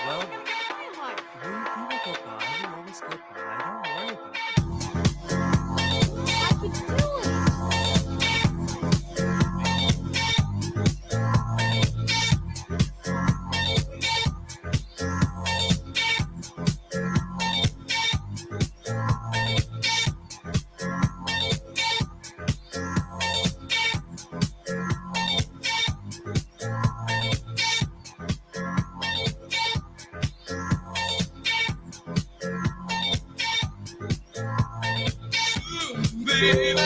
Well, we will get by. We always get by. Don't worry about it. I can do it. Baby,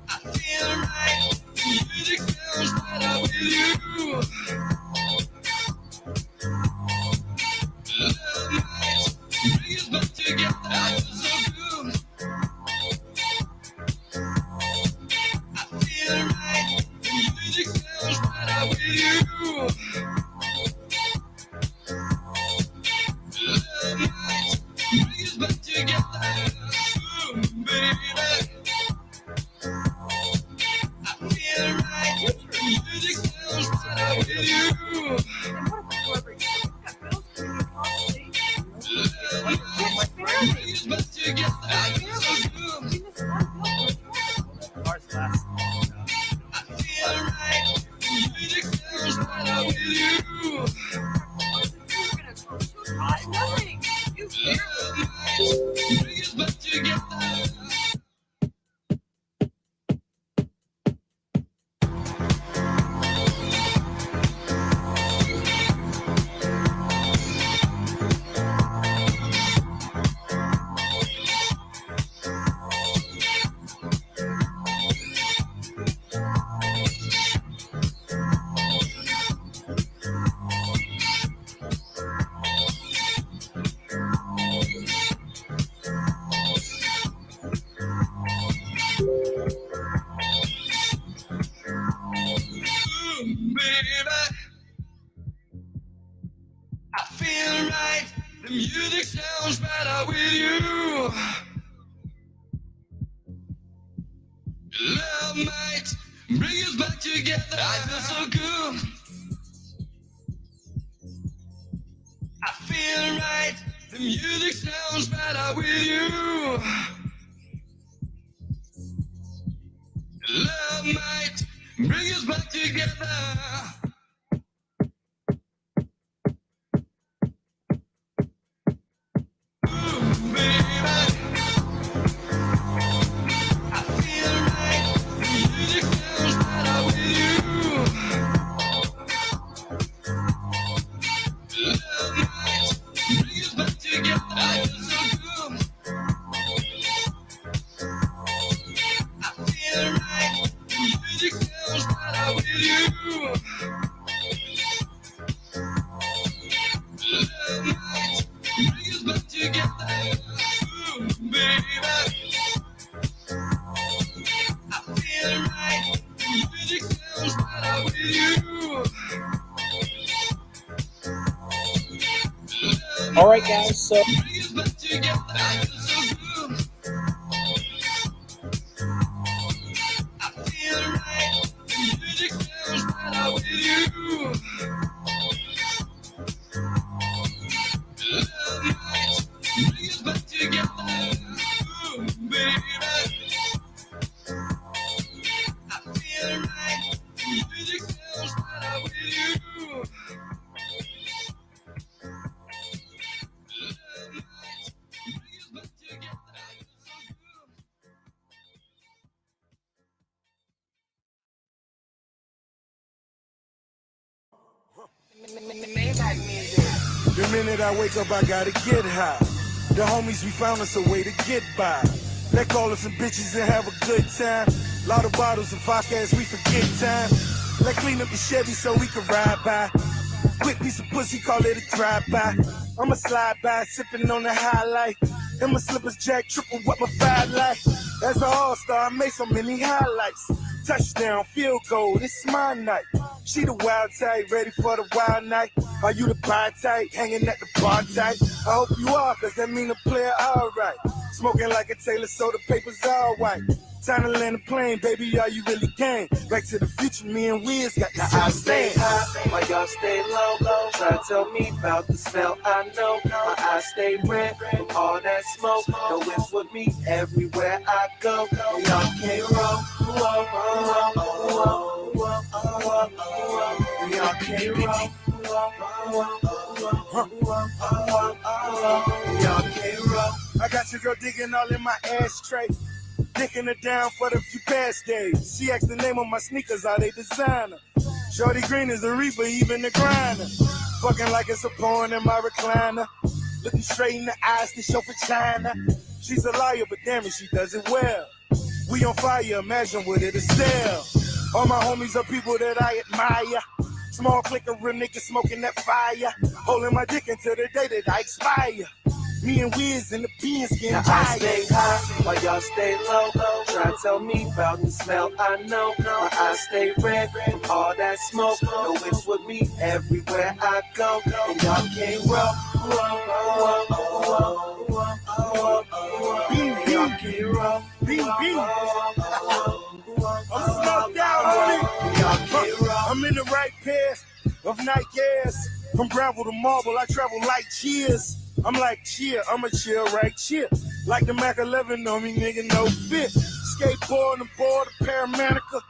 I feel right. Music sounds better with you. Love nights bring us back together. I feel so good. I feel right. Music sounds better with you. Love nights bring us back together. Baby, I feel right. Music sounds better with you. Ours last. I feel right. The music sounds better with you. Love might bring us back together. I feel so good. I feel right. The music sounds better with you. Love might bring us back together. All right, guys. So The minute I wake up, I gotta get high. The homies, we found us a way to get by. Let's call us some bitches and have a good time. Lot of bottles and vodkas, we forget time. Let's clean up the Chevy so we can ride by. Quick piece of pussy, call it a drive-by. I'ma slide by, sipping on the high life. And my slippers jack, triple what my five like. As an all-star, I made so many highlights. Touchdown, field goal, it's my night. She the wild type, ready for the wild night. Are you the pie type, hanging at the bar type? I hope you are, cause that mean the player alright. Smoking like a Taylor, so the paper's all white. Time to land a plane, baby, are you really game? Back to the future, me and Wiz got the I stay high while y'all stay low. Try to tell me about the smell I know. My eyes stay red from all that smoke. No it's with me everywhere I go. Y'all can't roll. Y'all can't roll. Y'all can't roll. I got your girl digging all in my ashtray. Dicking her down for the few past days. She asked the name of my sneakers, are they designer? Shorty Green is the reaper, even the grinder. Fucking like it's a porn in my recliner. Looking straight in the eyes to show for China. She's a liar, but damn it, she does it well. We on fire, imagine what it'll sell. All my homies are people that I admire. Small clique of real niggas smoking that fire. Holding my dick until the day that I expire. Me and Wiz in the beans getting now tired. I stay high while y'all stay low. Try to tell me about the smell I know. My eyes stay red from all that smoke. No it's with me everywhere I go. And y'all can't roll. Beam, And y'all can't roll. beam, beam. I'm smoked out, homie. Y'all can't roll. I'm in the right pair of Nike Airs. From gravel to marble, I travel like cheers. I'm like cheer, I'm a chill right cheer. Like the Mac 11 on me, nigga, no fit. Skateboard and board, a Paramanica.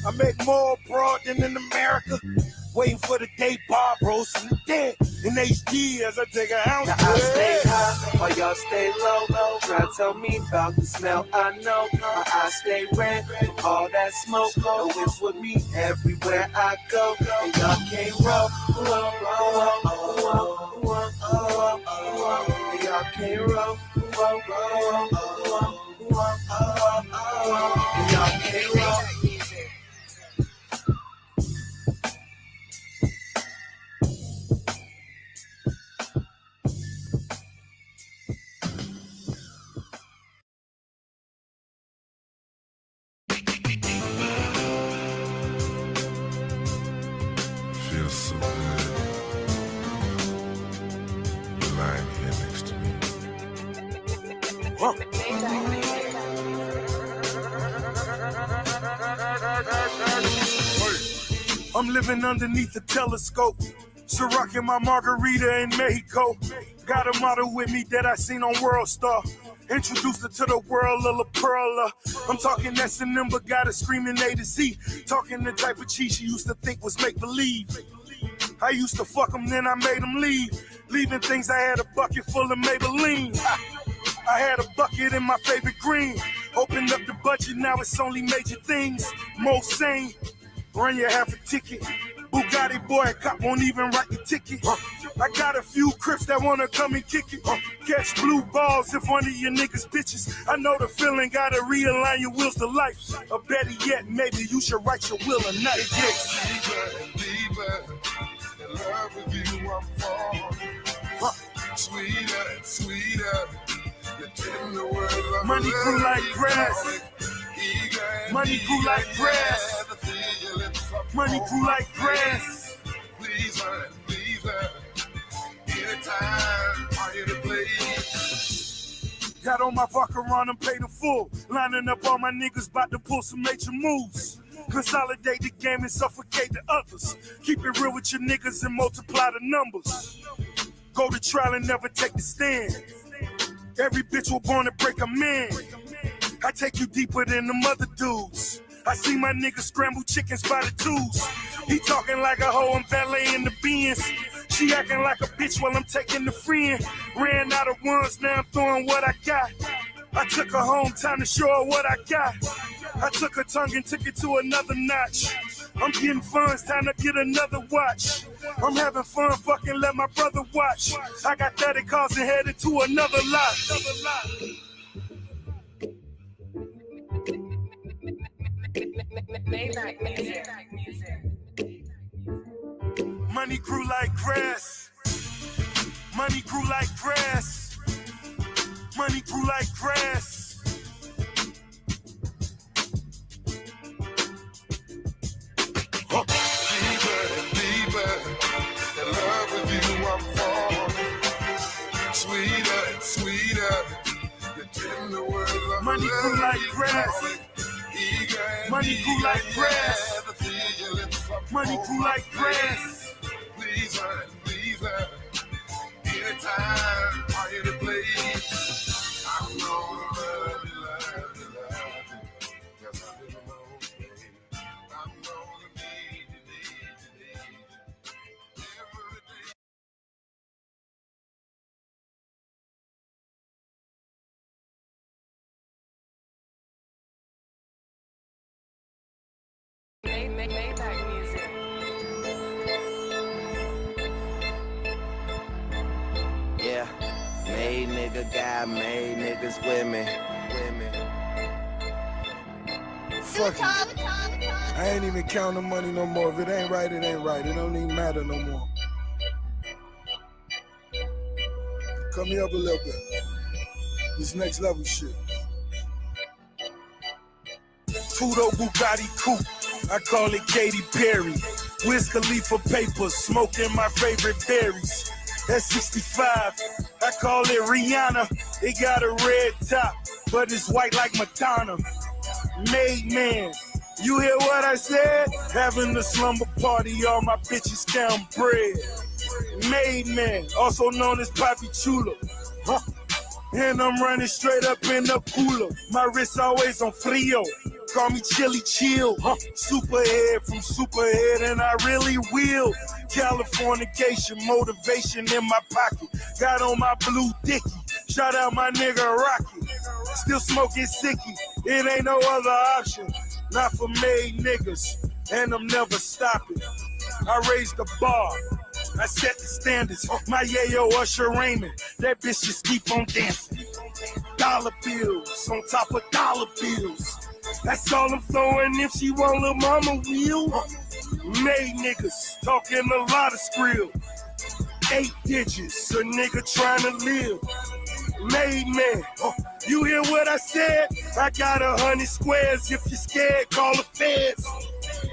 I make more abroad than in America. Waiting for the day Bob Rose from the dead. In HD as I take a ounce. Now I stay high while y'all stay low. Try to tell me about the smell I know. My eyes stay red from all that smoke. No it's with me everywhere I go. And y'all can't roll. And y'all can't roll. And y'all can't roll. Feels so good. You're lying here next to me. I'm living underneath a telescope. Ciroc in my margarita in Mexico. Got a model with me that I seen on World Star. Introduced her to the world of La Perla. I'm talking S&M, but got her screaming A to Z. Talking the type of cheese she used to think was make-believe. I used to fuck them, then I made them leave. Leaving things, I had a bucket full of Maybelline. I had a bucket in my favorite green. Opened up the budget, now it's only major things. Most sane, run you half a ticket. Bugatti boy, cop won't even write the ticket. I got a few crips that wanna come and kick it. Catch blue balls if one of your niggas bitches. I know the feeling, gotta realign your wheels to life. Or better yet, maybe you should write your will a night. Deeper and deeper, in love with you I'm falling. Sweeter and sweeter, the tender words of Money grew like grass. Money grew like grass. Money grew like grass. Please her, anytime I hear the play. Got on my vodka on and paid in full. Lining up all my niggas about to pull some major moves. Consolidate the game and suffocate the others. Keep it real with your niggas and multiply the numbers. Go to trial and never take the stand. Every bitch was born to break a man. I take you deeper than them other dudes. I see my niggas scramble chickens by the twos. He talking like a hoe, I'm valeting the Benz. She acting like a bitch while I'm taking the friend. Ran out of ones, now I'm throwing what I got. I took her home, time to show her what I got. I took her tongue and took it to another notch. I'm getting funds, time to get another watch. I'm having fun, fucking let my brother watch. I got 30 cars and headed to another lot. Money grew like grass. Money grew like grass. Money grew like grass. Deeper and deeper, in love with you I'm falling. Sweeter and sweeter, the tender words of Money grew like grass. Money grew like grass. Money grew like grass. Please learn. Anytime or any place. I'm gonna love you. Yes, I live alone, baby. I'm gonna need you. Every day. Maybach music. Yeah, made nigga got made niggas with me. Fuck it. I ain't even counting money no more. If it ain't right, it ain't right. It don't even matter no more. Cut me up a little bit. This next level shit. Tudo Bugatti Coupe, I call it Katy Perry. Wiz Khalifa papers, smoking my favorite berries. That's 65, I call it Rihanna. It got a red top, but it's white like Madonna. Made man, you hear what I said? Having a slumber party, all my bitches count bread. Made man, also known as Papi Chulo. Huh? And I'm running straight up in the cooler. My wrist always on frio. Call me Chili Chill. Huh? Superhead from Superhead, and I really will. Californication, motivation in my pocket. Got on my blue dicky. Shout out my nigga Rocky. Still smoking sicky. It ain't no other option. Not for made niggas. And I'm never stopping. I raised the bar. I set the standards. My yayo Usher Raymond. That bitch just keep on dancing. Dollar bills on top of dollar bills. That's all I'm throwing if she want lil' mama will. Made niggas talking a lot of skrill. 8 digits, a nigga trying to live. Made man, you hear what I said? I got 100 squares. If you're scared, call the feds.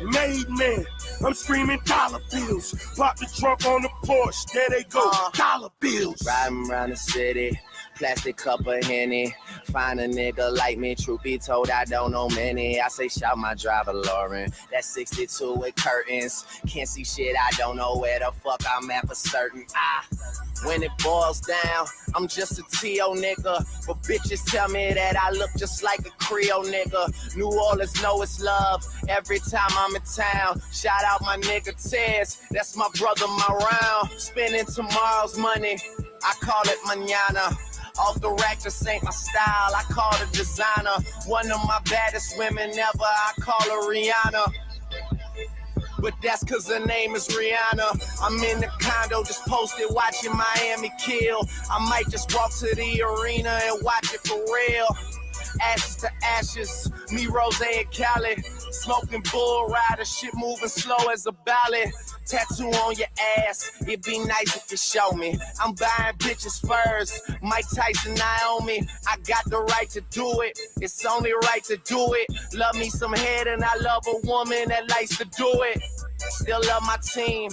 Made man, I'm screaming dollar bills. Pop the trunk on the Porsche, there they go, dollar bills. Riding around the city, plastic cup of Henny. Find a nigga like me, truth be told, I don't know many. I say shout my driver, Lauren. That's 62 with curtains. Can't see shit, I don't know where the fuck I'm at for certain. When it boils down, I'm just a T.O. nigga. But bitches tell me that I look just like a Creole nigga. New Orleans know it's love every time I'm in town. Shout out my nigga Tez, that's my brother, my round. Spending tomorrow's money, I call it mañana. Off the rack, this ain't my style, I call it designer. One of my baddest women ever, I call her Rihanna. But that's cause her name is Rihanna. I'm in the condo just posted watching Miami kill. I might just walk to the arena and watch it for real. Ashes to ashes, me, Rose, and Cali. Smoking bull rider, shit moving slow as a ballad. Tattoo on your ass, it'd be nice if you show me. I'm buying bitches first, Mike Tyson, Naomi. I got the right to do it, it's only right to do it. Love me some head and I love a woman that likes to do it. Still love my team,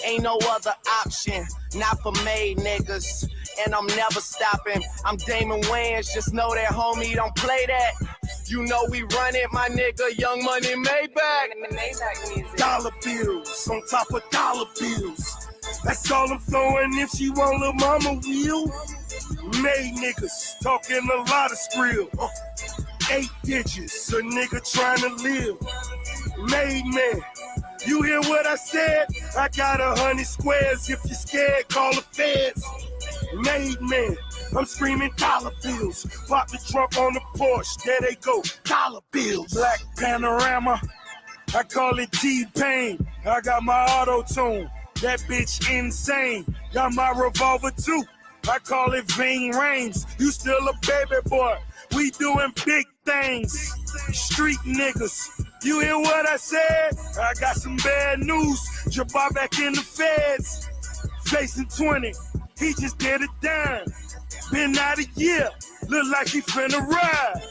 ain't no other option. Not for made niggas, and I'm never stopping. I'm Damon Wayans, just know that homie don't play that. You know we run it, my nigga, Young Money Maybach. Dollar bills on top of dollar bills. That's all I'm throwing if she want lil' mama will. Made niggas talking a lot of skrill. 8 digits, a nigga trying to live. Made man, you hear what I said? I got 100 squares. If you're scared, call the feds. Made man, I'm screaming dollar bills. Pop the trunk on the Porsche, there they go, dollar bills. Black panorama, I call it T-Pain. I got my auto-tune, that bitch insane. Got my revolver too, I call it Ving Rhames. You still a baby boy, we doing big things. Street niggas, you hear what I said? I got some bad news, Jabbar back in the feds. Facing 20, he just did a dime. Been out a year, look like he finna ride.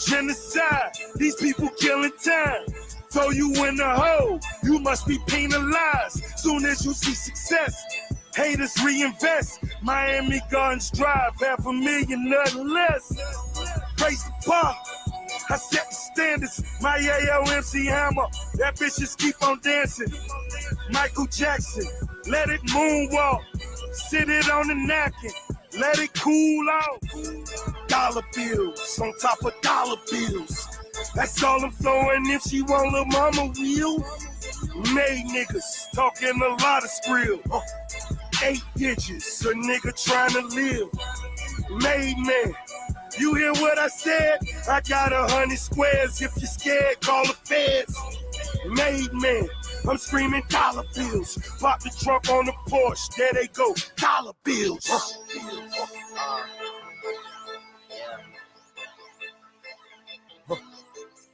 Genocide, these people killing time. Throw you in the hole, you must be penalized. Soon as you see success, haters reinvest. Miami Gardens Drive, $500,000, nothing less. Race the bar, I set the standards. My AOMC hammer. That bitch just keep on dancing. Michael Jackson. Let it moonwalk. Sit it on the napkin. Let it cool out. Dollar bills on top of dollar bills. That's all I'm throwing if she want little mama will. Made niggas talking a lot of skrill. 8 digits, a nigga trying to live. Made man, you hear what I said? I got 100 squares. If you're scared, call the feds. Made man, I'm screaming dollar bills. Pop the trunk on the Porsche, there they go, dollar bills.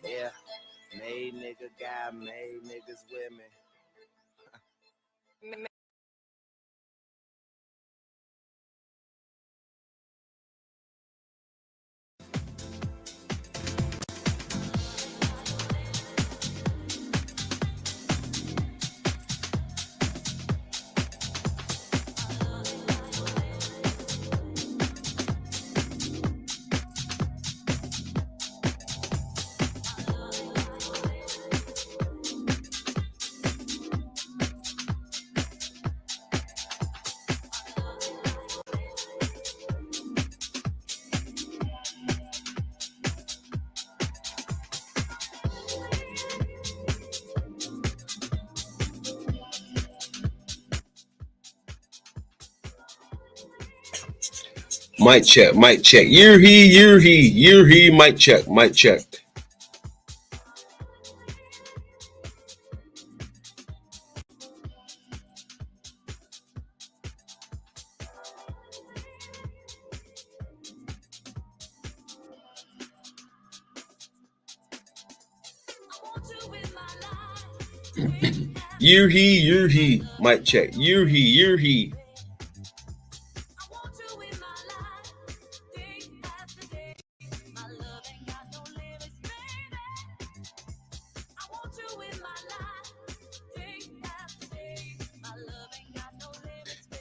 Yeah, made nigga guy, made niggas women. Mic check, mic check. Year he, mic check, mic check. Year he, mic check. Year he.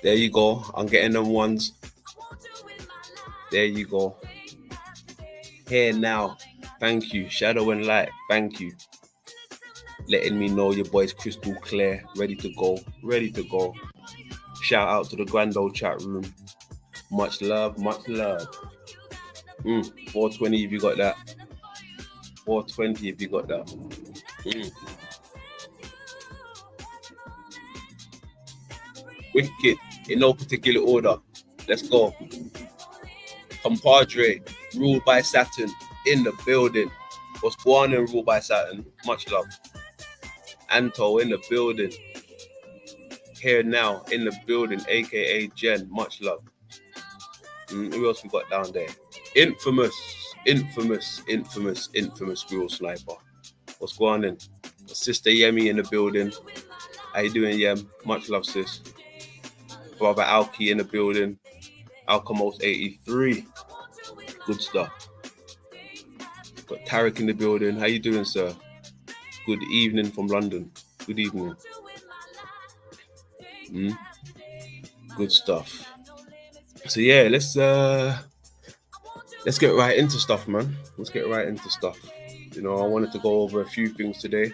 There you go. I'm getting them ones. There you go. Here now. Thank you. Shadow and light. Thank you. Letting me know your boy's crystal clear. Ready to go. Ready to go. Shout out to the grand old chat room. Much love. Much love. 420 if you got that. 420 if you got that. Wicked. In no particular order. Let's go. Compadre, ruled by Saturn, in the building. What's going on, ruled by Saturn? Much love. Anto in the building. Here now in the building, aka Jen. Much love. Who else we got down there? Infamous Grill Sniper. What's going on? Sister Yemi in the building. How you doing, Yem? Much love, sis. Brother Alki in the building. Alchemos 83. Good stuff. Got Tarek in the building. How you doing, sir? Good evening from London. Good evening. Good stuff. So yeah, let's get right into stuff, man. Let's get right into stuff. You know, I wanted to go over a few things today.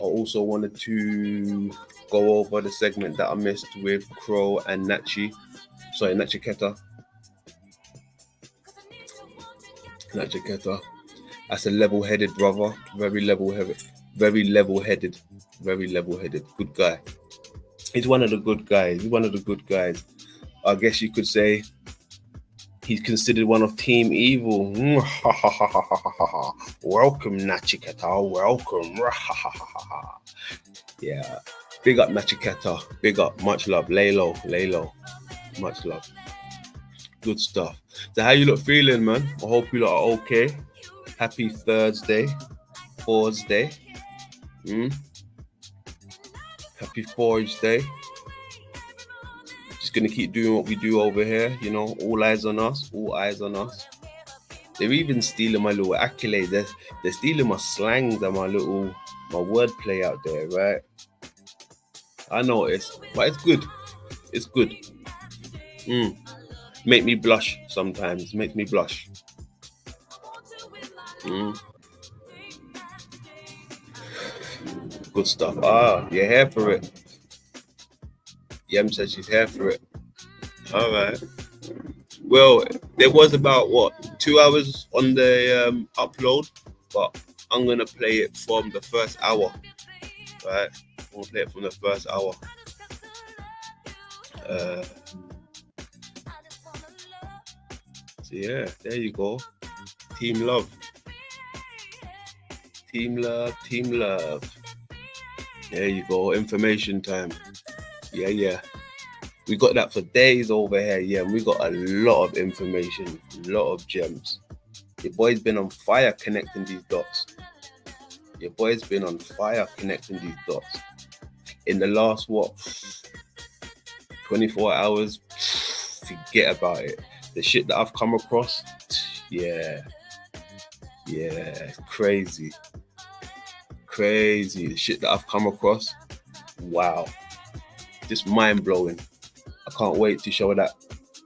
I also wanted to go over the segment that I missed with Crow and NACHIKETA. NACHIKETA. That's a level-headed brother. Very level-headed. Good guy. He's one of the good guys. I guess you could say he's considered one of Team Evil. Welcome, NACHIKETA. Welcome. Yeah. Big up, NACHIKETA. Big up. Much love. Lay low. Much love. Good stuff. So how you lot feeling, man? I hope you lot are okay. Happy Thursday. Happy Forge Day. Just gonna keep doing what we do over here, you know, all eyes on us. They're even stealing my little accolades. They're stealing my slangs and my wordplay out there, right? I noticed, but it's good. Make me blush sometimes. Makes me blush. Good stuff. Ah, you're here for it. Yem said she's here for it. All right. Well, there was about what 2 hours on the upload, but I'm gonna play it from the first hour. Right, we'll play it from the first hour. So yeah, there you go. Team love. Team love, team love. There you go. Information time. Yeah. We got that for days over here. Yeah, we got a lot of information, a lot of gems. Your boy's been on fire connecting these dots. Your boy's been on fire connecting these dots. In the last, 24 hours, forget about it. The shit that I've come across, yeah, crazy. The shit that I've come across, wow, just mind-blowing. I can't wait to share that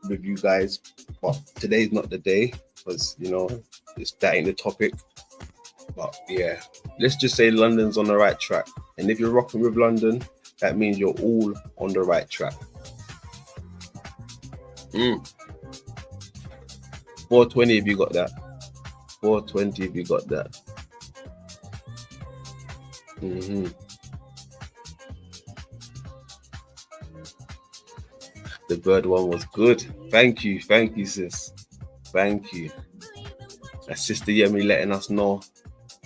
with you guys, but today's not the day, because, that ain't the topic. But yeah, let's just say London's on the right track. And if you're rocking with London, that means you're all on the right track. 420 if you got that. 420 if you got that. The bird one was good. Thank you, sis. Thank you. That's Sister Yemi letting us know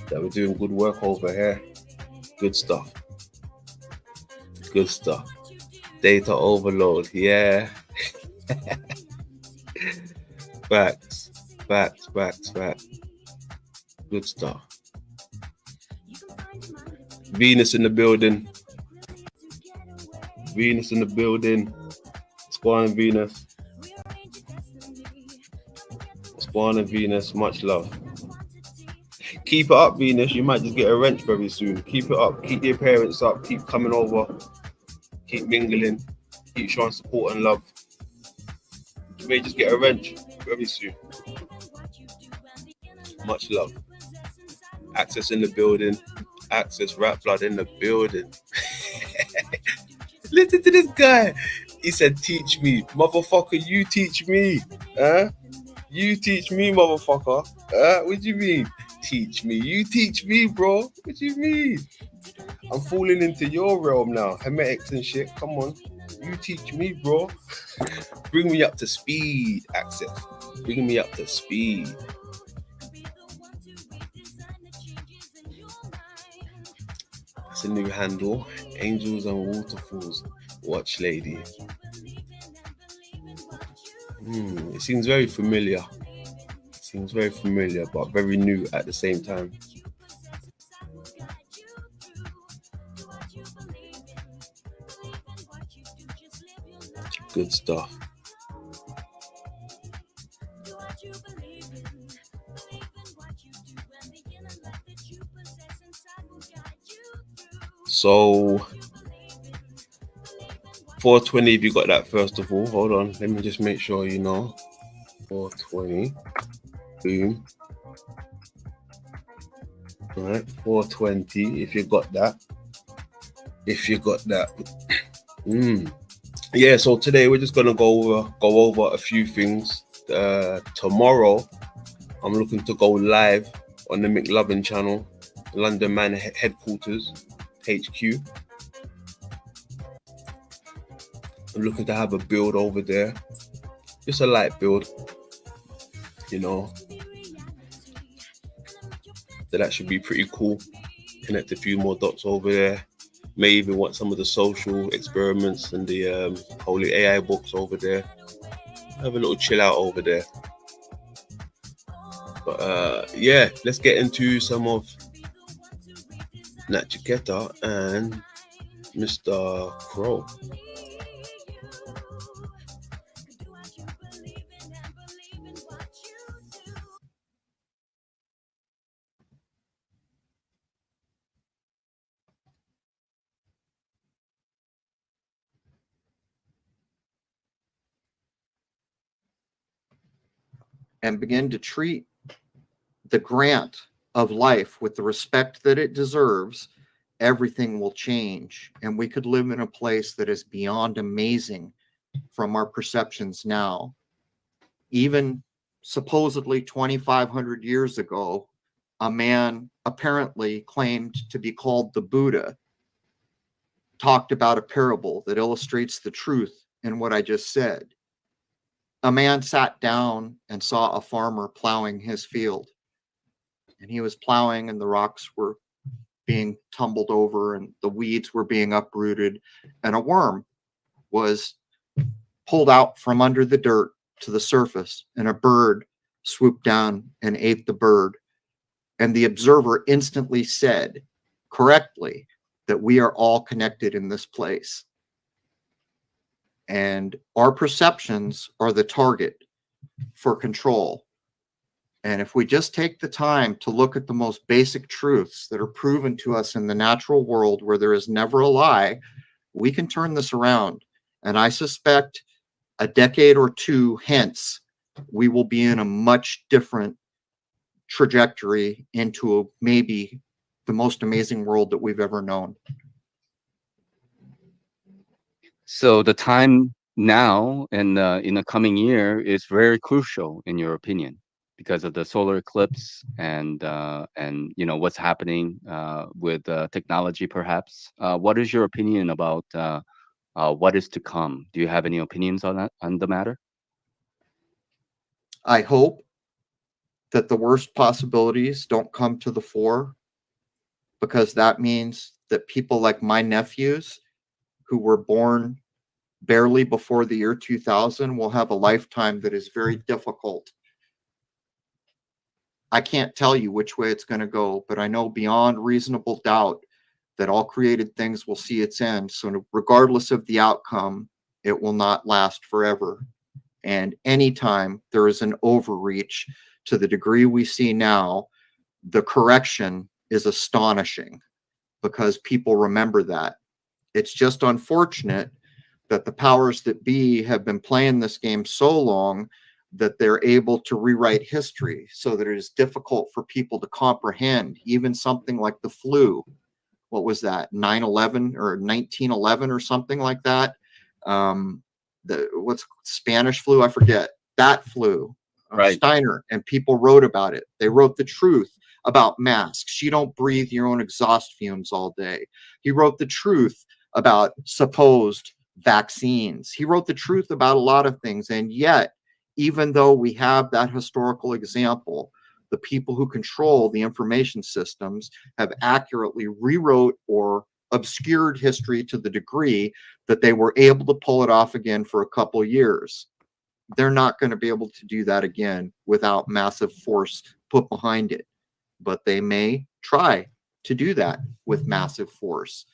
that we're doing good work over here. Good stuff. Data overload, yeah. Facts. Good stuff. Venus in the building. What's going on, Venus? Much love. Keep it up, Venus. You might just get a wrench very soon. Keep it up. Keep your parents up. Keep coming over. Keep mingling. Keep showing support and love. You may just get a wrench very soon. Much love. Access in the building. Access Rap Blood in the building. Listen to this guy. He said, teach me. Motherfucker, you teach me. You teach me, motherfucker. What do you mean? Teach me. You teach me, bro. What do you mean? I'm falling into your realm now. Hermetics and shit. Come on. You teach me, bro. Bring me up to speed, Access. Bring me up to speed. It's a new handle. Angels and Waterfalls. Watch lady. It seems very familiar. But very new at the same time. Good stuff. So 420 if you got that first of all. Hold on, let me just make sure 420. Boom. Alright, 420 if you got that. Yeah, so today we're just gonna go over a few things. Tomorrow I'm looking to go live on the McLovin channel, London Man headquarters, HQ. I'm looking to have a build over there, just a light build, so that should be pretty cool. Connect a few more dots over there. May even want some of the social experiments and the holy AI books over there. Have a little chill out over there. But yeah, let's get into some of NACHIKETA and Mr. Crow. And begin to treat the grant of life with the respect that it deserves, everything will change. And we could live in a place that is beyond amazing from our perceptions now. Even supposedly 2,500 years ago, a man apparently claimed to be called the Buddha talked about a parable that illustrates the truth in what I just said. A man sat down and saw a farmer plowing his field. And he was plowing, and the rocks were being tumbled over, and the weeds were being uprooted, and a worm was pulled out from under the dirt to the surface, and a bird swooped down and ate the bird. And the observer instantly said, correctly, that we are all connected in this place. And our perceptions are the target for control. And if we just take the time to look at the most basic truths that are proven to us in the natural world where there is never a lie, we can turn this around. And I suspect a decade or two hence, we will be in a much different trajectory into maybe the most amazing world that we've ever known. So the time now and in the coming year is very crucial, in your opinion, because of the solar eclipse and what's happening with technology, perhaps. What is your opinion about what is to come? Do you have any opinions on the matter? I hope that the worst possibilities don't come to the fore, because that means that people like my nephews who were born barely before the year 2000 will have a lifetime that is very difficult. I can't tell you which way it's going to go, but I know beyond reasonable doubt that all created things will see its end. So regardless of the outcome, it will not last forever. And anytime there is an overreach to the degree we see now, the correction is astonishing because people remember that. It's just unfortunate that the powers that be have been playing this game so long that they're able to rewrite history so that it is difficult for people to comprehend even something like the flu. What was that, 9/11 or 1911 or something like that? What's Spanish flu? I forget. That flu. Right. Steiner, and people wrote about it. They wrote the truth about masks. You don't breathe your own exhaust fumes all day. He wrote the truth about supposed vaccines. He wrote the truth about a lot of things. And yet, even though we have that historical example, the people who control the information systems have accurately rewrote or obscured history to the degree that they were able to pull it off again for a couple years. They're not going to be able to do that again without massive force put behind it. But they may try to do that with massive force.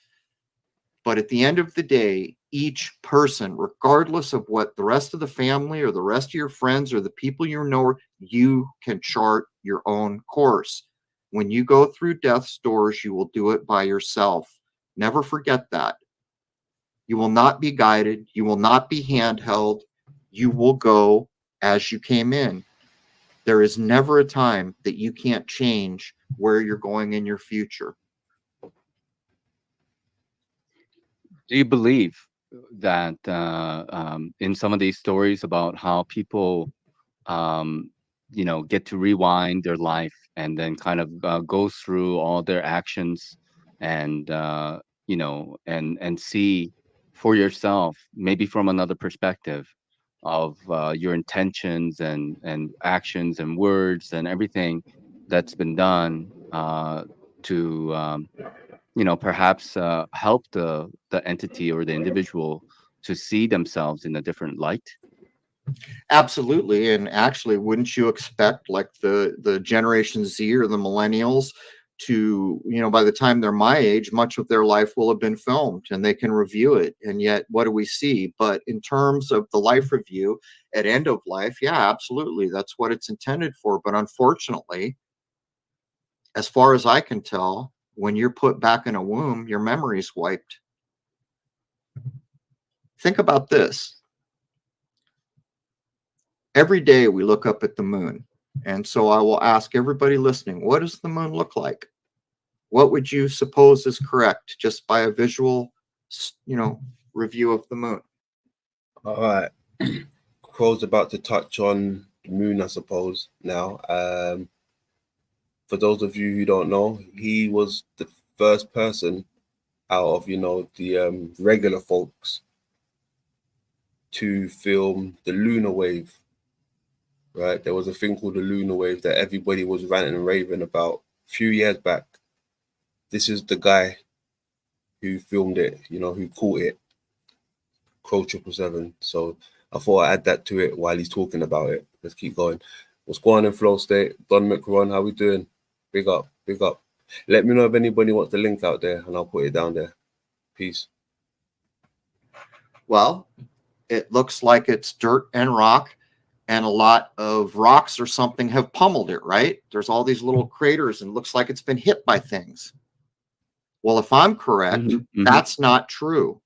But at the end of the day, each person, regardless of what the rest of the family or the rest of your friends or the people you know, you can chart your own course. When you go through death's doors, you will do it by yourself. Never forget that. You will not be guided. You will not be handheld. You will go as you came in. There is never a time that you can't change where you're going in your future. Do you believe that in some of these stories about how people, get to rewind their life and then kind of go through all their actions and, and see for yourself, maybe from another perspective of your intentions and actions and words and everything that's been done to perhaps help the entity or the individual to see themselves in a different light? Absolutely. And actually, wouldn't you expect like the Generation Z or the millennials to, by the time they're my age, much of their life will have been filmed and they can review it. And yet, what do we see? But in terms of the life review at end of life, yeah, absolutely. That's what it's intended for. But unfortunately, as far as I can tell, when you're put back in a womb, your memory's wiped. Think about this. Every day we look up at the moon. And so I will ask everybody listening, what does the moon look like? What would you suppose is correct just by a visual, review of the moon? All right. Crow's about to touch on the moon, I suppose, now. For those of you who don't know, he was the first person out of, the regular folks to film the lunar wave, right? There was a thing called the lunar wave that everybody was ranting and raving about a few years back. This is the guy who filmed it, who caught it, Crow 777. So I thought I'd add that to it while he's talking about it. Let's keep going. What's going on in Flow State? Don McRon, how we doing? Big up, big up. Let me know if anybody wants the link out there and I'll put it down there. Peace. Well, it looks like it's dirt and rock, and a lot of rocks or something have pummeled it, right? There's all these little craters and it looks like it's been hit by things. Well, if I'm correct, that's not true.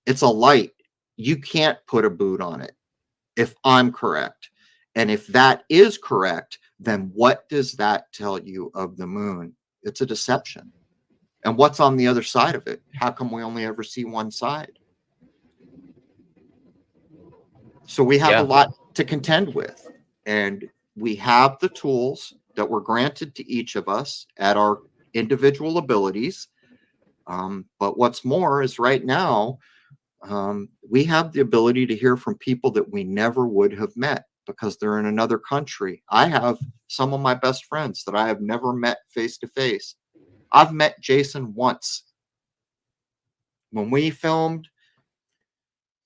It's a light. You can't put a boot on it if I'm correct. And if that is correct, then what does that tell you of the moon? It's a deception. And what's on the other side of it? How come we only ever see one side? So we have a lot to contend with. And we have the tools that were granted to each of us at our individual abilities. But what's more is right now, we have the ability to hear from people that we never would have met because they're in another country. I have some of my best friends that I have never met face to face. I've met Jason once. When we filmed.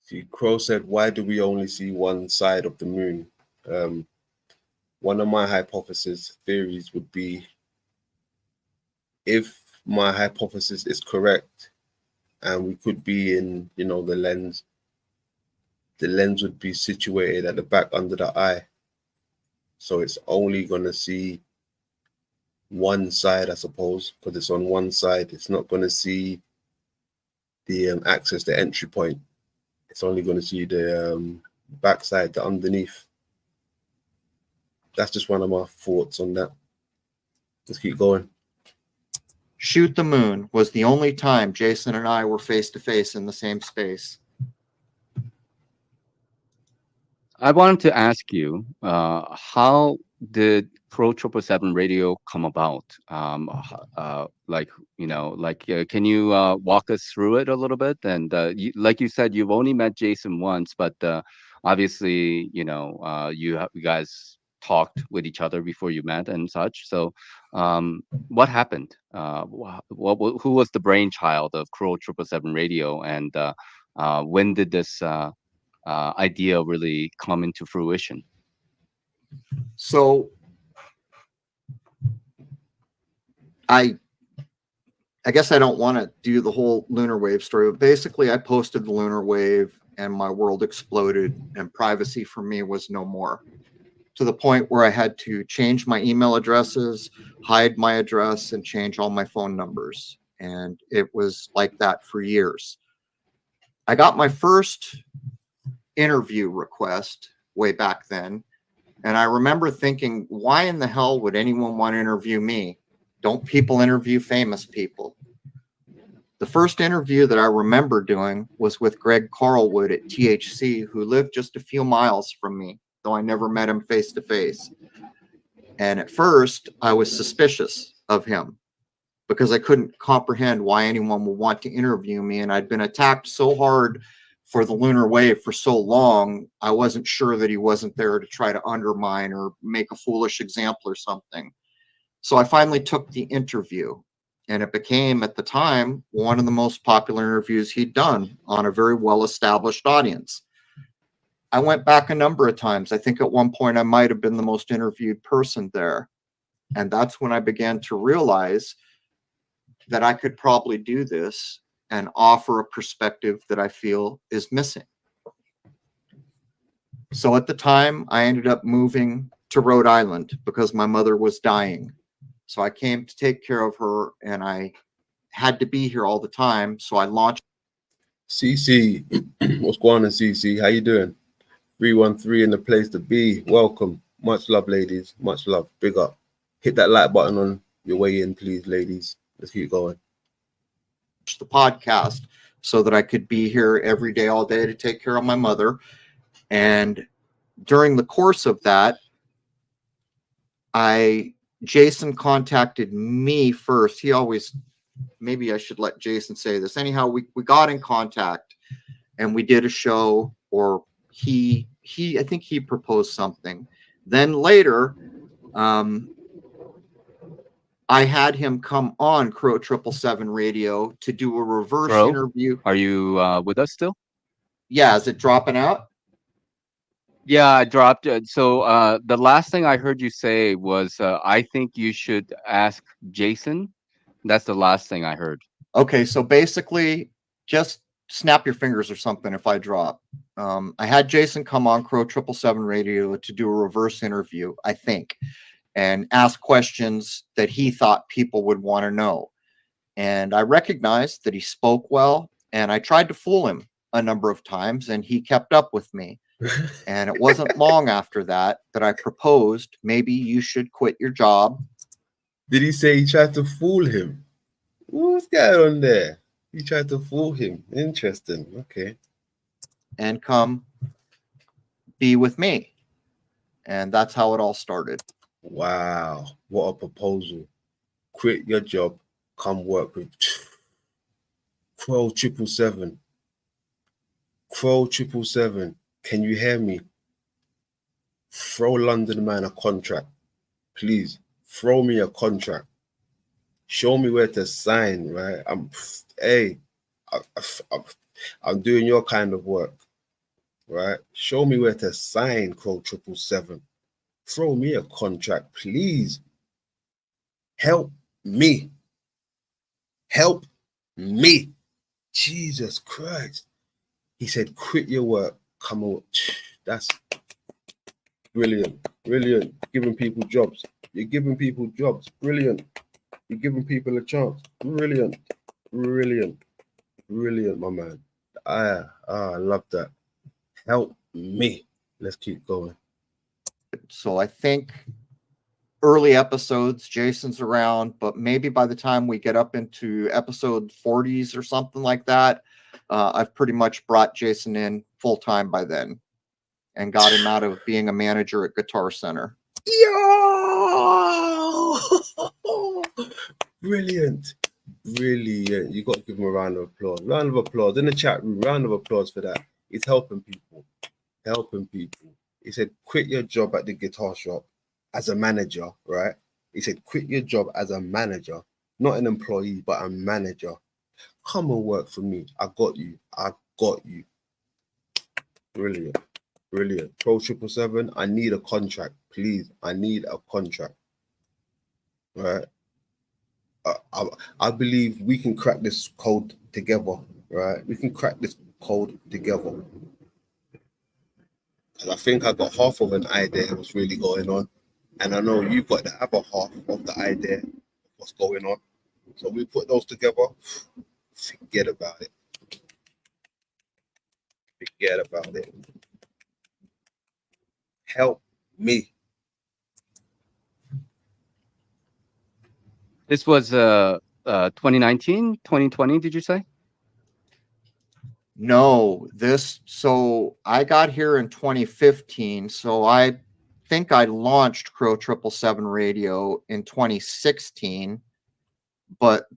See, Crow said, why do we only see one side of the moon? One of my hypothesis theories would be, if my hypothesis is correct and we could be in, the lens would be situated at the back under the eye. So it's only going to see one side, I suppose, because it's on one side. It's not going to see the access, the entry point. It's only going to see the backside, the underneath. That's just one of my thoughts on that. Let's keep going. Shoot the Moon was the only time Jason and I were face to face in the same space. I wanted to ask you, how did Pro 777 Radio come about? Can you walk us through it a little bit? And like you said, you've only met Jason once, but obviously, you guys talked with each other before you met and such. So what happened? Who was the brainchild of Pro 777 Radio? And when did this idea really come into fruition? So I guess I don't want to do the whole lunar wave story, but basically I posted the lunar wave and my world exploded and privacy for me was no more, to the point where I had to change my email addresses, hide my address, and change all my phone numbers. And it was like that for years. I got my first interview request way back then. And I remember thinking, why in the hell would anyone want to interview me? Don't people interview famous people? The first interview that I remember doing was with Greg Carlwood at THC, who lived just a few miles from me, though I never met him face to face. And at first, I was suspicious of him because I couldn't comprehend why anyone would want to interview me. And I'd been attacked so hard for the lunar wave for so long, I wasn't sure that he wasn't there to try to undermine or make a foolish example or something. So I finally took the interview, and it became, at the time, one of the most popular interviews he'd done on a very well-established audience. I went back a number of times. I think at one point I might have been the most interviewed person there. And that's when I began to realize that I could probably do this and offer a perspective that I feel is missing. So at the time, I ended up moving to Rhode Island because my mother was dying. So I came to take care of her, and I had to be here all the time. So I launched. CC, what's going on, CC? How you doing? 313 in the place to be. Welcome. Much love, ladies. Much love. Big up. Hit that like button on your way in, please, ladies. Let's keep going. The podcast so that I could be here every day, all day to take care of my mother. And during the course of that, Jason contacted me first. He always, maybe I should let Jason say this. Anyhow, we got in contact and we did a show, or I think he proposed something. Then later, I had him come on Crow 777 Radio to do a reverse interview. Are you with us still? Yeah, is it dropping out? Yeah, I dropped it. So the last thing I heard you say was, I think you should ask Jason. That's the last thing I heard. Okay, so basically, just snap your fingers or something if I drop. I had Jason come on Crow 777 Radio to do a reverse interview, I think, and ask questions that he thought people would want to know. And I recognized that he spoke well, and I tried to fool him a number of times, and he kept up with me. And it wasn't long after that I proposed, maybe you should quit your job. Did he say he tried to fool him? What's going on there? He tried to fool him. Interesting. Okay. And come be with me. And that's how it all started. Wow. What a proposal. Quit your job. Come work with Crow 777. Crow 777. Can you hear me? Throw London Man a contract. Please. Throw me a contract. Show me where to sign, right? I'm doing your kind of work, right? Show me where to sign, Crow 777. Throw me a contract, please. Help me. Help me. Jesus Christ. He said, quit your work. Come on. That's brilliant. Brilliant. Giving people jobs. You're giving people jobs. Brilliant. You're giving people a chance. Brilliant. Brilliant. Brilliant, my man. I love that. Help me. Let's keep going. So I think early episodes, Jason's around, but maybe by the time we get up into episode 40s or something like that, I've pretty much brought Jason in full time by then and got him out of being a manager at Guitar Center. Yo! Brilliant. Brilliant. You got to give him a round of applause. Round of applause in the chat room. Round of applause for that. It's helping people. Helping people. He said, quit your job at the guitar shop as a manager, right? He said, quit your job as a manager, not an employee, but a manager. Come and work for me. I got you. I got you. Brilliant. Brilliant. Pro 777, I need a contract, please. I need a contract. Right? I believe we can crack this code together, right? We can crack this code together. And I think I got half of an idea of what's really going on. And I know you've got the other half of the idea of what's going on. So we put those together. Forget about it. Forget about it. Help me. This was 2019, 2020, did you say? No, so I got here in 2015. So I think I launched Crow 777 Radio in 2016, but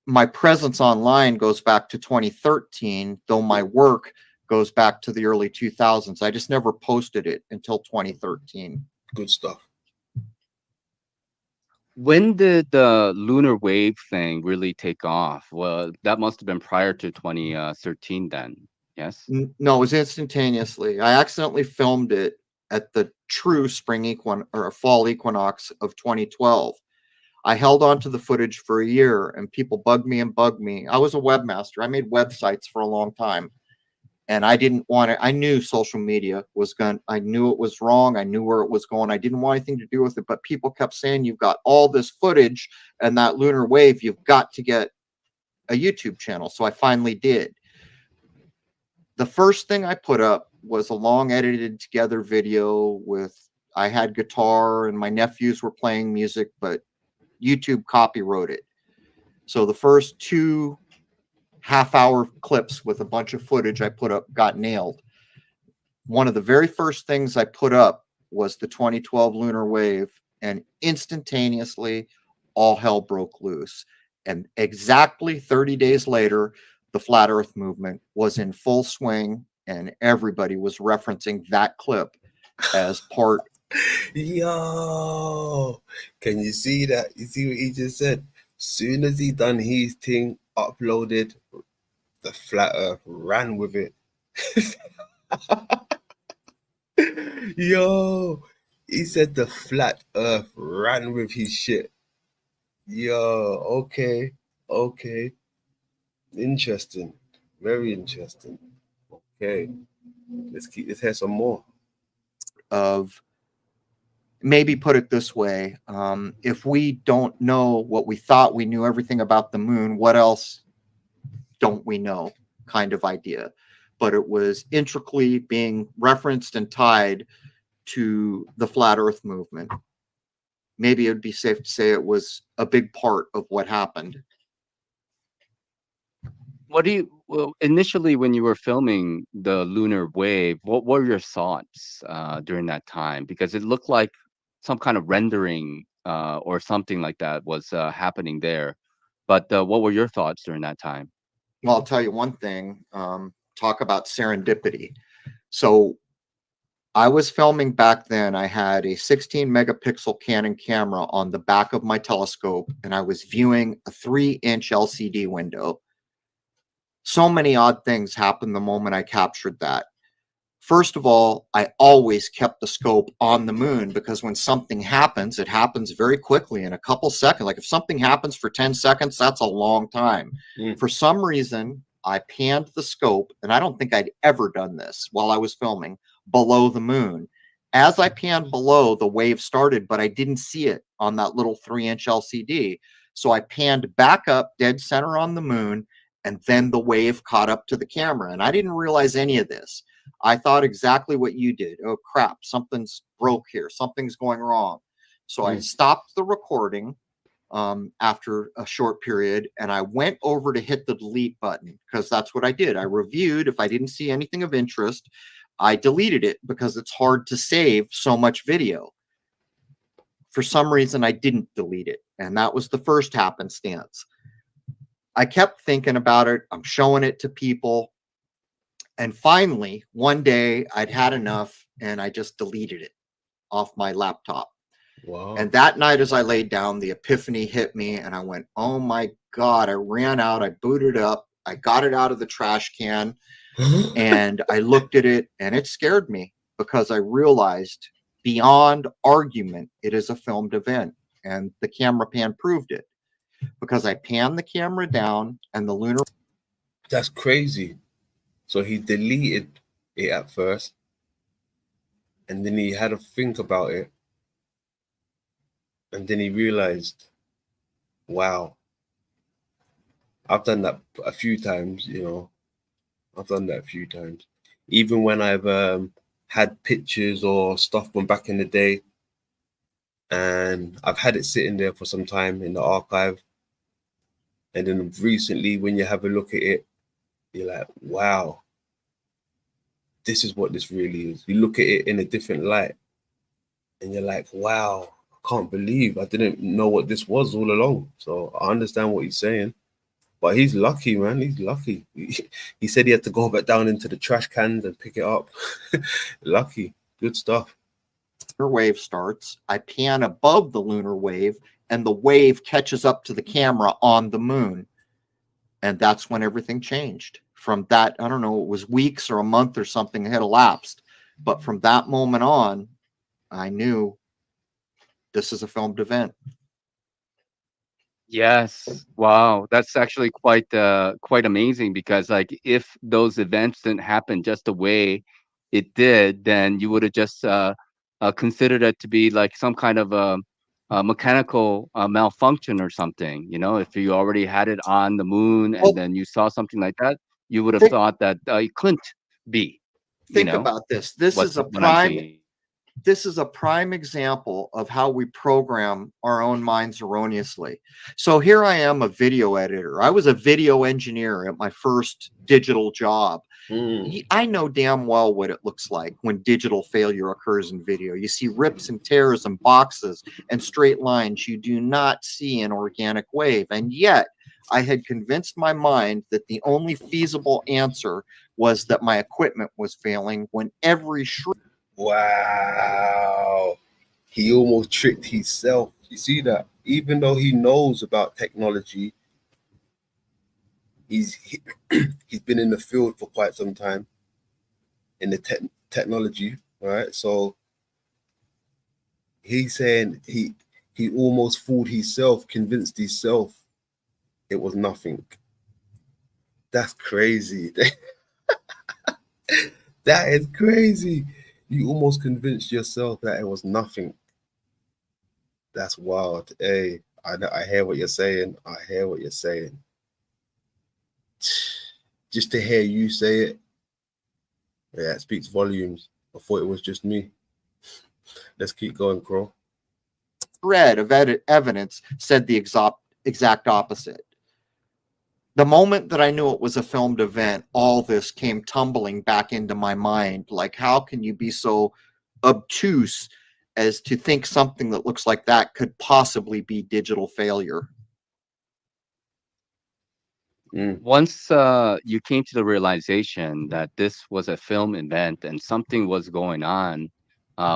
my presence online goes back to 2013, though my work goes back to the early 2000s. I just never posted it until 2013. Good stuff. When did the lunar wave thing really take off? Well, that must have been prior to 2013 then, yes? No, it was instantaneously. I accidentally filmed it at the true fall equinox of 2012. I held on to the footage for a year and people bugged me. I was a webmaster. I made websites for a long time. And I didn't want it. I knew social media I knew it was wrong. I knew where it was going. I didn't want anything to do with it. But people kept saying, you've got all this footage and that lunar wave, you've got to get a YouTube channel. So I finally did. The first thing I put up was a long edited together video with, I had guitar and my nephews were playing music, but YouTube copywrote it. So the first 2 half-hour clips with a bunch of footage I put up got nailed. One of the very first things I put up was the 2012 lunar wave, and instantaneously all hell broke loose. And exactly 30 days later, the flat earth movement was in full swing, and everybody was referencing that clip as part. Yo, can you see that? You see what he just said? Soon as he done his thing, uploaded, the flat earth ran with it. Yo, he said the flat earth ran with his shit. Yo, okay, okay. Interesting. Very interesting. Okay. Let's hear some more. Of, maybe put it this way, if we don't know what we thought we knew everything about the moon, what else don't we know, kind of idea. But it was intricately being referenced and tied to the flat earth movement. Maybe it would be safe to say it was a big part of what happened. What do you, well, initially when you were filming the lunar wave, what were your thoughts during that time? Because it looked like some kind of rendering or something like that was happening there. But what were your thoughts during that time? Well, I'll tell you one thing, talk about serendipity. So I was filming back then. I had a 16 megapixel Canon camera on the back of my telescope, and I was viewing a 3-inch LCD window. So many odd things happened the moment I captured that. First of all, I always kept the scope on the moon, because when something happens, it happens very quickly in a couple seconds. Like if something happens for 10 seconds, that's a long time. For some reason, I panned the scope, and I don't think I'd ever done this while I was filming, below the moon. As I panned below, the wave started, but I didn't see it on that little 3-inch LCD. So I panned back up dead center on the moon, and then the wave caught up to the camera. And I didn't realize any of this. I thought exactly what you did. Oh, crap, something's broke here. Something's going wrong. So I stopped the recording after a short period, and I went over to hit the delete button, because that's what I did. I reviewed. If I didn't see anything of interest, I deleted it, because it's hard to save so much video. For some reason, I didn't delete it, and that was the first happenstance. I kept thinking about it. I'm showing it to people. And finally, one day I'd had enough, and I just deleted it off my laptop. Wow. And that night, as I laid down, the epiphany hit me, and I went, oh my God. I ran out, I booted up, I got it out of the trash can, and I looked at it, and it scared me, because I realized beyond argument, it is a filmed event. And the camera pan proved it, because I panned the camera down, and the lunar. That's crazy. So he deleted it at first, and then he had to think about it, and then he realized, wow, I've done that a few times, you know. I've done that a few times. Even when I've had pictures or stuff from back in the day, and I've had it sitting there for some time in the archive, and then recently when you have a look at it, you're like, wow, this is what this really is. You look at it in a different light, and you're like, wow, I can't believe I didn't know what this was all along. So I understand what he's saying. But he's lucky, man. He's lucky. He said he had to go back down into the trash cans and pick it up. Lucky. Good stuff. Lunar wave starts. I pan above the lunar wave, and the wave catches up to the camera on the moon. And that's when everything changed. From that, I don't know, it was weeks or a month or something had elapsed. But from that moment on, I knew this is a filmed event. Yes. Wow. That's actually quite amazing, because like if those events didn't happen just the way it did, then you would have just considered it to be like some kind of a mechanical malfunction or something. You know, if you already had it on the moon and then you saw something like that, you would have thought that it couldn't be. Think about this. This is a what I'm prime seeing. this is a prime example of how we program our own minds erroneously. So here I am, a video editor. I was a video engineer at my first digital job. I know damn well what it looks like when digital failure occurs in video. You see rips and tears and boxes and straight lines. You do not see an organic wave. And yet I had convinced my mind that the only feasible answer was that my equipment was failing when every Wow. He almost tricked himself. You see that? Even though he knows about technology, he's been in the field for quite some time in the technology, right? So he's saying he almost fooled himself, convinced himself it was nothing. That's crazy. That is crazy. You almost convinced yourself that it was nothing. That's wild. Hey, I hear what you're saying. I hear what you're saying. Just to hear you say it, yeah, it speaks volumes. I thought it was just me. Let's keep going, Crow. Thread of evidence said the exact opposite. The moment that I knew it was a filmed event, all this came tumbling back into my mind. Like, how can you be so obtuse as to think something that looks like that could possibly be digital failure? Once you came to the realization that this was a film event and something was going on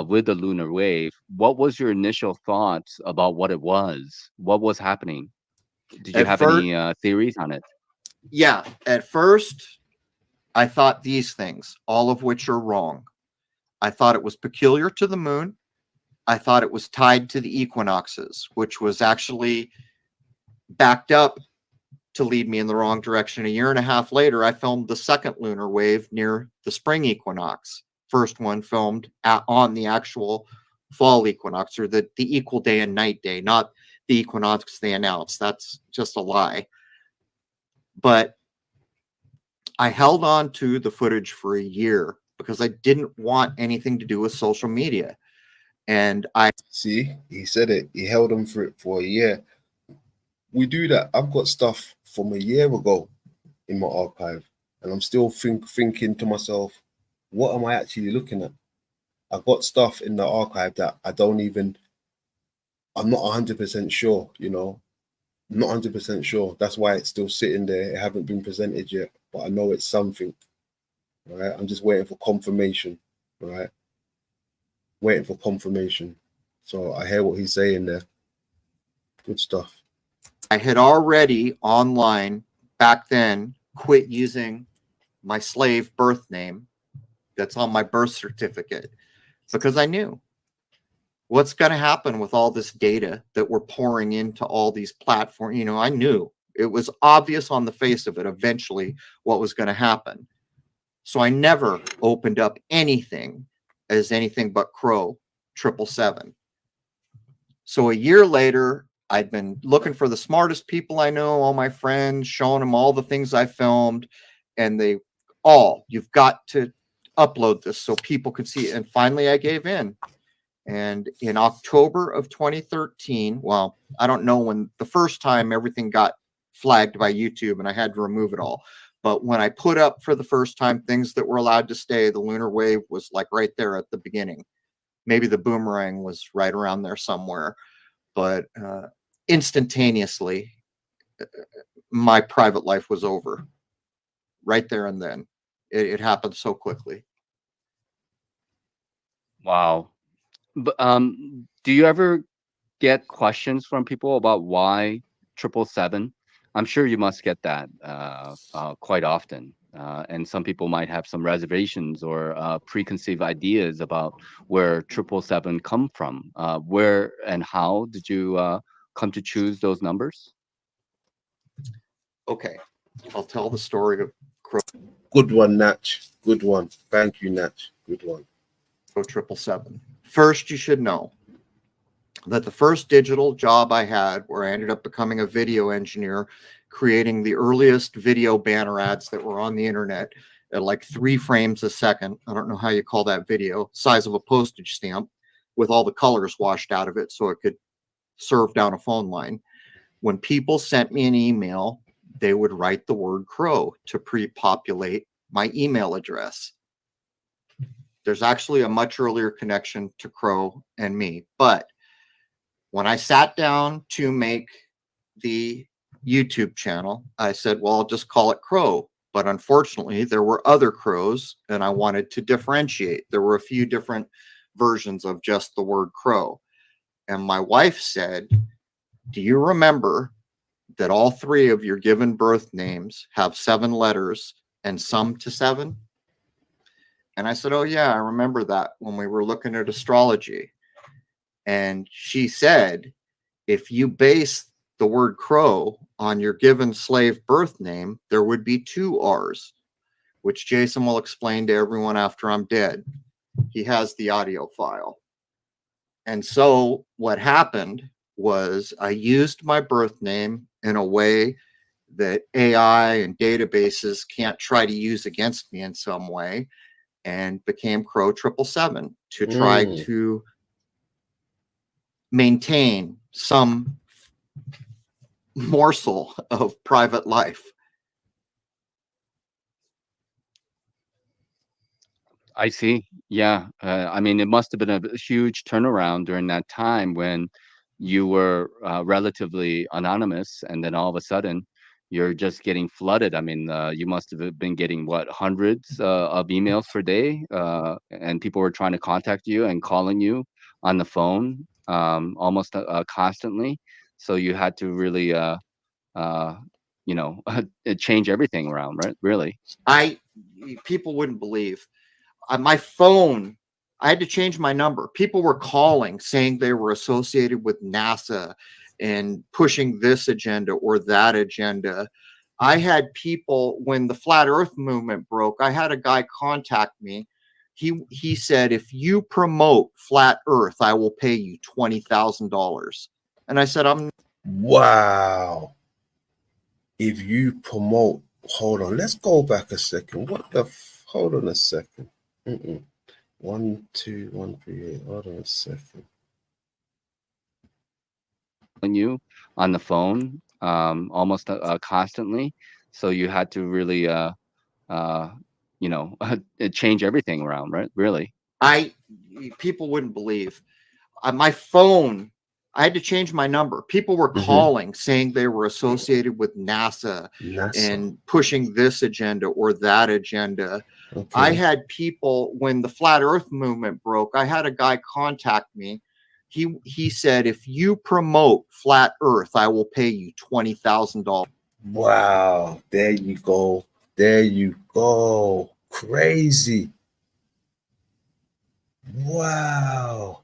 with the lunar wave, what was your initial thoughts about what it was? What was happening? Did you have any theories on it? Yeah, at first, I thought these things, all of which are wrong. I thought it was peculiar to the moon. I thought it was tied to the equinoxes, which was actually backed up to lead me in the wrong direction. A year and a half later, I filmed the second lunar wave near the spring equinox. First one filmed on the actual fall equinox, or the equal day and night day, not the equinox they announced. That's just a lie. But I held on to the footage for a year because I didn't want anything to do with social media. And I see, he said it. He held on for it for a year. We do that. I've got stuff from a year ago in my archive, and I'm still thinking to myself, what am I actually looking at? I've got stuff in the archive that I'm not 100% sure, you know. Not 100% sure. That's why it's still sitting there. It haven't been presented yet, but I know it's something. Right? I'm just waiting for confirmation. Right? Waiting for confirmation. So I hear what he's saying there. Good stuff. I had already online back then quit using my slave birth name that's on my birth certificate because I knew what's going to happen with all this data that we're pouring into all these platforms. You know, I knew it was obvious on the face of it eventually what was going to happen. So I never opened up anything as anything but Crow 777. So a year later, I'd been looking for the smartest people I know, all my friends, showing them all the things I filmed, and you've got to upload this so people could see it. And finally I gave in. And in October of 2013, well, I don't know when the first time everything got flagged by YouTube and I had to remove it all. But when I put up for the first time things that were allowed to stay, the lunar wave was like right there at the beginning. Maybe the boomerang was right around there somewhere. But instantaneously, my private life was over. Right there and then. It happened so quickly. Wow. But do you ever get questions from people about why 777? I'm sure you must get that quite often. And some people might have some reservations or preconceived ideas about where 777 come from. Where and how did you come to choose those numbers? Okay, I'll tell the story of Crow. Good one, Natch. Good one. Thank you, Natch. Good one. Crow 777. First, you should know that the first digital job I had, where I ended up becoming a video engineer, creating the earliest video banner ads that were on the internet, at like 3 frames a second. I don't know how you call that video, size of a postage stamp, with all the colors washed out of it so it could serve down a phone line. When people sent me an email, they would write the word crow to pre-populate my email address. There's actually a much earlier connection to Crow and me. But when I sat down to make the YouTube channel, I said, well, I'll just call it Crow. But unfortunately, there were other Crows, and I wanted to differentiate. There were a few different versions of just the word Crow. And my wife said, do you remember that all 3 of your given birth names have 7 letters and sum to 7? And I said, oh, yeah, I remember that when we were looking at astrology. And she said, if you base the word crow on your given slave birth name, there would be 2 R's, which Jason will explain to everyone after I'm dead. He has the audio file. And so what happened was I used my birth name in a way that AI and databases can't try to use against me in some way, and became Crow 777 to try to maintain some morsel of private life. I see. Yeah. I mean, it must have been a huge turnaround during that time when you were relatively anonymous, and then all of a sudden you're just getting flooded. I mean, you must have been getting what, hundreds of emails per day, and people were trying to contact you and calling you on the phone almost constantly. So you had to really, you know, change everything around, right? Really. People wouldn't believe. My phone, I had to change my number. People were calling saying they were associated with NASA and pushing this agenda or that agenda. I had people, when the flat earth movement broke, I had a guy contact me. He said, if you promote flat earth, I will pay you $20,000. And I said, Wow. If you promote, hold on, let's go back a second. What the, hold on a second. 1, 2, 1, 3, 8. Hold on a second. You on the phone almost constantly. So you had to really, you know, change everything around, right? Really. People wouldn't believe. My phone, I had to change my number. People were calling saying they were associated with NASA and pushing this agenda or that agenda. I had people, when the flat earth movement broke, I had a guy contact me. He said, if you promote flat earth, I will pay you $20,000. Wow. There you go. There you go. Crazy. Wow.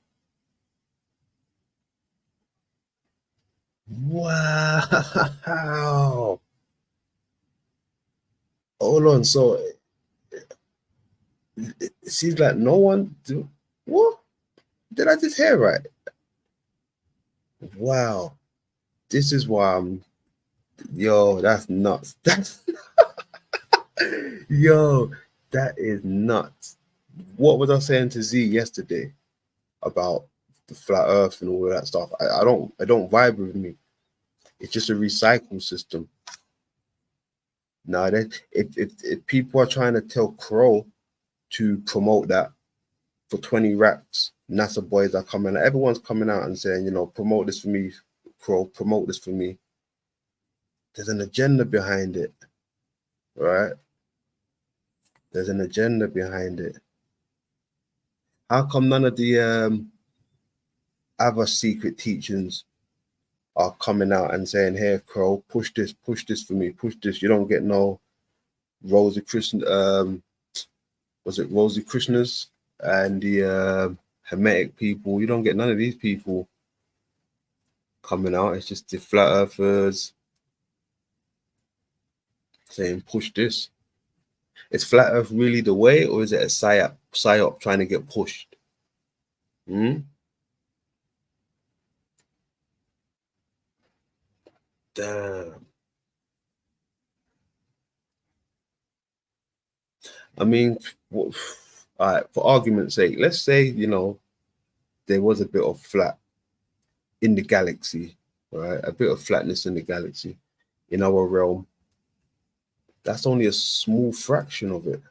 Wow. Hold on. So it seems like no one do. What? Did I just hear right? Wow. This is why I'm. Yo, that's nuts. That's yo, that is nuts. What was I saying to Z yesterday about the flat earth and all of that stuff? I don't vibe with me. It's just a recycle system. Now, if people are trying to tell Crow to promote that for 20 racks, NASA boys are coming, everyone's coming out and saying, you know, promote this for me, Crow, promote this for me. There's an agenda behind it, right? There's an agenda behind it. How come none of the other secret teachings are coming out and saying, hey, Crow, push this for me, push this. You don't get no Rosie Krishna, was it Rosie Krishnas and the Hermetic people? You don't get none of these people coming out. It's just the flat earthers saying, push this. Is flat earth really the way, or is it a psyop trying to get pushed? Damn. I mean, all right, for argument's sake, let's say, you know, there was a bit of flat in the galaxy, right? A bit of flatness in the galaxy, in our realm. That's only a small fraction of it.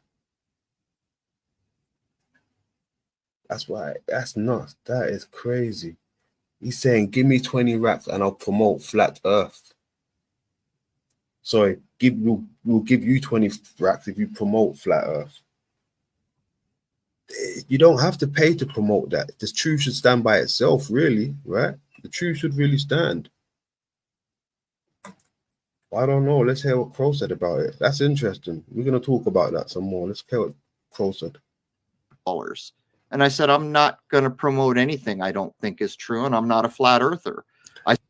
That's why, that's nuts. That is crazy. He's saying, give me 20 racks and I'll promote flat earth. Sorry, we'll give you 20 racks if you promote flat earth. You don't have to pay to promote that. The truth should stand by itself, really, right? The truth should really stand. I don't know. Let's hear what Crow said about it. That's interesting. We're going to talk about that some more. Let's hear what Crow said. And I said, I'm not going to promote anything I don't think is true, and I'm not a flat earther.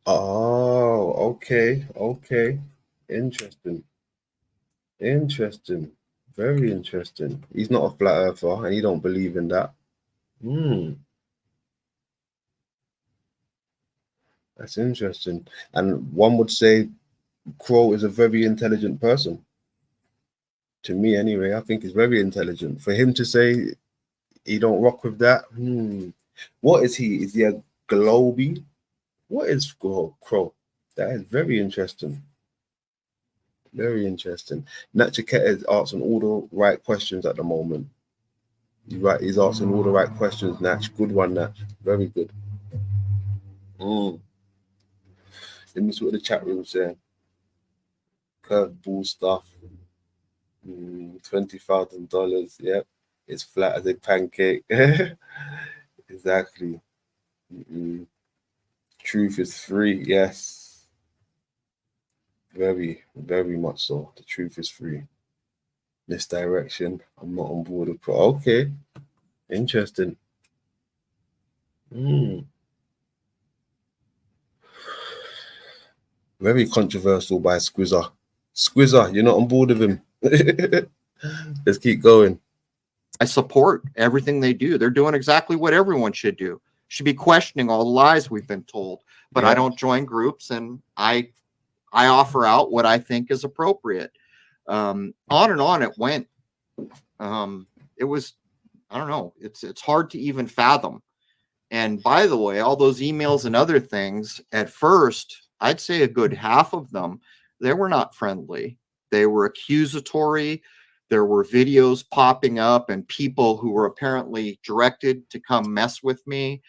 Oh, okay. Okay. Interesting. Interesting. Very interesting. He's not a flat earther and he don't believe in that. That's interesting. And one would say Crow is a very intelligent person. To me, anyway, I think he's very intelligent. For him to say he don't rock with that, what is he? Is he a globie? What is Crow? That is very interesting. Very interesting. NACHIKETA is asking all the right questions at the moment. He's right. He's asking all the right questions, Natch. Good one, Natch. Very good. Let me see what the chat room saying. Curveball stuff. $20,000. Yep. It's flat as a pancake. Exactly. Truth is free. Yes. Very, very much so. The truth is free. Misdirection. I'm not on board with Crow. Okay. Interesting. Very controversial by Squizzer. Squizzer, you're not on board with him. Let's keep going. I support everything they do. They're doing exactly what everyone should do. Should be questioning all the lies we've been told. But I don't join groups, and I offer out what I think is appropriate. On and on it went. It was, I don't know. It's hard to even fathom. And by the way, all those emails and other things, at first, I'd say a good half of them, they were not friendly. They were accusatory. There were videos popping up and people who were apparently directed to come mess with me.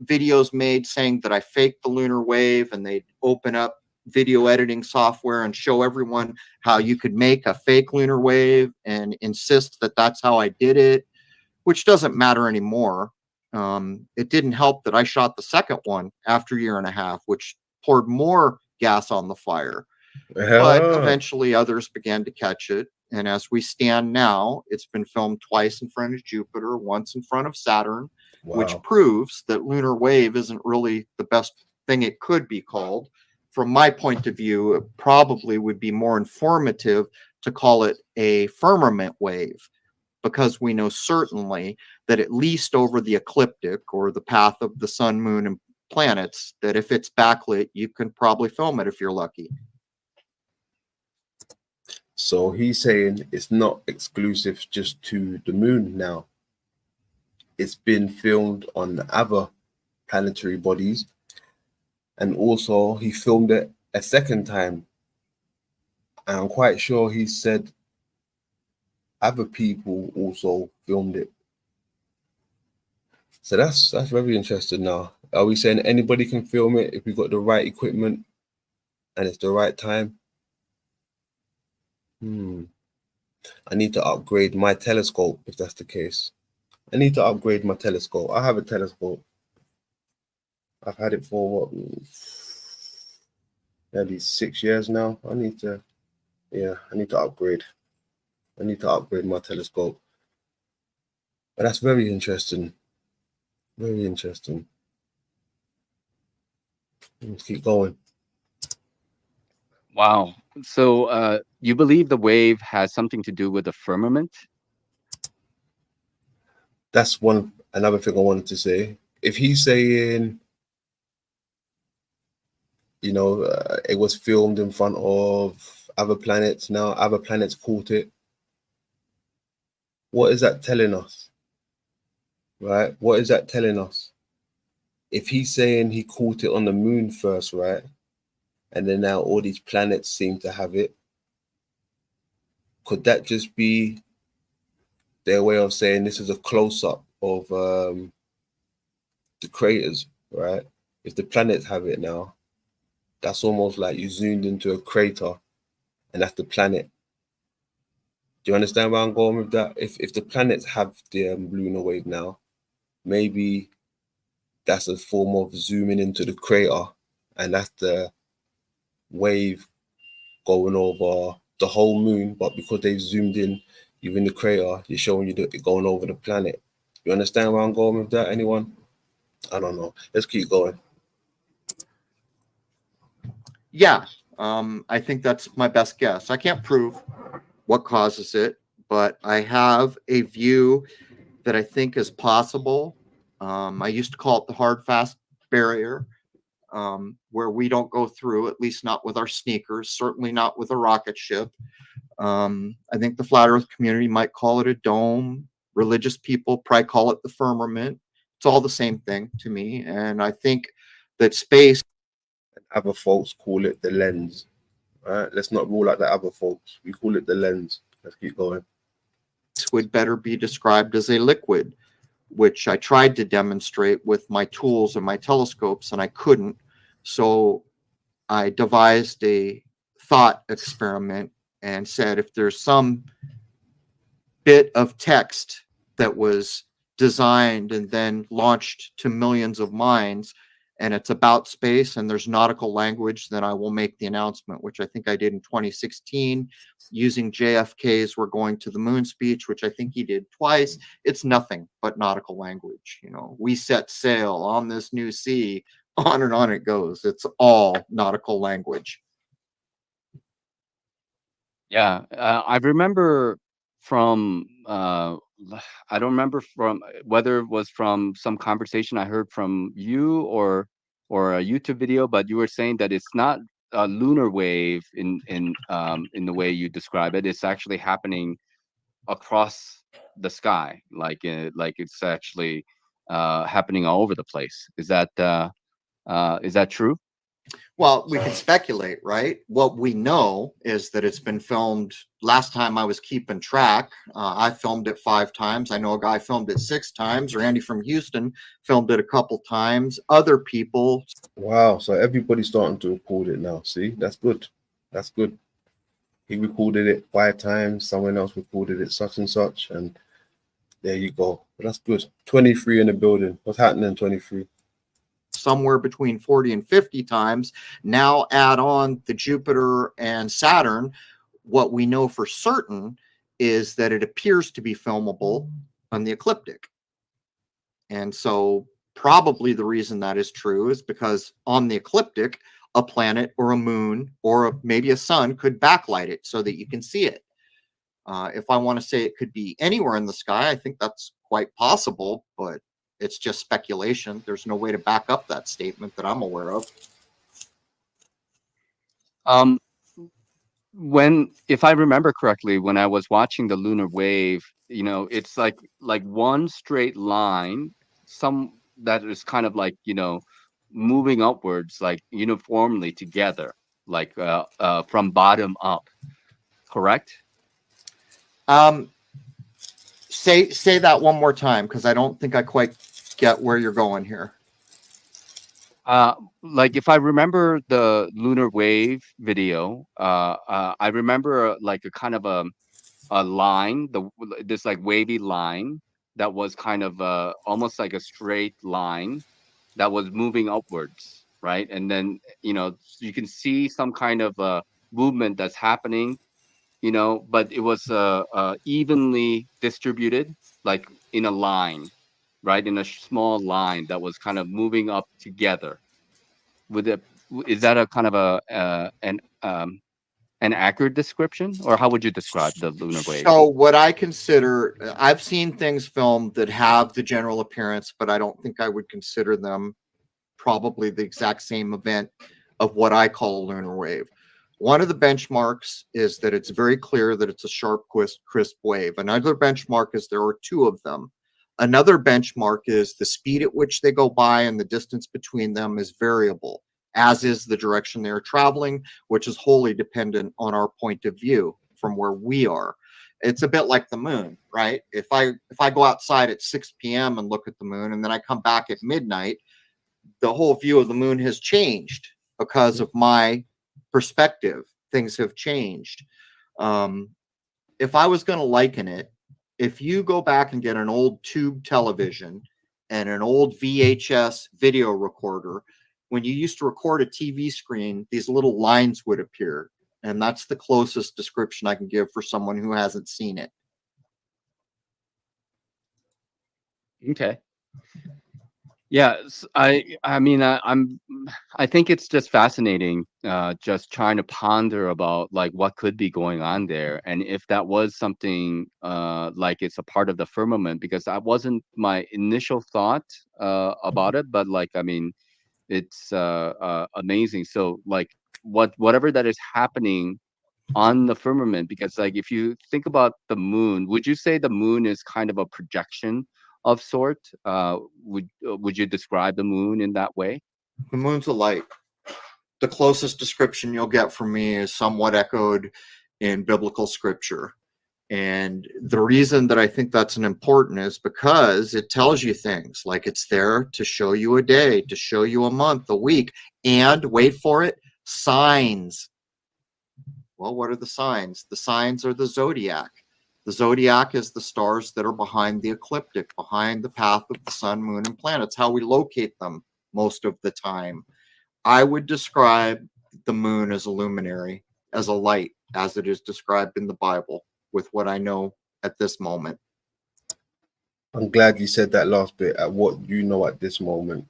Videos made saying that I faked the lunar wave, and they'd open up video editing software and show everyone how you could make a fake lunar wave and insist that that's how I did it, which doesn't matter anymore. It didn't help that I shot the second one after a year and a half, which poured more gas on the fire. But eventually others began to catch it. And as we stand now, it's been filmed twice in front of Jupiter, once in front of Saturn, which proves that lunar wave isn't really the best thing it could be called. From my point of view, it probably would be more informative to call it a firmament wave, because we know certainly that at least over the ecliptic, or the path of the sun, moon, and planets, that if it's backlit, you can probably film it if you're lucky. So he's saying it's not exclusive just to the moon now. It's been filmed on other planetary bodies. And also he filmed it a second time. And I'm quite sure he said other people also filmed it. So that's very interesting now. Are we saying anybody can film it if we got the right equipment and it's the right time? I need to upgrade my telescope if that's the case. I need to upgrade my telescope. I have a telescope. I've had it for what, maybe 6 years now. I need to upgrade. I need to upgrade my telescope. But that's very interesting. Very interesting. Let's keep going. Wow. So you believe the wave has something to do with the firmament? That's another thing I wanted to say. If he's saying, you know, it was filmed in front of other planets, now other planets caught it, What is that telling us? Right? What is that telling us? If he's saying he caught it on the moon first, right? And then now all these planets seem to have it. Could that just be their way of saying this is a close-up of the craters, right? If the planets have it now, that's almost like you zoomed into a crater and that's the planet. Do you understand where I'm going with that? If the planets have the lunar wave now, maybe that's a form of zooming into the crater, and that's the wave going over the whole moon. But because they've zoomed in, you're in the crater, you're showing you that it going over the planet. You understand where I'm going with that? Anyone? I don't know. Let's keep going. Yeah, I think that's my best guess. I can't prove what causes it, but I have a view that I think is possible. I used to call it the hard fast barrier, where we don't go through, at least not with our sneakers, certainly not with a rocket ship. I think the flat earth community might call it a dome. Religious people probably call it the firmament. It's all the same thing to me. And I think that space, other folks call it the lens, right? Let's not rule out the other folks. We call it the lens. Let's keep going. would better be described as a liquid, which I tried to demonstrate with my tools and my telescopes, and I couldn't. So I devised a thought experiment and said, if there's some bit of text that was designed and then launched to millions of minds, and it's about space and there's nautical language, then I will make the announcement, which I think I did in 2016 using JFK's "We're Going to the Moon" speech, which I think he did twice. It's nothing but nautical language. You know, we set sail on this new sea, on and on it goes. It's all nautical language. Yeah, I remember from I don't remember from whether it was from some conversation I heard from you or a YouTube video, but you were saying that it's not a lunar wave in the way you describe it. It's actually happening across the sky, like it's actually happening all over the place. Is that true? Well, we can speculate, right? What we know is that it's been filmed. Last time I was keeping track, I filmed it 5 times. I know a guy filmed it 6 times. Randy from Houston filmed it a couple times. Other people. Wow, so everybody's starting to record it now. See, that's good. That's good. He recorded it 5 times. Someone else recorded it such and such, and there you go. But that's good. 23 in the building. What's happening? 23. Somewhere between 40 and 50 times. Now add on the Jupiter and Saturn. What we know for certain is that it appears to be filmable on the ecliptic. And so probably the reason that is true is because on the ecliptic, a planet or a moon or maybe a sun could backlight it so that you can see it. If I want to say it could be anywhere in the sky, I think that's quite possible, but it's just speculation. There's no way to back up that statement that I'm aware of. If I remember correctly, when I was watching the lunar wave, you know, it's like one straight line, some that is kind of like, you know, moving upwards, like uniformly together, like from bottom up. Correct? Say that one more time, because I don't think I quite get where you're going here. Like if I remember the lunar wave video, I remember like a kind of a line, this like wavy line that was kind of almost like a straight line that was moving upwards, right? And then, you know, you can see some kind of movement that's happening, you know, but it was evenly distributed, like in a line, right? In a small line that was kind of moving up together. Is that a kind of an accurate description, or how would you describe the lunar wave? So what I consider, I've seen things filmed that have the general appearance, but I don't think I would consider them probably the exact same event of what I call a lunar wave. One of the benchmarks is that it's very clear that it's a sharp, crisp wave. Another benchmark is there are two of them. Another benchmark is the speed at which they go by, and the distance between them is variable, as is the direction they're traveling, which is wholly dependent on our point of view from where we are. It's a bit like the moon, right? If I go outside at 6 p.m. and look at the moon, and then I come back at midnight, the whole view of the moon has changed because of my perspective. Things have changed. If I was going to liken it, if you go back and get an old tube television and an old VHS video recorder, when you used to record a TV screen, these little lines would appear. And that's the closest description I can give for someone who hasn't seen it. Okay. Yeah, I mean, I think it's just fascinating, just trying to ponder about like what could be going on there, and if that was something like it's a part of the firmament, because that wasn't my initial thought about it, but like I mean, it's amazing. So like whatever that is happening on the firmament, because like if you think about the moon, would you say the moon is kind of a projection of sort? Would you describe the moon in that way? The moon's a light. The closest description you'll get from me is somewhat echoed in biblical scripture. And the reason that I think that's an important is because it tells you things like it's there to show you a day, to show you a month, a week, and wait for it, signs. Well, what are the signs? The signs are the zodiac. The zodiac is the stars that are behind the ecliptic, behind the path of the sun, moon, and planets, how we locate them most of the time. I would describe the moon as a luminary, as a light, as it is described in the Bible, with what I know at this moment. I'm glad you said that last bit, at what you know at this moment.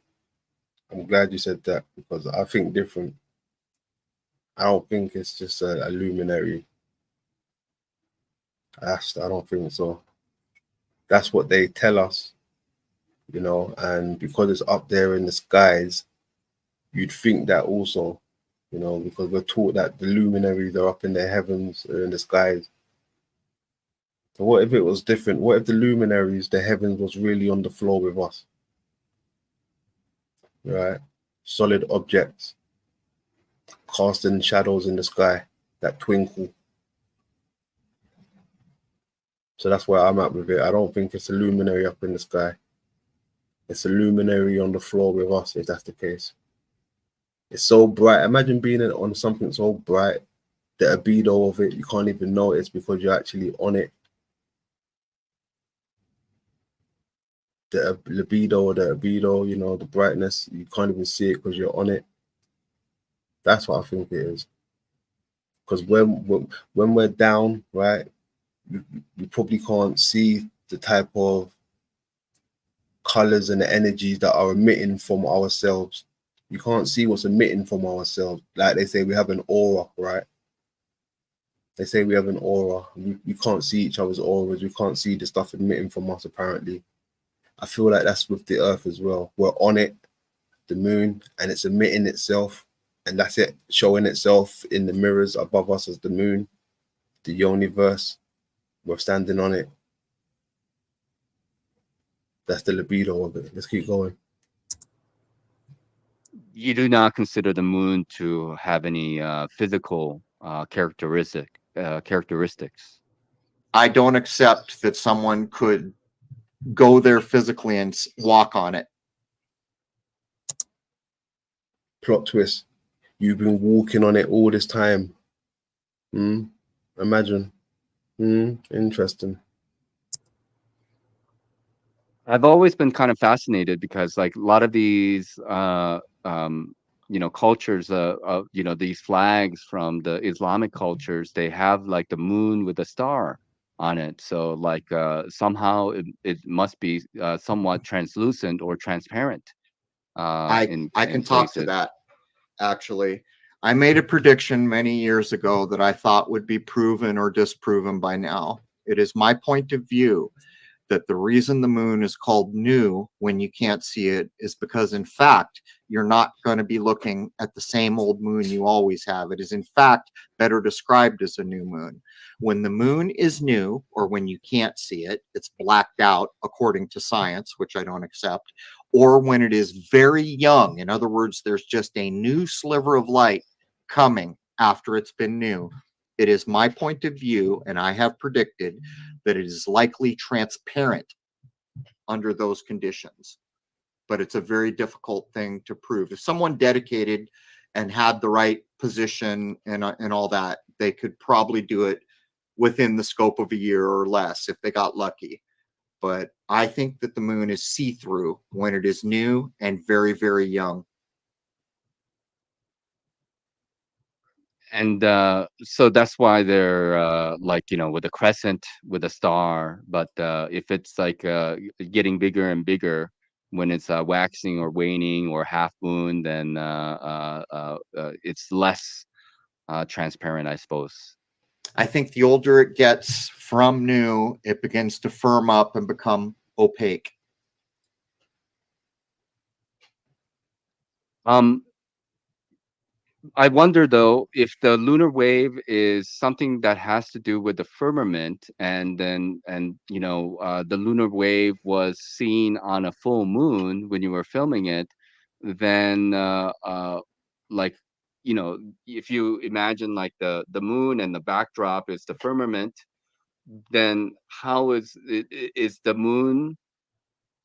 I'm glad you said that, because I think different. I don't think it's just a luminary. I don't think so. That's what they tell us, you know, and because it's up there in the skies, you'd think that also, you know, because we're taught that the luminaries are up in the heavens or in the skies. So what if it was different? What if the luminaries, the heavens, was really on the floor with us? Right? Solid objects, casting shadows in the sky that twinkle. So that's where I'm at with it. I don't think it's a luminary up in the sky. It's a luminary on the floor with us, if that's the case. It's so bright. Imagine being on something so bright, the albedo of it, you can't even notice because you're actually on it. The libido or the albedo, you know, the brightness, you can't even see it because you're on it. That's what I think it is. Because when we're down, right, we probably can't see the type of colors and the energies that are emitting from ourselves. You can't see what's emitting from ourselves. Like they say, we have an aura, right? They say we have an aura. We can't see each other's auras. We can't see the stuff emitting from us, apparently. I feel like that's with the earth as well. We're on it, the moon, and it's emitting itself. And that's it, showing itself in the mirrors above us as the moon, the universe. We're standing on it. That's the libido of it. Let's keep going. You do not consider the moon to have any physical characteristics. I don't accept that someone could go there physically and walk on it. Plot twist. You've been walking on it all this time. Imagine. Interesting. I've always been kind of fascinated because like a lot of these you know, cultures, you know, these flags from the Islamic cultures, they have like the moon with a star on it. So like somehow it must be somewhat translucent or transparent. I can talk to places. that, actually. I made a prediction many years ago that I thought would be proven or disproven by now. It is my point of view that the reason the moon is called new when you can't see it is because, in fact, you're not going to be looking at the same old moon you always have. It is, in fact, better described as a new moon. When the moon is new, or when you can't see it, it's blacked out according to science, which I don't accept, or when it is very young. In other words, there's just a new sliver of light coming after it's been new. It is my point of view, and I have predicted that it is likely transparent under those conditions. But it's a very difficult thing to prove. If someone dedicated and had the right position and all that, they could probably do it within the scope of a year or less if they got lucky. But I think that the moon is see-through when it is new and very, very young. And so that's why they're like, you know, with a crescent, with a star. But if it's like getting bigger and bigger when it's waxing or waning or half moon, then it's less transparent, I suppose. I think the older it gets from new, it begins to firm up and become opaque. I wonder though if the lunar wave is something that has to do with the firmament, and you know, the lunar wave was seen on a full moon when you were filming it, then like, you know, if you imagine like the moon and the backdrop is the firmament, then how is the moon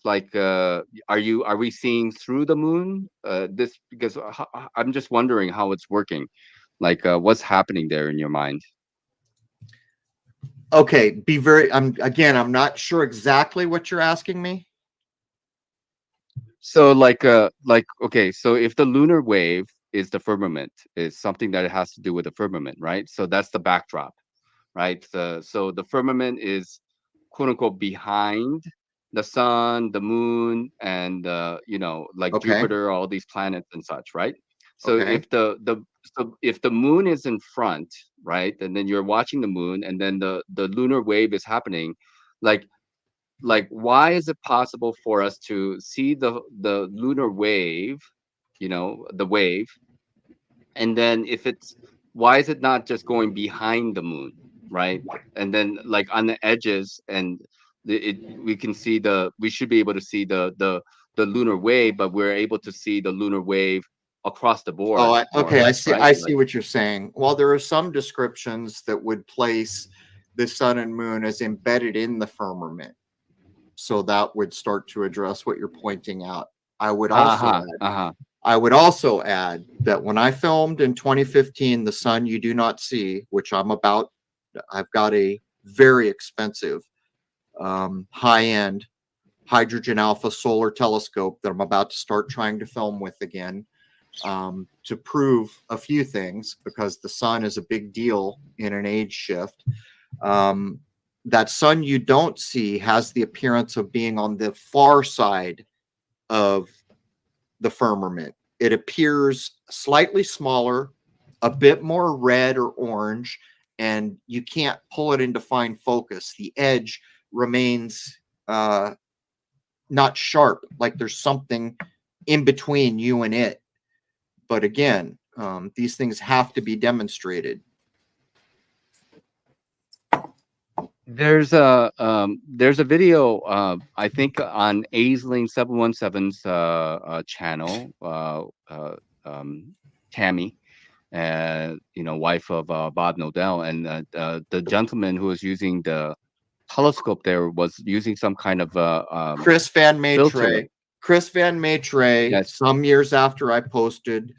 like are we seeing through the moon this, because I'm just wondering how it's working, like what's happening there in your mind? Okay, I'm not sure exactly what you're asking me. So like okay, so if the lunar wave is the firmament, is something that it has to do with the firmament, right? So that's the backdrop, right? So the firmament is quote unquote behind the sun, the moon, and you know, like Okay. Jupiter, all these planets and such, right? So Okay. if the moon is in front, right, and then you're watching the moon, and then the lunar wave is happening, like why is it possible for us to see the lunar wave, you know, the wave, and then if it's, why is it not just going behind the moon, right? And then like on the edges, and we can see we should be able to see the lunar wave, but we're able to see the lunar wave across the board, more or Okay. less, right? I see what you're saying. Well, there are some descriptions that would place the sun and moon as embedded in the firmament. So that would start to address what you're pointing out. I would also add that when I filmed in 2015, The Sun You Do Not See, which I've got a very expensive, high-end hydrogen alpha solar telescope that I'm about to start trying to film with again, to prove a few things, because the sun is a big deal in an age shift. That sun you don't see has the appearance of being on the far side of the firmament. It appears slightly smaller, a bit more red or orange, and you can't pull it into fine focus. The edge remains not sharp, like there's something in between you and it. But again, these things have to be demonstrated. There's a video I think on Aisling 717's channel, Tammy, you know, wife of Bob Nodell, and the gentleman who was using the telescope there was using some kind of Chris Van filter. Maitre. Chris Van Maitre, Yes. some years after I posted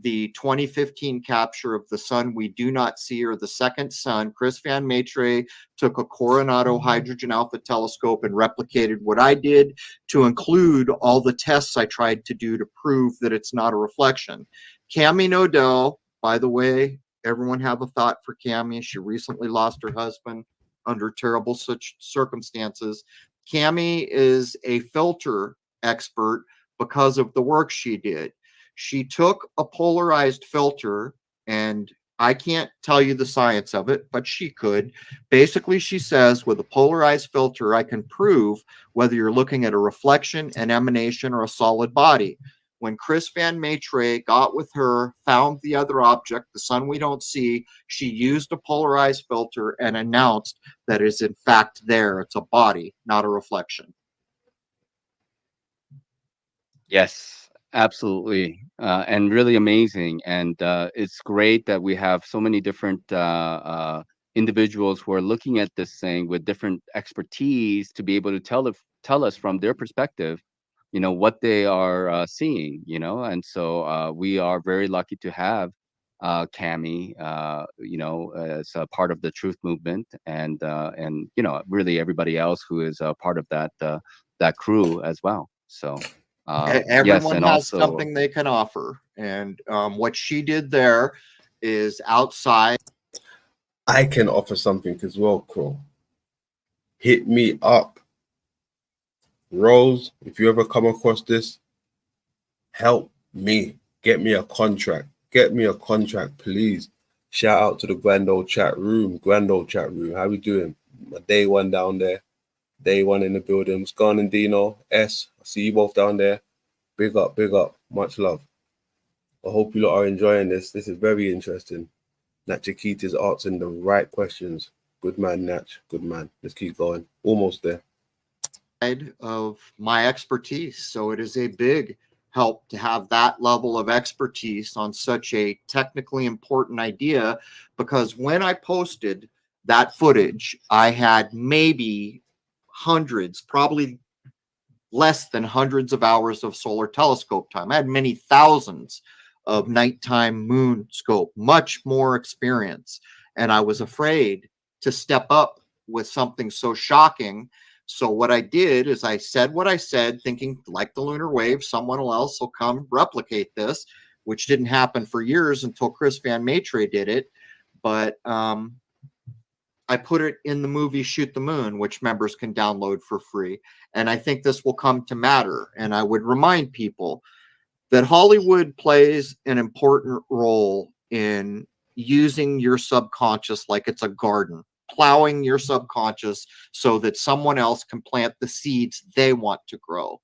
the 2015 capture of The Sun We Do Not See, or the second sun, Chris Van Maitre took a Coronado hydrogen alpha telescope and replicated what I did, to include all the tests I tried to do to prove that it's not a reflection. Cami Nodell, by the way, everyone have a thought for Cami. She recently lost her husband under terrible such circumstances. Cami is a filter expert because of the work she did. She took a polarized filter and I can't tell you the science of it, but she could. Basically, she says with a polarized filter, I can prove whether you're looking at a reflection, an emanation, or a solid body. When Chris Van Maitre got with her, found the other object, the sun we don't see, she used a polarized filter and announced that is in fact there. It's a body, not a reflection. Yes, absolutely, and really amazing. And it's great that we have so many different individuals who are looking at this thing with different expertise to be able to tell us from their perspective, you know, what they are seeing. You know, and so we are very lucky to have Cami, you know, as a part of the Truth Movement, and you know, really everybody else who is a part of that crew as well. So. Yes, Everyone and has also, something they can offer. And what she did there is outside. I can offer something as well, Crow. Hit me up. Rose, if you ever come across this, help me. Get me a contract. Get me a contract, please. Shout out to the Grand Old Chat Room. Grand Old Chat Room. How we doing? My day one down there. Day one in the building. What's going on, Dino? S. I see you both down there. Big up, big up. Much love. I hope you lot are enjoying this. This is very interesting. NACHIKETA is asking the right questions. Good man, Natch. Good man. Let's keep going. Almost there. Of my expertise. So it is a big help to have that level of expertise on such a technically important idea, because when I posted that footage, I had maybe hundreds, probably less than hundreds of hours of solar telescope time. I had many thousands of nighttime moon scope, much more experience. And I was afraid to step up with something so shocking. So what I did is I said what I said, thinking like the lunar wave, someone else will come replicate this, which didn't happen for years until Chris Van Maitre did it. But I put it in the movie Shoot the Moon, which members can download for free. And I think this will come to matter. And I would remind people that Hollywood plays an important role in using your subconscious like it's a garden, plowing your subconscious so that someone else can plant the seeds they want to grow.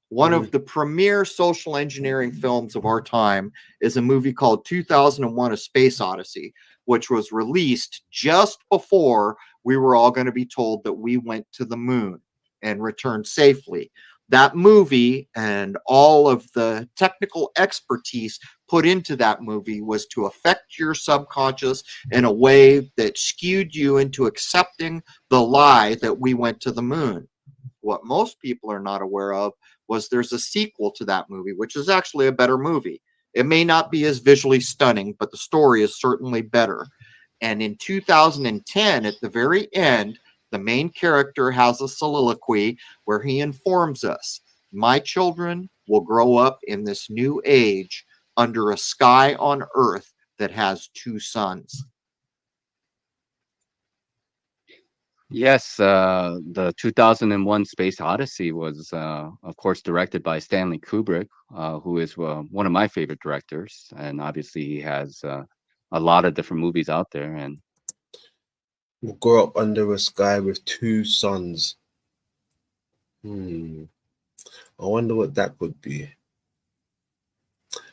One of the premier social engineering films of our time is a movie called 2001: A Space Odyssey, which was released just before we were all going to be told that we went to the moon and returned safely. That movie and all of the technical expertise put into that movie was to affect your subconscious in a way that skewed you into accepting the lie that we went to the moon. What most people are not aware of was there's a sequel to that movie, which is actually a better movie. It may not be as visually stunning, but the story is certainly better. And in 2010, at the very end, the main character has a soliloquy where he informs us, my children will grow up in this new age under a sky on Earth that has two suns. yes, the 2001 Space Odyssey was, of course, directed by Stanley Kubrick, who is one of my favorite directors. And obviously, he has a lot of different movies out there. And We'll grow up under a sky with two suns. I wonder what that could be.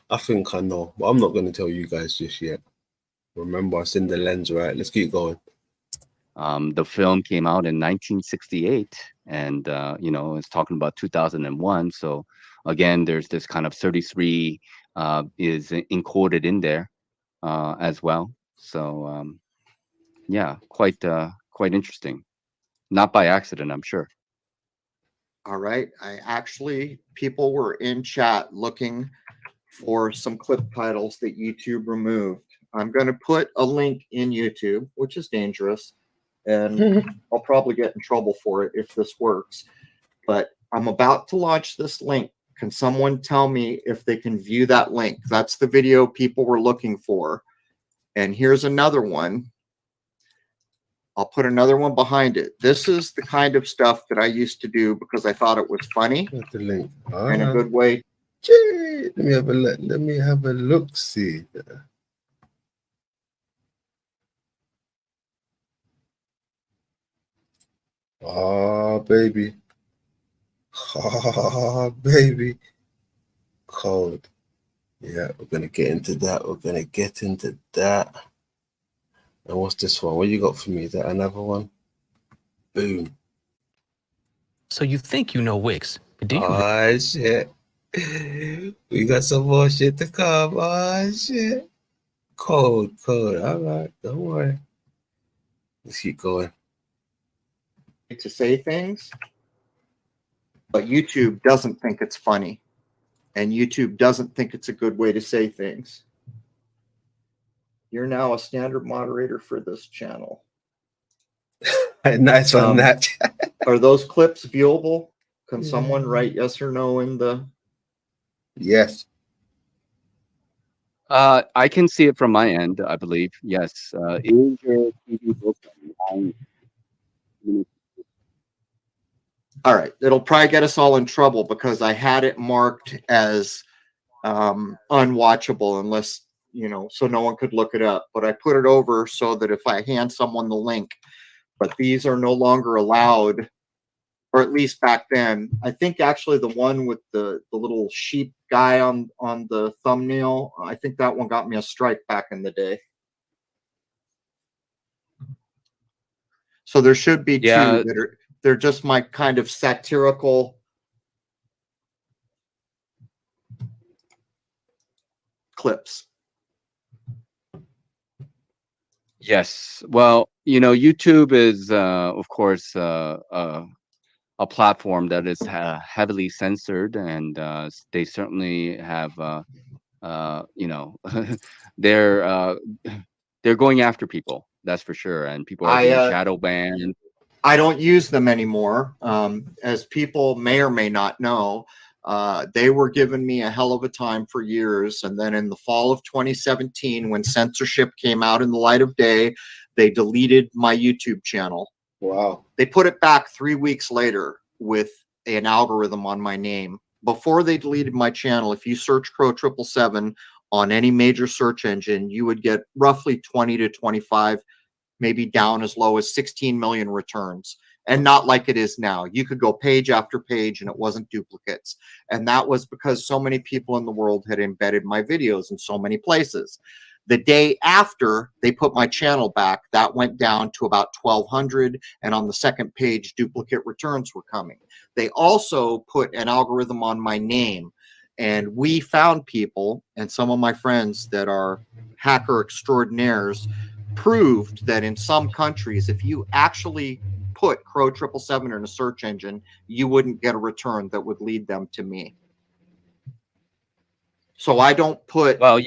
I think I know, but I'm not going to tell you guys just yet. Remember, it's in the lens, right? Let's keep going. the film came out in 1968, and you know, it's talking about 2001. So again, there's this kind of 33 is encoded in there as well. So yeah, quite interesting. Not by accident, I'm sure. All right. People were in chat looking for some clip titles that YouTube removed. I'm going to put a link in YouTube, which is dangerous, and I'll probably get in trouble for it if this works. But I'm about to launch this link. Can someone tell me if they can view that link? That's the video people were looking for. And here's another one. I'll put another one behind it. This is the kind of stuff that I used to do because I thought it was funny That's the link. and a good way. Gee, let me have a look. Let me have a look. See. Oh, baby. Oh, baby. Cold. Yeah, we're gonna get into that. We're gonna get into that. And what's this one? What you got for me? Is that another one? Boom. So you think you know Wix, but do you? Oh, shit. We got some more shit to come. Oh, shit. Cold, cold. All right, don't worry. Let's keep going. To say things, but YouTube doesn't think it's funny, and YouTube doesn't think it's a good way to say things. You're now a standard moderator for this channel. Nice one, Nat. Are those clips viewable? Can someone write yes or no in the... Yes. I can see it from my end, I believe. Yes. Is your TV booked online? All right. It'll probably get us all in trouble because I had it marked as unwatchable unless, you know, so no one could look it up. But I put it over so that if I hand someone the link, but these are no longer allowed, or at least back then. I think actually the one with the little sheep guy on the thumbnail, I think that one got me a strike back in the day. So there should be two that are, they're just my kind of satirical clips. Yes. Well, you know, YouTube is, of course, a platform that is heavily censored, and they certainly have, you know, they're going after people. That's for sure, and people are being shadow banned. I don't use them anymore. As people may or may not know, they were giving me a hell of a time for years. And then in the fall of 2017, when censorship came out in the light of day, they deleted my YouTube channel. Wow. They put it back 3 weeks later with an algorithm on my name. Before they deleted my channel, if you search Crow 777 on any major search engine, you would get roughly 20 to 25, maybe down as low as 16 million returns. And not like it is now. You could go page after page and it wasn't duplicates. And that was because so many people in the world had embedded my videos in so many places. The day after they put my channel back, that went down to about 1,200. And on the second page, duplicate returns were coming. They also put an algorithm on my name. And we found people, and some of my friends that are hacker extraordinaires proved that in some countries, if you actually put Crow 777 in a search engine, you wouldn't get a return that would lead them to me. So I don't put... Well,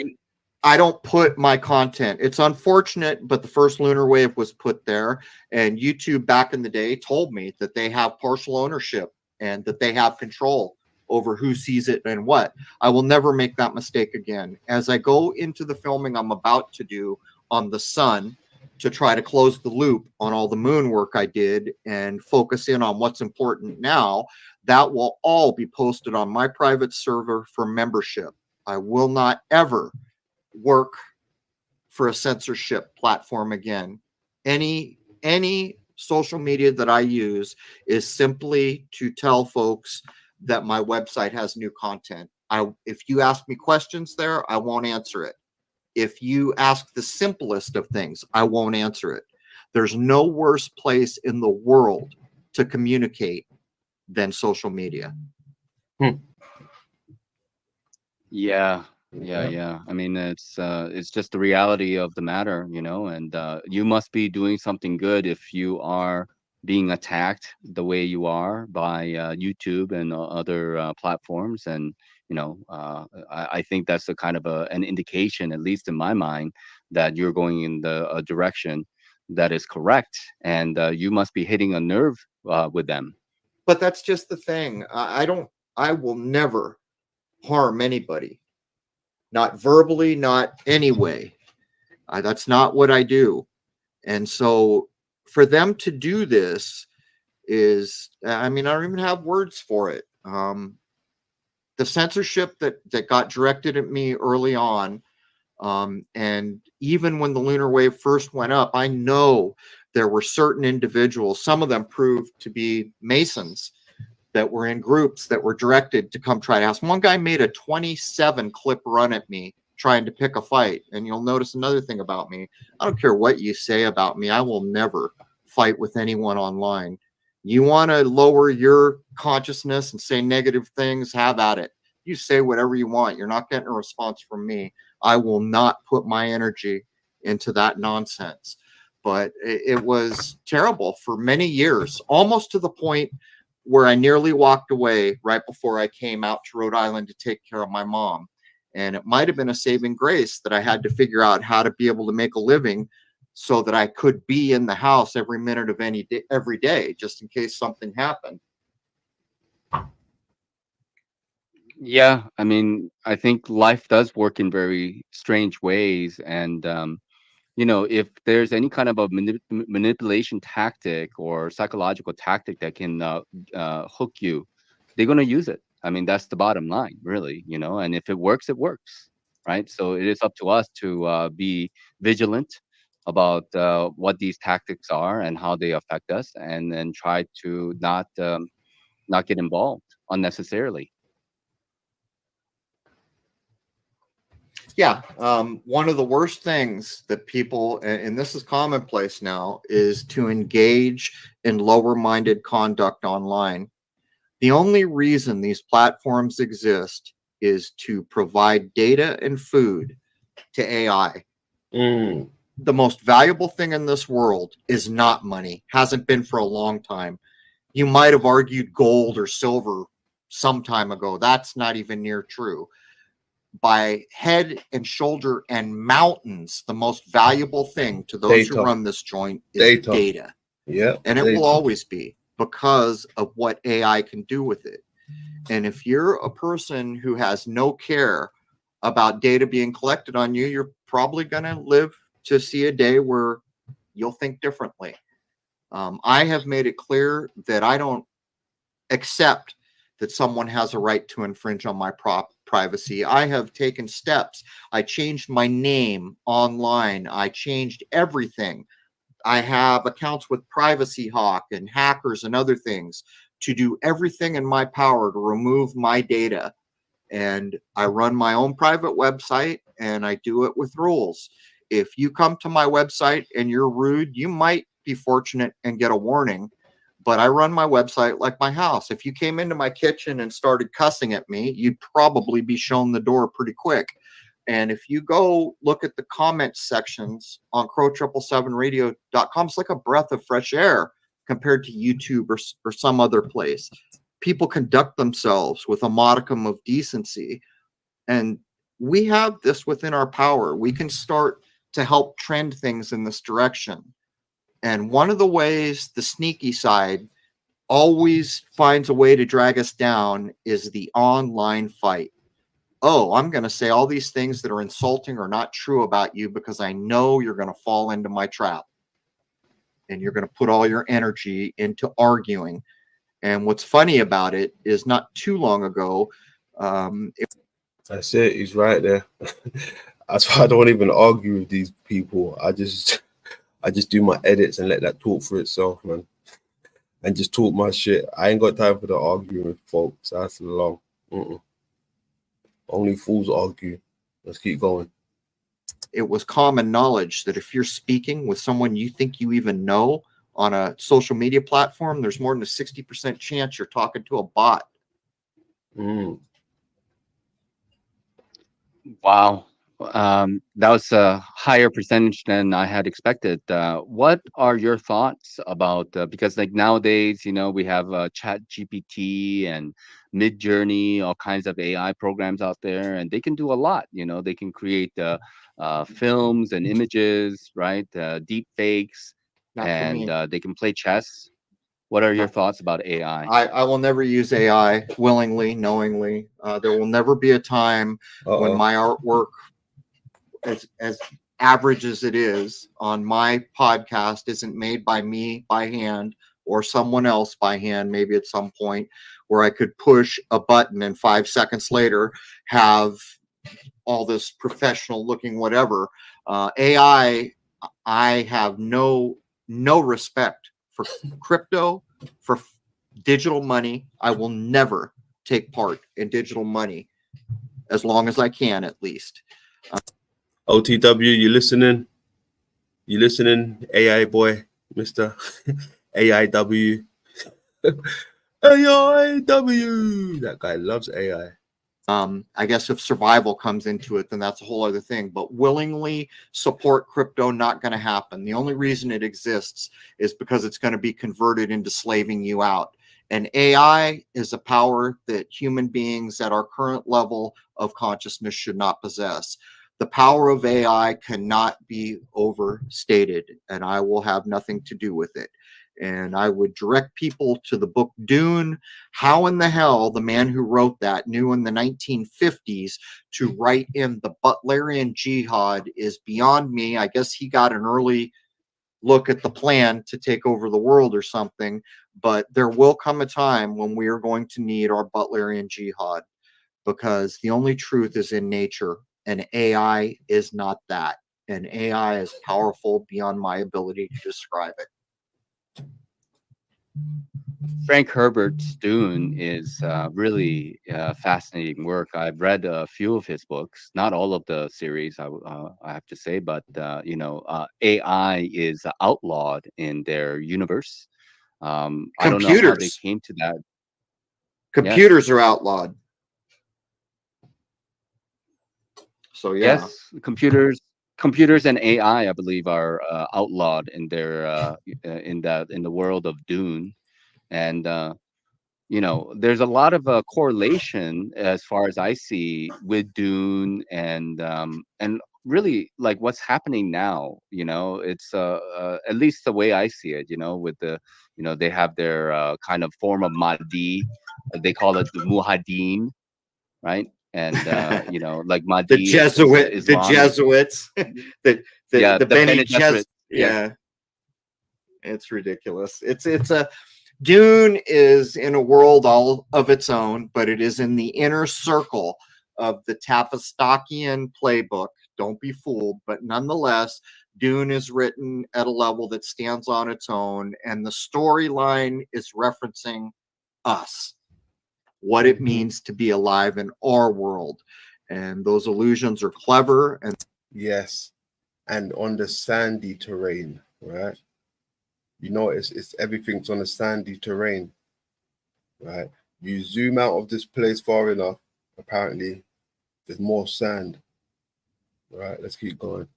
I don't put my content. It's unfortunate, but the first lunar wave was put there, and YouTube back in the day told me that they have partial ownership and that they have control over who sees it and what. I will never make that mistake again. As I go into the filming I'm about to do on the sun to try to close the loop on all the moon work I did and focus in on what's important now, that will all be posted on my private server for membership. I will not ever work for a censorship platform again. Any social media that I use is simply to tell folks that my website has new content. If you ask me questions there, I won't answer it. If you ask the simplest of things, I won't answer it. There's no worse place in the world to communicate than social media. Yeah. I mean, it's just the reality of the matter, you know, and you must be doing something good if you are being attacked the way you are by YouTube and other platforms. And, you know, I think that's a kind of an indication, at least in my mind, that you're going in a direction that is correct. And you must be hitting a nerve with them. But that's just the thing. I will never harm anybody. Not verbally, not any way. That's not what I do. And so for them to do this is, I mean, I don't even have words for it. The censorship that got directed at me early on, and even when the lunar wave first went up, I know there were certain individuals, some of them proved to be Masons, that were in groups that were directed to come try to house. One guy made a 27 clip run at me trying to pick a fight. And you'll notice another thing about me. I don't care what you say about me. I will never fight with anyone online. You want to lower your consciousness and say negative things, have at it. You say whatever you want. You're not getting a response from me. I will not put my energy into that nonsense. But it was terrible for many years, almost to the point where I nearly walked away right before I came out to Rhode Island to take care of my mom. And it might have been a saving grace that I had to figure out how to be able to make a living so that I could be in the house every minute of every day, just in case something happened. Yeah, I mean, I think life does work in very strange ways, and if there's any kind of a manipulation tactic or psychological tactic that can hook you, they're going to use it. I mean, that's the bottom line, really, and if it works, right? So it is up to us to be vigilant about what these tactics are and how they affect us, and then try to not get involved unnecessarily. Yeah, one of the worst things that people, and this is commonplace now, is to engage in lower-minded conduct online. The only reason these platforms exist is to provide data and food to AI. The most valuable thing in this world is not money, hasn't been for a long time. You might have argued gold or silver some time ago. That's not even near true. By head and shoulder and mountains, the most valuable thing to those who run this joint is data. Yeah. And it will always be, because of what AI can do with it. And if you're a person who has no care about data being collected on you, you're probably going to live to see a day where you'll think differently. I have made it clear that I don't accept that someone has a right to infringe on my privacy. I have taken steps. I changed my name online. I changed everything. I have accounts with Privacy Hawk and hackers and other things to do everything in my power to remove my data. And I run my own private website, and I do it with rules. If you come to my website and you're rude, you might be fortunate and get a warning. But I run my website like my house. If you came into my kitchen and started cussing at me, you'd probably be shown the door pretty quick. And if you go look at the comment sections on crow777radio.com, it's like a breath of fresh air compared to YouTube or some other place. People conduct themselves with a modicum of decency. And we have this within our power. We can start to help trend things in this direction. And one of the ways the sneaky side always finds a way to drag us down is the online fight. Oh, I'm going to say all these things that are insulting or not true about you because I know you're going to fall into my trap. And you're going to put all your energy into arguing. And what's funny about it is not too long ago. That's it. He's right there. That's why I don't even argue with these people. I just do my edits and let that talk for itself, man. And just talk my shit. I ain't got time for the arguing with folks. That's long. Only fools argue. Let's keep going. It was common knowledge that if you're speaking with someone you think you even know on a social media platform, there's more than a 60% chance you're talking to a bot. Wow. That was a higher percentage than I had expected. What are your thoughts about, because like nowadays, we have Chat GPT and Mid-Journey, all kinds of AI programs out there, and they can do a lot. They can create films and images, right? Deep fakes, and they can play chess. What are your thoughts about AI? I will never use AI willingly, knowingly. There will never be a time when my artwork, as average as it is on my podcast, isn't made by me by hand or someone else by hand, maybe at some point, where I could push a button and 5 seconds later have all this professional looking whatever. AI, I have no no respect for crypto, for digital money. I will never take part in digital money as long as I can, at least. OTW, you listening? You listening, AI boy, Mr. AIW? AIW! That guy loves AI. I guess if survival comes into it, then that's a whole other thing. But willingly support crypto, not going to happen. The only reason it exists is because it's going to be converted into slaving you out. And AI is a power that human beings at our current level of consciousness should not possess. The power of AI cannot be overstated, and I will have nothing to do with it. And I would direct people to the book Dune. How in the hell the man who wrote that knew in the 1950s to write in the Butlerian Jihad is beyond me. I guess he got an early look at the plan to take over the world or something, but there will come a time when we are going to need our Butlerian Jihad, because the only truth is in nature, and AI is not that. And AI is powerful beyond my ability to describe it. Frank Herbert's Dune is really fascinating work. I've read a few of his books, not all of the series, I have to say, but you know, AI is outlawed in their universe. I don't know how they Computers. came to that. Computers are outlawed. So yeah. Yes, computers and AI, I believe, are outlawed in their in the world of Dune. And you know, there's a lot of correlation as far as I see with Dune and really like what's happening now. You know, it's at least the way I see it. You know, with the, you know, they have their kind of form of Mahdi. They call it the Muhaddin, right? And you know, like The Mahdi is the Islamic. Jesuits, the Yeah, the the Bene Bene Gesserit. yeah, it's ridiculous. It's a Dune is in a world all of its own, but it is in the inner circle of the Tavistokian playbook. Don't be fooled, but nonetheless, Dune is written at a level that stands on its own, and the storyline is referencing us, what it means to be alive in our world. And those illusions are clever. And yes, and on the sandy terrain, right? You notice it's everything's on a sandy terrain, right? You zoom out of this place far enough, apparently there's more sand. Right, let's keep going.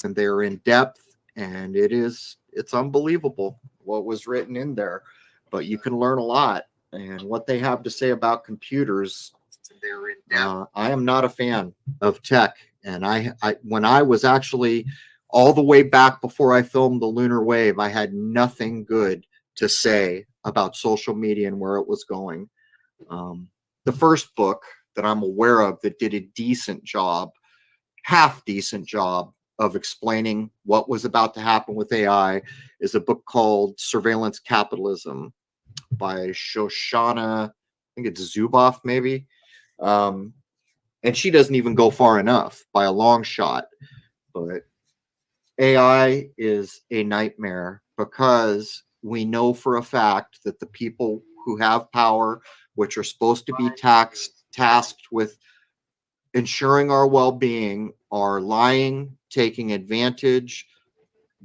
And they're in depth, and it's unbelievable what was written in there. But you can learn a lot, and what they have to say about computers. I am not a fan of tech, and I when I was actually all the way back before I filmed the Lunar Wave, I had nothing good to say about social media and where it was going. The first book that I'm aware of that did a decent job, half decent job of explaining what was about to happen with AI is a book called Surveillance Capitalism by Shoshana, I think it's Zuboff maybe. And she doesn't even go far enough by a long shot. But AI is a nightmare because we know for a fact that the people who have power, which are supposed to be tasked with ensuring our well-being, are lying, taking advantage,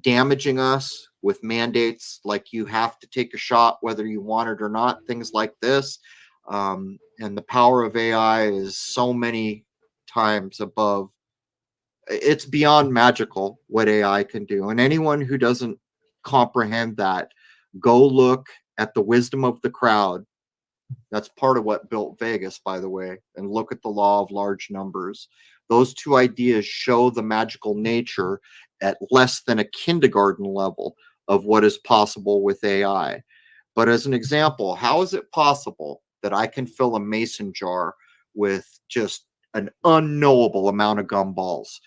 damaging us with mandates like you have to take a shot whether you want it or not, things like this. And the power of AI is so many times above. It's beyond magical what AI can do. And anyone who doesn't comprehend that, go look at the wisdom of the crowd. That's part of what built Vegas, by the way, and look at the law of large numbers. Those two ideas show the magical nature at less than a kindergarten level of what is possible with AI. But as an example, how is it possible that I can fill a mason jar with just an unknowable amount of gumballs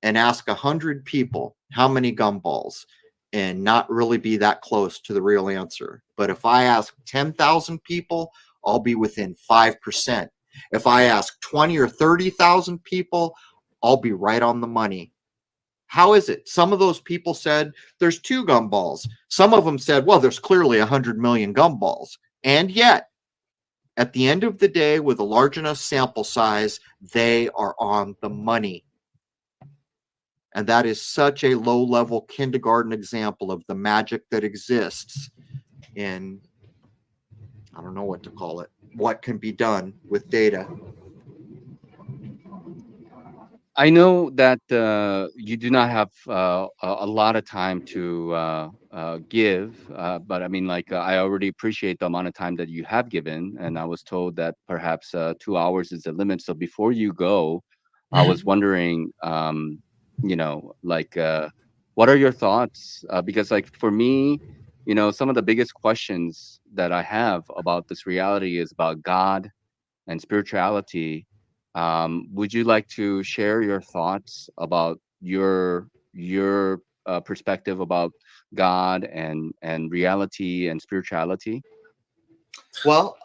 and ask 100 people how many gumballs and not really be that close to the real answer? But if I ask 10,000 people, I'll be within 5%. If I ask 20 or 30,000 people, I'll be right on the money. How is it? Some of those people said there's 2 gumballs. Some of them said, well, there's clearly 100 million gumballs. And yet, at the end of the day, with a large enough sample size, they are on the money. And that is such a low-level kindergarten example of the magic that exists in, I don't know what to call it, what can be done with data. I know that you do not have a lot of time to give, but I mean, like, I already appreciate the amount of time that you have given, and I was told that perhaps 2 hours is the limit. So before you go, I was wondering, like, what are your thoughts? Because, like, for me, some of the biggest questions that I have about this reality is about God and spirituality. Would you like to share your thoughts about your perspective about God and reality and spirituality? Well,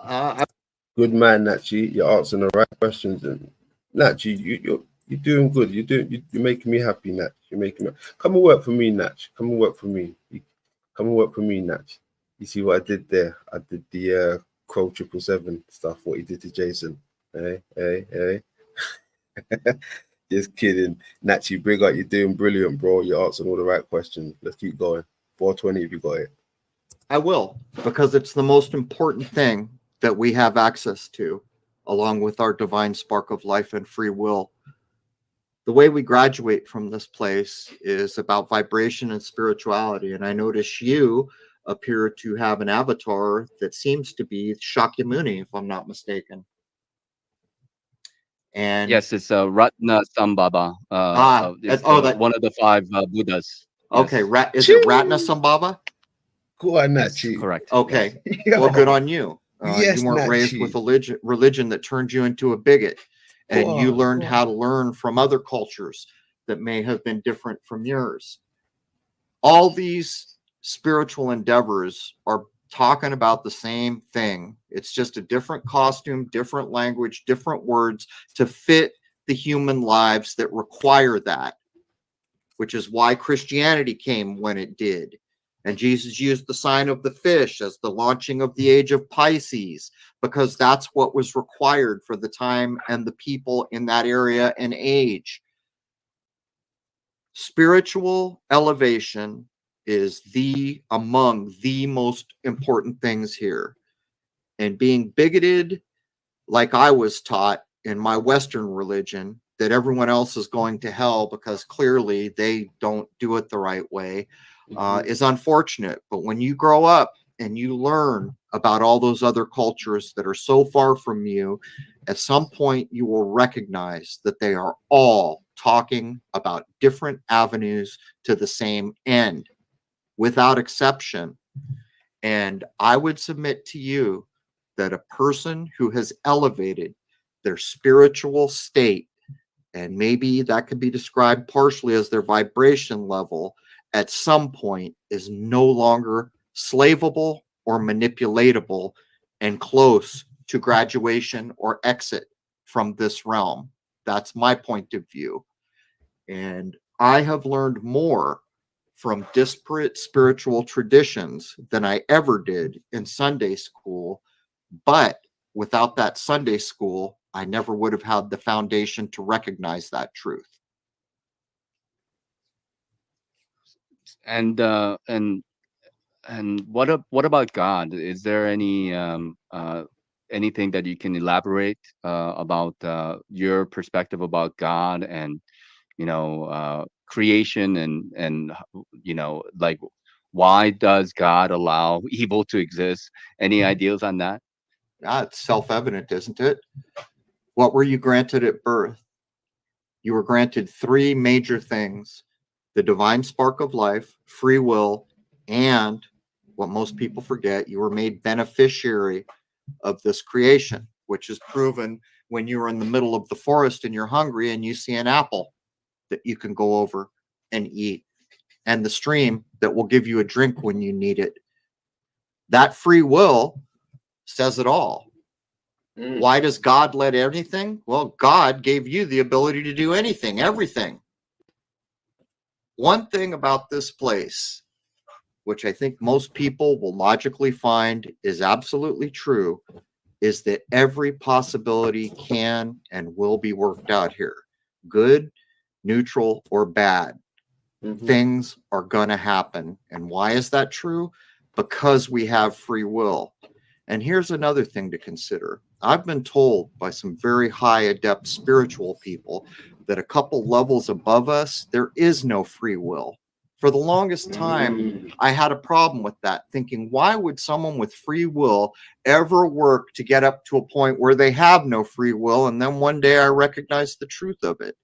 Good man, Nachi. You're answering the right questions, and Nachi, you're doing good. You're making me happy, Nach. You're making me come and work for me, Nach. Come and work for me. Come and work for me, Nach. You see what I did there? I did the Crow 777 stuff. What he did to Jason. Hey. Just kidding. Nachi, big up. You're doing brilliant, bro. You're answering all the right questions. Let's keep going. 420 if you got it. I will, because it's the most important thing that we have access to, along with our divine spark of life and free will. The way we graduate from this place is about vibration and spirituality. And I notice you appear to have an avatar that seems to be Shakyamuni, if I'm not mistaken. And yes, it's Ratna Sambhava. It's one of the 5 Buddhas. Okay, Yes. is it Ratna Sambhava? Go on, Yes, Nachi. correct. Okay, Yes. well, good on you. Yes, you weren't raised with a religion that turned you into a bigot, and you learned how to learn from other cultures that may have been different from yours. All these spiritual endeavors are talking about the same thing. It's just a different costume, different language, different words to fit the human lives that require that, which is why Christianity came when it did. And Jesus used the sign of the fish as the launching of the age of Pisces, because that's what was required for the time and the people in that area and age. Spiritual elevation is among the most important things here. And being bigoted, like I was taught in my Western religion, that everyone else is going to hell because clearly they don't do it the right way, is unfortunate. But when you grow up and you learn about all those other cultures that are so far from you, at some point you will recognize that they are all talking about different avenues to the same end, without exception. And I would submit to you that a person who has elevated their spiritual state, and maybe that could be described partially as their vibration level, at some point is no longer slavable or manipulatable and close to graduation or exit from this realm. That's my point of view. And I have learned more from disparate spiritual traditions than I ever did in Sunday school. But without that Sunday school, I never would have had the foundation to recognize that truth. And what about God? Is there anything that you can elaborate about your perspective about God and creation and like, why does God allow evil to exist? Any ideas on that? It's self-evident, isn't it? What were you granted at birth? You were granted 3 major things: the divine spark of life, free will, and what most people forget, you were made beneficiary of this creation, which is proven when you're in the middle of the forest and you're hungry and you see an apple that you can go over and eat, and the stream that will give you a drink when you need it. That free will says it all. Why does God let anything? Well, God gave you the ability to do anything, everything. One thing about this place, which I think most people will logically find is absolutely true, is that every possibility can and will be worked out here. Good, neutral, or bad. Things are going to happen. And why is that true? Because we have free will. And here's another thing to consider. I've been told by some very high adept spiritual people that a couple levels above us, there is no free will. For the longest time, I had a problem with that, thinking, why would someone with free will ever work to get up to a point where they have no free will? And then one day I recognized the truth of it.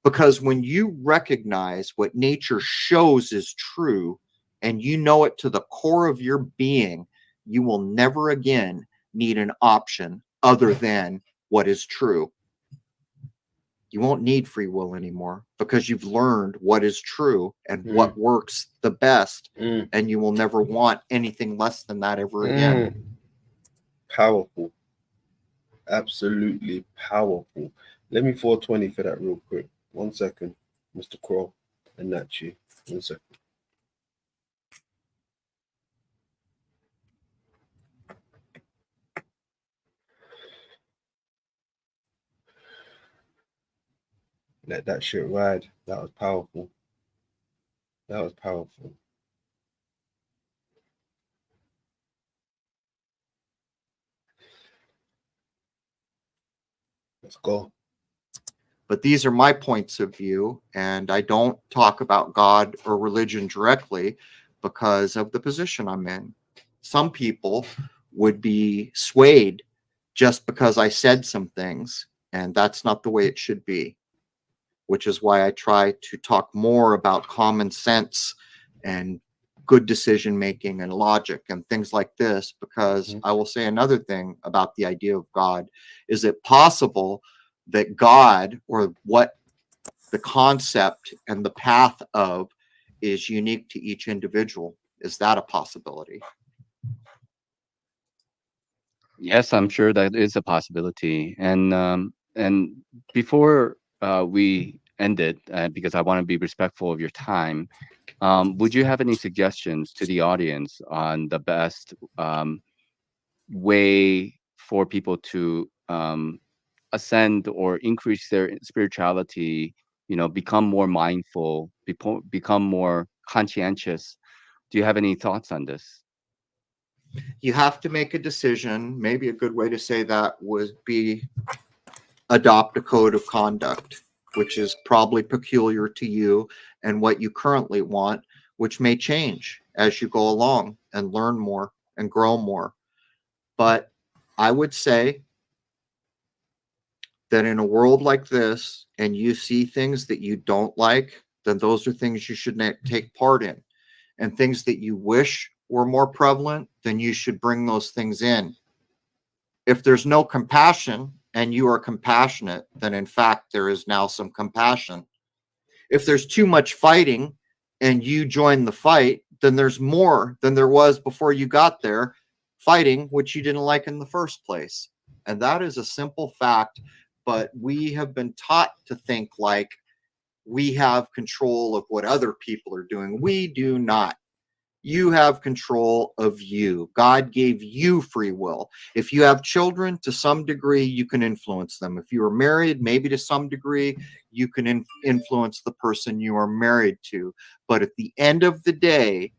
Because when you recognize what nature shows is true, and you know it to the core of your being, you will never again need an option other than what is true. You won't need free will anymore because you've learned what is true and what works the best, and you will never want anything less than that ever again. Powerful. Absolutely powerful. Let me 420 for that real quick. 1 second, Mr. Crow and Nachi. 1 second. Let that shit ride. That was powerful. That was powerful. Let's go. But these are my points of view, and I don't talk about God or religion directly because of the position I'm in. Some people would be swayed just because I said some things, and that's not the way it should be, which is why I try to talk more about common sense and good decision making and logic and things like this, because I will say another thing about the idea of God. Is it possible that God, or what the concept and the path of, is unique to each individual? Is that a possibility? Yes, I'm sure that is a possibility. And before we end it, because I want to be respectful of your time, would you have any suggestions to the audience on the best way for people to ascend or increase their spirituality, become more mindful, become more conscientious? Do you have any thoughts on this? You have to make a decision. Maybe a good way to say that would be adopt a code of conduct, which is probably peculiar to you and what you currently want, which may change as you go along and learn more and grow more. But I would say that in a world like this, and you see things that you don't like, then those are things you should take part in. And things that you wish were more prevalent, then you should bring those things in. If there's no compassion and you are compassionate, then in fact there is now some compassion. If there's too much fighting and you join the fight, then there's more than there was before you got there, fighting which you didn't like in the first place. And that is a simple fact, but we have been taught to think like we have control of what other people are doing. We do not. You have control of you. God gave you free will. If you have children, to some degree, you can influence them. If you are married, maybe to some degree, you can influence the person you are married to. But at the end of the day,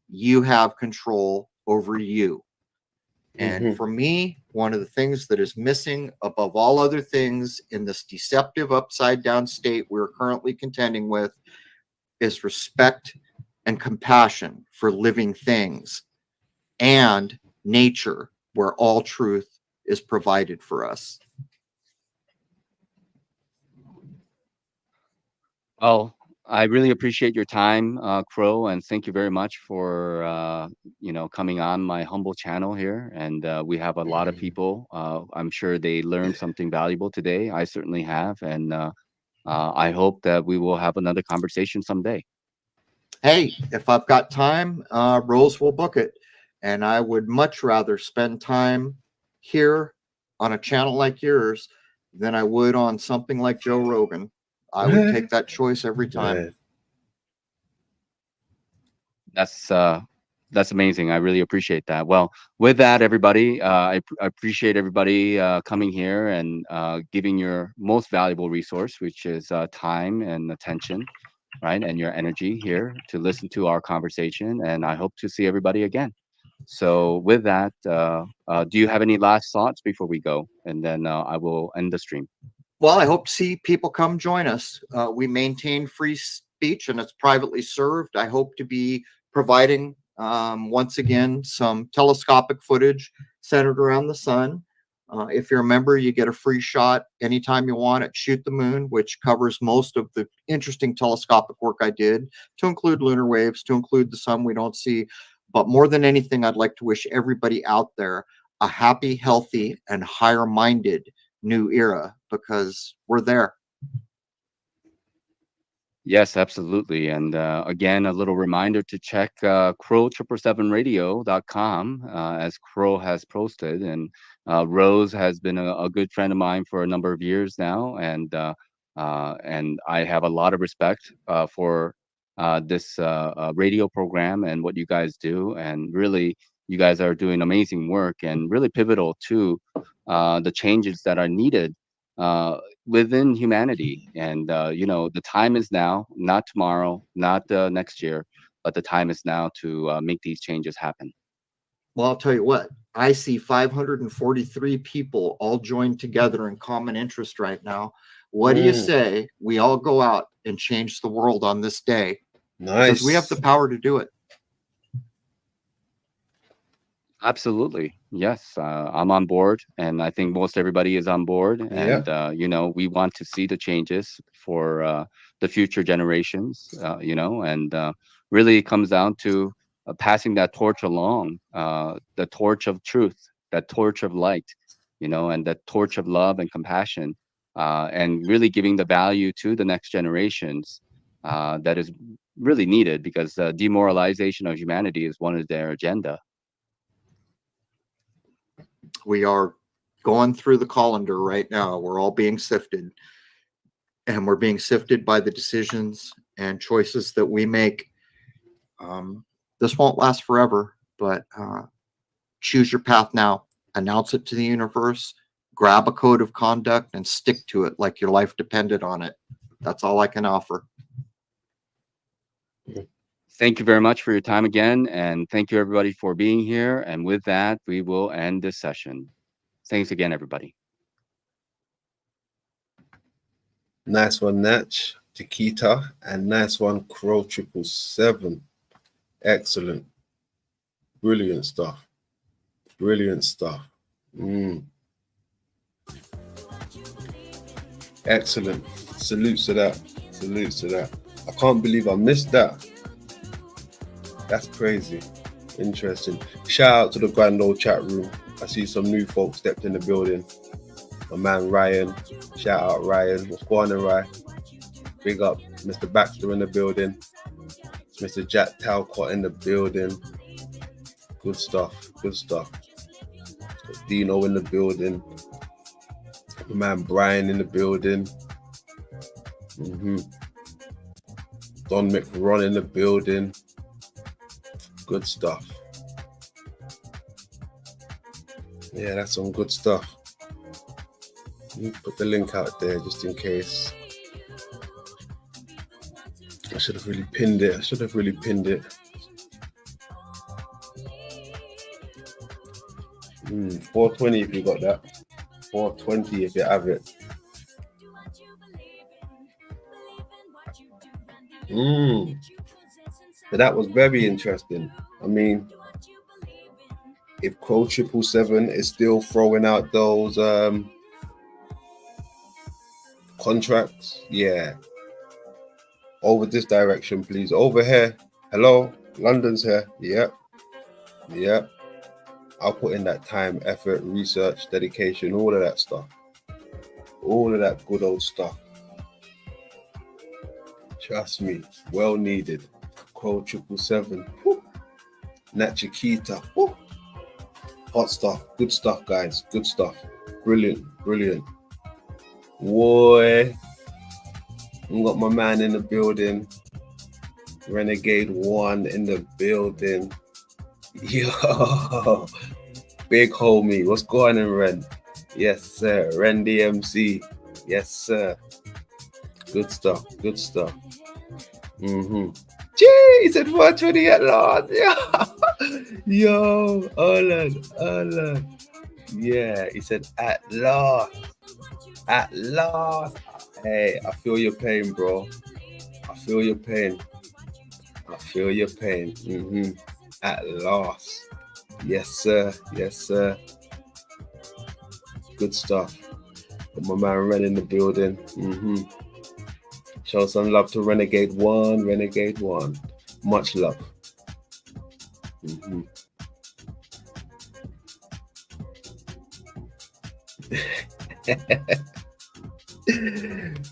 you have control over you. And for me, one of the things that is missing above all other things in this deceptive upside down state we're currently contending with is respect and compassion for living things and nature, where all truth is provided for us. Well, I really appreciate your time, Crow, and thank you very much for coming on my humble channel here. And we have a lot of people. I'm sure they learned something valuable today. I certainly have, and I hope that we will have another conversation someday. Hey, if I've got time, Rose will book it, and I would much rather spend time here on a channel like yours than I would on something like Joe Rogan. I would take that choice every time. that's amazing. I really appreciate that. Well, with that, everybody, I appreciate everybody coming here and giving your most valuable resource, which is time and attention, right, and your energy here to listen to our conversation. And I hope to see everybody again. So, with that, do you have any last thoughts before we go? And then I will end the stream. Well, I hope to see people come join us. We maintain free speech and it's privately served. I hope to be providing, once again, some telescopic footage centered around the sun. If you're a member, you get a free shot anytime you want at Shoot the Moon, which covers most of the interesting telescopic work I did, to include lunar waves, to include the sun we don't see. But more than anything, I'd like to wish everybody out there a happy, healthy, and higher-minded new era, because we're there. Yes, absolutely. And again, a little reminder to check crow777radio.com, as Crow has posted. And Rose has been a good friend of mine for a number of years now. And I have a lot of respect for this radio program and what you guys do. And really, you guys are doing amazing work and really pivotal to the changes that are needed within humanity. And the time is now, not tomorrow, not next year, but the time is now to make these changes happen. Well, I'll tell you what, I see 543 people all joined together in common interest right now. What do you say we all go out and change the world on this day? Nice. Because we have the power to do it. Absolutely. Yes. I'm on board, and I think most everybody is on board. And, we want to see the changes for the future generations, and really it comes down to passing that torch along, the torch of truth, that torch of light, and that torch of love and compassion, and really giving the value to the next generations that is really needed, because demoralization of humanity is one of their agenda. We are going through the colander right now. We're all being sifted, and we're being sifted by the decisions and choices that we make. This won't last forever, but choose your path now. Announce it to the universe. Grab a code of conduct and stick to it like your life depended on it. That's all I can offer. Thank you very much for your time again, and thank you everybody for being here. And with that, we will end this session. Thanks again, everybody. Nice one, NACHIKETA, and nice one, Crow777. Excellent. Brilliant stuff. Brilliant stuff. Excellent. Salutes to that. Salutes to that. I can't believe I missed that. That's crazy. Interesting. Shout out to the grand old chat room. I see some new folks stepped in the building. My man Ryan. Shout out Ryan. What's going on, Ryan? Big up Mr. Baxter in the building. Mr. Jack Talcott in the building. Good stuff. Good stuff. Got Dino in the building. My man Brian in the building. Don McRon in the building. Good stuff. Yeah, that's some good stuff. Let me put the link out there just in case. I should have really pinned it. 420 if you got that. 420 if you have it. But that was very interesting. I mean, if Crow777 is still throwing out those contracts, yeah. Over this direction, please. Over here. Hello, London's here. Yep. I'll put in that time, effort, research, dedication, all of that stuff. All of that good old stuff. Trust me, well needed. Crow777. NACHIKETA. Hot stuff. Good stuff, guys. Good stuff. Brilliant. Boy. I got my man in the building. Renegade 1 in the building. Yo, big homie. What's going on, Ren? Yes, sir. Ren DMC. Yes, sir. Good stuff. Good stuff. Gee, he said 420 at last. Yo, Erlen. Yeah, he said at last. At last. Hey, I feel your pain, bro. I feel your pain. I feel your pain. At last. Yes, sir. Yes, sir. Good stuff. Got my man Ren in the building. Show some love to Renegade 1. Renegade 1. Much love.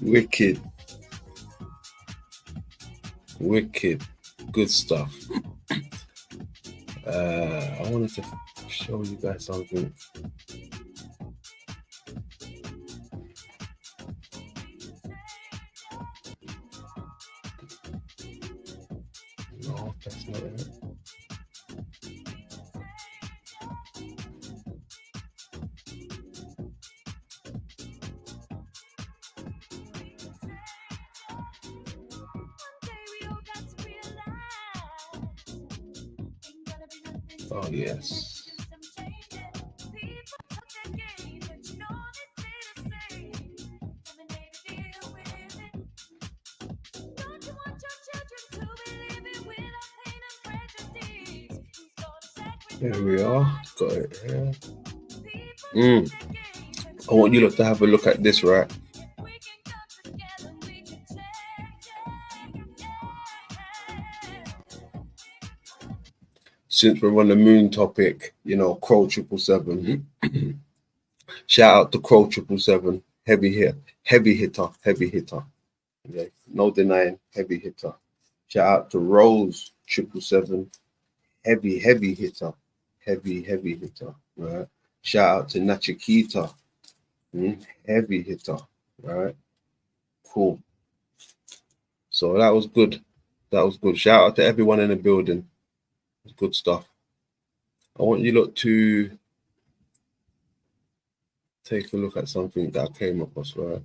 Wicked. Wicked. Good stuff. I wanted to show you guys something. No, that's not it. Oh, yes. There we are. Got it here. I want you lot to have a look at this, right? Since we're on the moon topic, you know, Crow 777. Shout out to Crow 777. Heavy hitter. Yeah, no denying, heavy hitter. Shout out to Rose 777. Heavy hitter. Heavy hitter. Right. Shout out to NACHIKETA. Heavy hitter. Right. Cool. So that was good. Shout out to everyone in the building. Good stuff. I want you lot to take a look at something that I came across, right?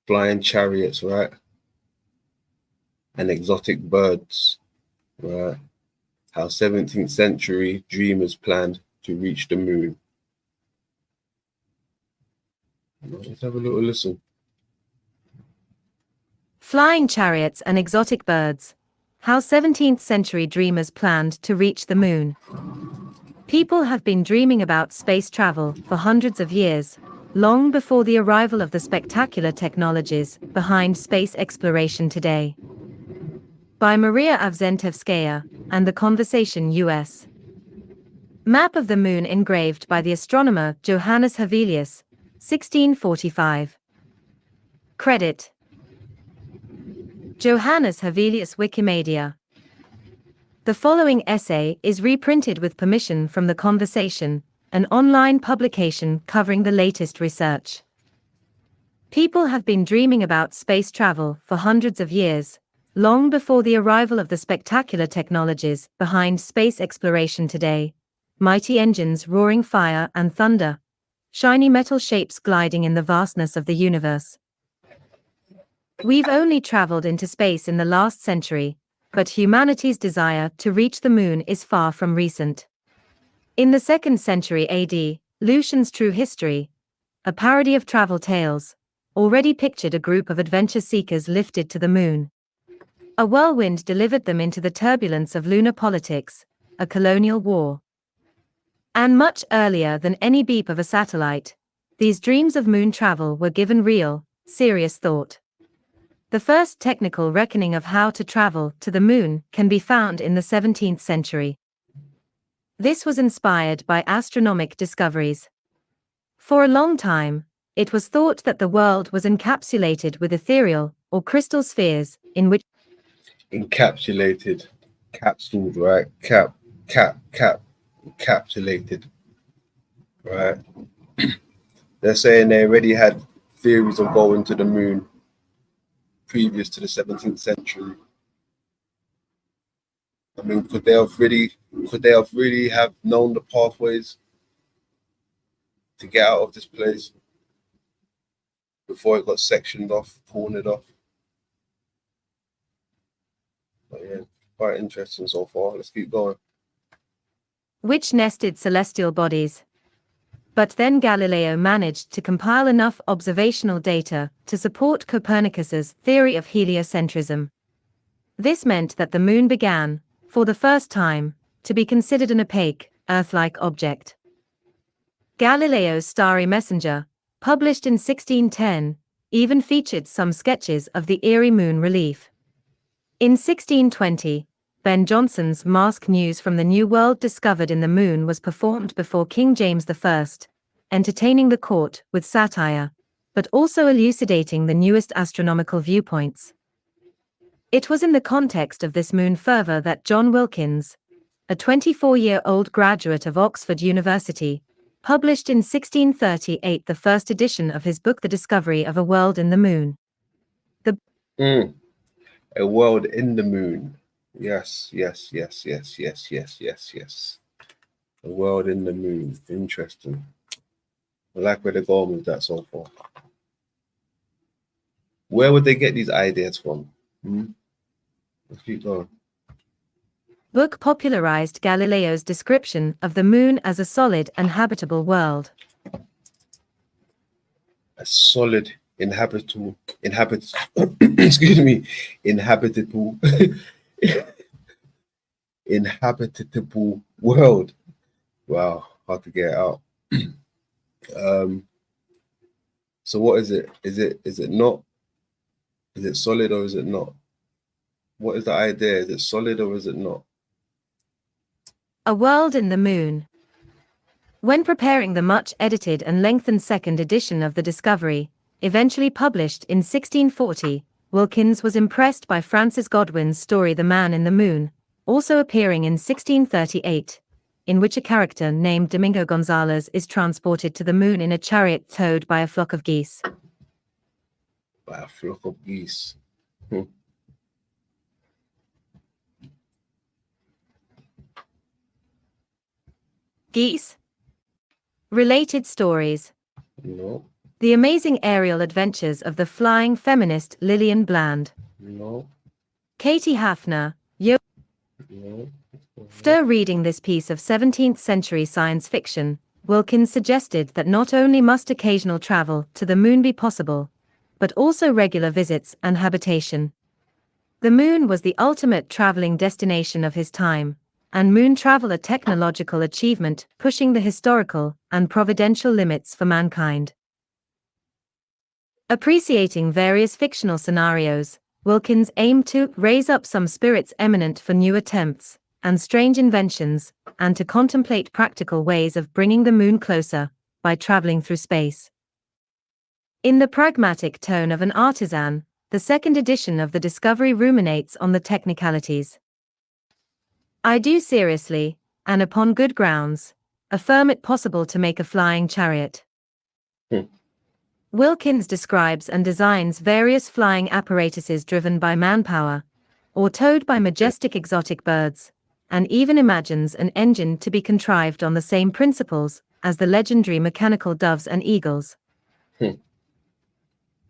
Flying chariots, right? And exotic birds, right? How 17th century dreamers planned to reach the moon. Let's have a little listen. Flying chariots and exotic birds. How 17th century dreamers planned to reach the moon. People have been dreaming about space travel for hundreds of years, long before the arrival of the spectacular technologies behind space exploration today. By Maria Avzentovskaya and The Conversation US. Map of the moon engraved by the astronomer Johannes Hevelius, 1645. Credit: Johannes Hevelius, Wikimedia. The following essay is reprinted with permission from The Conversation, an online publication covering the latest research. People have been dreaming about space travel for hundreds of years, long before the arrival of the spectacular technologies behind space exploration today. Mighty engines roaring fire and thunder. Shiny metal shapes gliding in the vastness of the universe. We've only traveled into space in the last century, but humanity's desire to reach the moon is far from recent. In the 2nd century AD, Lucian's True History, a parody of travel tales, already pictured a group of adventure seekers lifted to the moon. A whirlwind delivered them into the turbulence of lunar politics, a colonial war. And much earlier than any beep of a satellite, these dreams of moon travel were given real, serious thought. The first technical reckoning of how to travel to the moon can be found in the 17th century. This was inspired by astronomic discoveries. For a long time, it was thought that the world was encapsulated with ethereal or crystal spheres in which Encapsulated, capsuled, right? Encapsulated, right? They're saying they already had theories of going to the moon previous to the 17th century. I mean, could they have really have known the pathways to get out of this place before it got sectioned off, cornered off? But yeah, quite interesting so far. Let's keep going. Which nested celestial bodies. But then Galileo managed to compile enough observational data to support Copernicus's theory of heliocentrism. This meant that the moon began, for the first time, to be considered an opaque, Earth-like object. Galileo's Starry Messenger, published in 1610, even featured some sketches of the eerie moon relief. In 1620, Ben Jonson's Mask News from the New World discovered in the moon was performed before King James I, entertaining the court with satire, but also elucidating the newest astronomical viewpoints. It was in the context of this moon fervor that John Wilkins, a 24-year-old graduate of Oxford University, published in 1638 the first edition of his book The Discovery of a World in the Moon. A world in the moon. Yes. A world in the moon. Interesting. I like where they're going with that so far. Where would they get these ideas from? Let's keep going. Book popularized Galileo's description of the moon as a solid and habitable world. A solid, inhabitable excuse me, inhabitable inhabitable world. Wow, hard to get it out. So what is it? Is it not? Is it solid or is it not? What is the idea? Is it solid or is it not? A World in the Moon. When preparing the much edited and lengthened second edition of The Discovery, eventually published in 1640, Wilkins was impressed by Francis Godwin's story The Man in the Moon, also appearing in 1638, in which a character named Domingo Gonzalez is transported to the moon in a chariot towed by a flock of geese. By a flock of geese. Geese? Related stories. No. The Amazing Aerial Adventures of the Flying Feminist Lillian Bland. No. Katie Hafner. No. After reading this piece of 17th century science fiction, Wilkins suggested that not only must occasional travel to the moon be possible, but also regular visits and habitation. The moon was the ultimate traveling destination of his time, and moon travel a technological achievement pushing the historical and providential limits for mankind. Appreciating various fictional scenarios, Wilkins aimed to raise up some spirits eminent for new attempts and strange inventions, and to contemplate practical ways of bringing the moon closer by traveling through space. In the pragmatic tone of an artisan, the second edition of The Discovery ruminates on the technicalities. I do seriously, and upon good grounds, affirm it possible to make a flying chariot. Wilkins describes and designs various flying apparatuses driven by manpower, or towed by majestic exotic birds, and even imagines an engine to be contrived on the same principles as the legendary mechanical doves and eagles.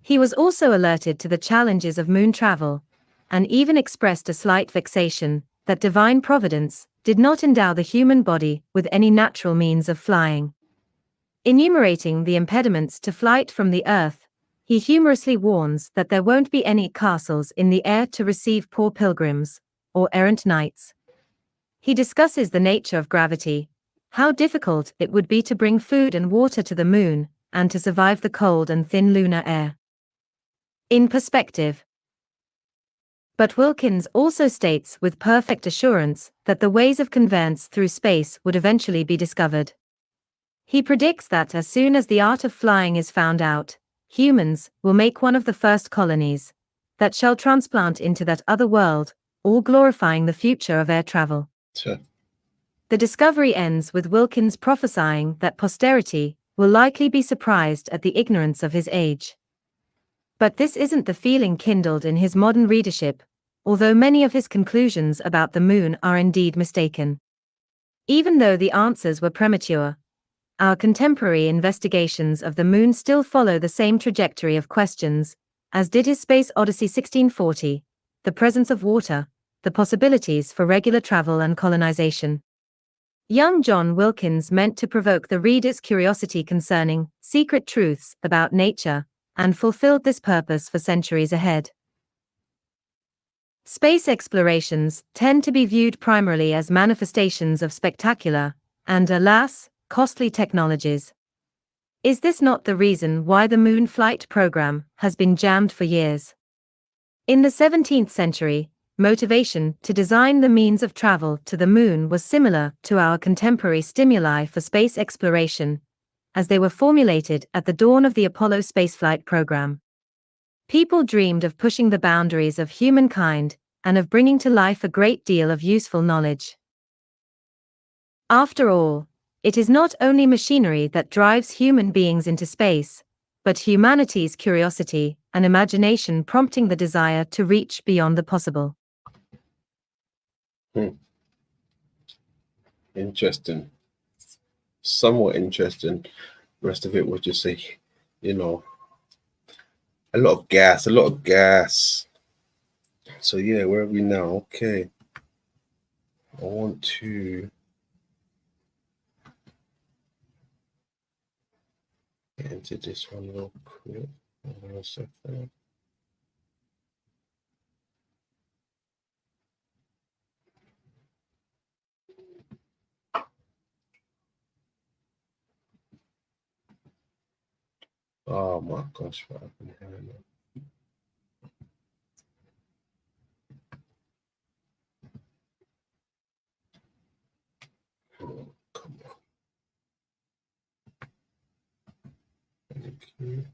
He was also alerted to the challenges of moon travel, and even expressed a slight vexation that divine providence did not endow the human body with any natural means of flying. Enumerating the impediments to flight from the earth, he humorously warns that there won't be any castles in the air to receive poor pilgrims, or errant knights. He discusses the nature of gravity, how difficult it would be to bring food and water to the moon, and to survive the cold and thin lunar air. In perspective. But Wilkins also states with perfect assurance that the ways of conveyance through space would eventually be discovered. He predicts that as soon as the art of flying is found out, humans will make one of the first colonies that shall transplant into that other world, all glorifying the future of air travel. Sure. The Discovery ends with Wilkins prophesying that posterity will likely be surprised at the ignorance of his age. But this isn't the feeling kindled in his modern readership, although many of his conclusions about the moon are indeed mistaken. Even though the answers were premature, our contemporary investigations of the moon still follow the same trajectory of questions, as did his Space Odyssey 1640, the presence of water, the possibilities for regular travel and colonization. Young John Wilkins meant to provoke the reader's curiosity concerning secret truths about nature, and fulfilled this purpose for centuries ahead. Space explorations tend to be viewed primarily as manifestations of spectacular, and alas, costly technologies. Is this not the reason why the moon flight program has been jammed for years? In the 17th century, motivation to design the means of travel to the moon was similar to our contemporary stimuli for space exploration, as they were formulated at the dawn of the Apollo spaceflight program. People dreamed of pushing the boundaries of humankind and of bringing to life a great deal of useful knowledge. After all, it is not only machinery that drives human beings into space, but humanity's curiosity and imagination prompting the desire to reach beyond the possible. Interesting. Somewhat interesting. The rest of it was just a, you know, a lot of gas. So yeah, where are we now? Okay. I want to get into this one real quick. Hold on a second. Oh my gosh, what happened here now? Oh, come on. Thank you.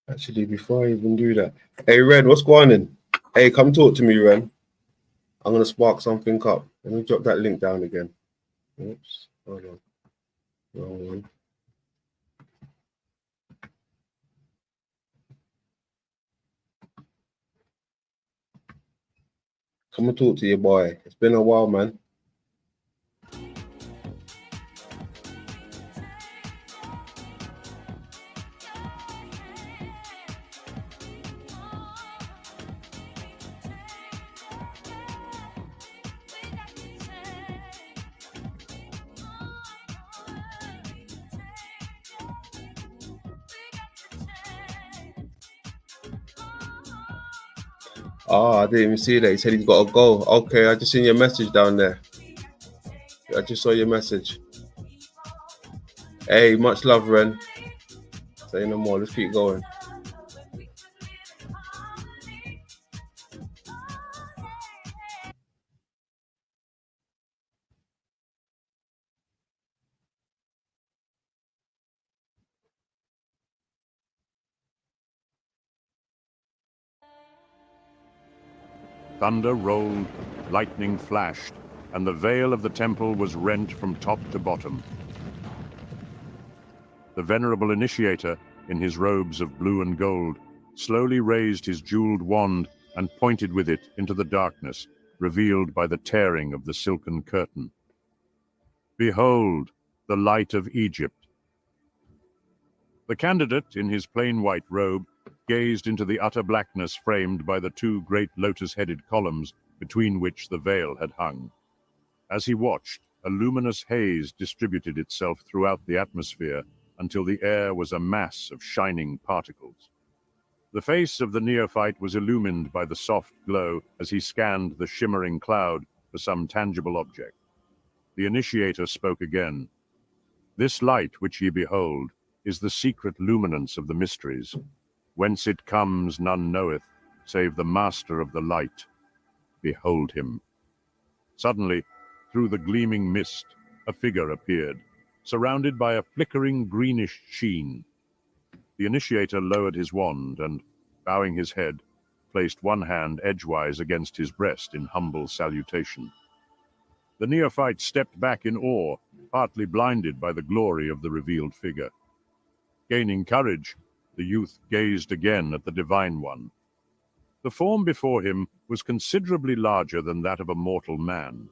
Actually, before I even do that, hey Ren, what's going on? Hey, come talk to me, Ren. I'm gonna spark something up. Let me drop that link down again. Oops, hold on. Wrong one. Come and talk to your boy. It's been a while, man. Oh, I didn't even see that. He said he's got to go. Okay, I just seen your message down there. I just saw your message. Hey, much love, Ren. Say no more. Let's keep going. Thunder rolled, lightning flashed, and the veil of the temple was rent from top to bottom. The venerable initiator, in his robes of blue and gold, slowly raised his jeweled wand and pointed with it into the darkness, revealed by the tearing of the silken curtain. Behold, the light of Egypt. The candidate, in his plain white robe, gazed into the utter blackness framed by the two great lotus-headed columns between which the veil had hung. As he watched, a luminous haze distributed itself throughout the atmosphere until the air was a mass of shining particles. The face of the neophyte was illumined by the soft glow as he scanned the shimmering cloud for some tangible object. The initiator spoke again. "This light which ye behold is the secret luminance of the mysteries. Whence it comes none knoweth, save the master of the light. Behold him." Suddenly, through the gleaming mist, a figure appeared, surrounded by a flickering greenish sheen. The initiator lowered his wand and, bowing his head, placed one hand edgewise against his breast in humble salutation. The neophyte stepped back in awe, partly blinded by the glory of the revealed figure. Gaining courage, the youth gazed again at the divine one. The form before him was considerably larger than that of a mortal man.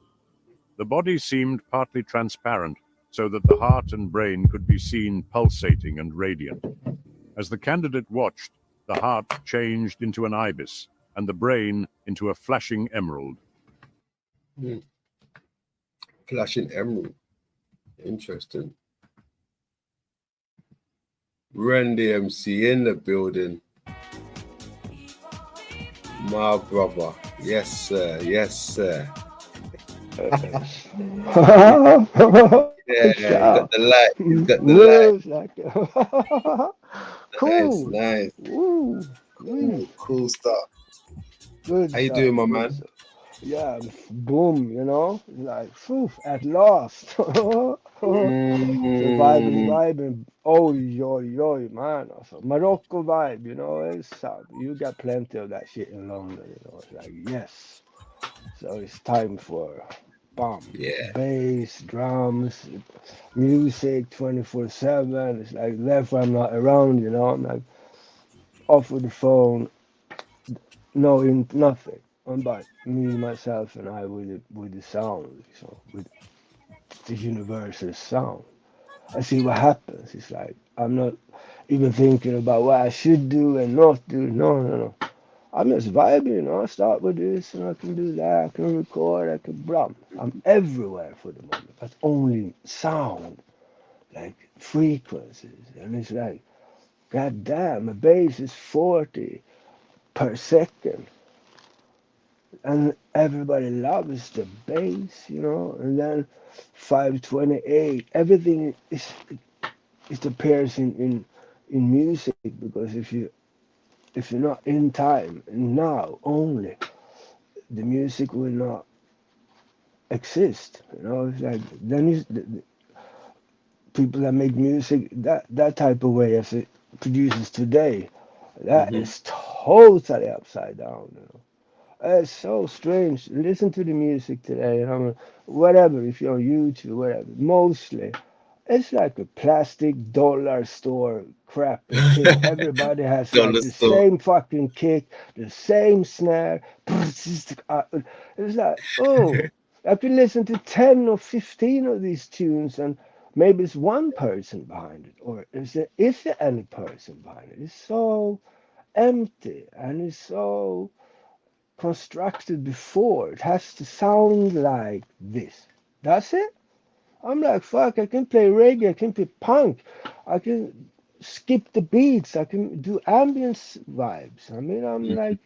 The body seemed partly transparent, so that the heart and brain could be seen pulsating and radiant. As the candidate watched, the heart changed into an ibis, and the brain into a flashing emerald. Flashing emerald. Interesting. Randy MC in the building. My brother. Yes, sir. Yes, sir. Yeah, he's got the light. He's got the light. Cool. Nice. Woo. Cool stuff. Good How you stuff, doing, my good man? stuff. Yeah, boom, you know, like, phew, at last. Vibing. Oh, yo, man. Also, Morocco vibe, you know, you got plenty of that shit in London, you know. It's like, yes. So it's time for bass, drums, music 24/7. It's like, therefore I'm not around, you know. I'm like off with the phone, nothing. I'm by me, myself, and I with the sound, so with the universal sound. I see what happens. It's like I'm not even thinking about what I should do and not do. No. I'm just vibing, you know. I start with this and I can do that. I can record. I can brum. I'm everywhere for the moment. But only sound, like frequencies, and it's like, god damn, a bass is 40 per second. And everybody loves the bass, you know, and then 528. Everything is it appears in music, because if you're not in time now only, the music will not exist. You know, it's like then the people that make music that type of way as it produces today, that is totally upside down. You know. It's so strange. Listen to the music today, whatever, if you're on YouTube, whatever. Mostly, it's like a plastic dollar store crap and shit. Everybody has like the same fucking kick, the same snare. It's like, oh, I can listen to 10 or 15 of these tunes, and maybe it's one person behind it, or is there any person behind it? It's so empty, and it's so constructed before. It has to sound like this. That's it. I'm like, fuck, I can play reggae, I can play punk, I can skip the beats, I can do ambience vibes. I mean, I'm like,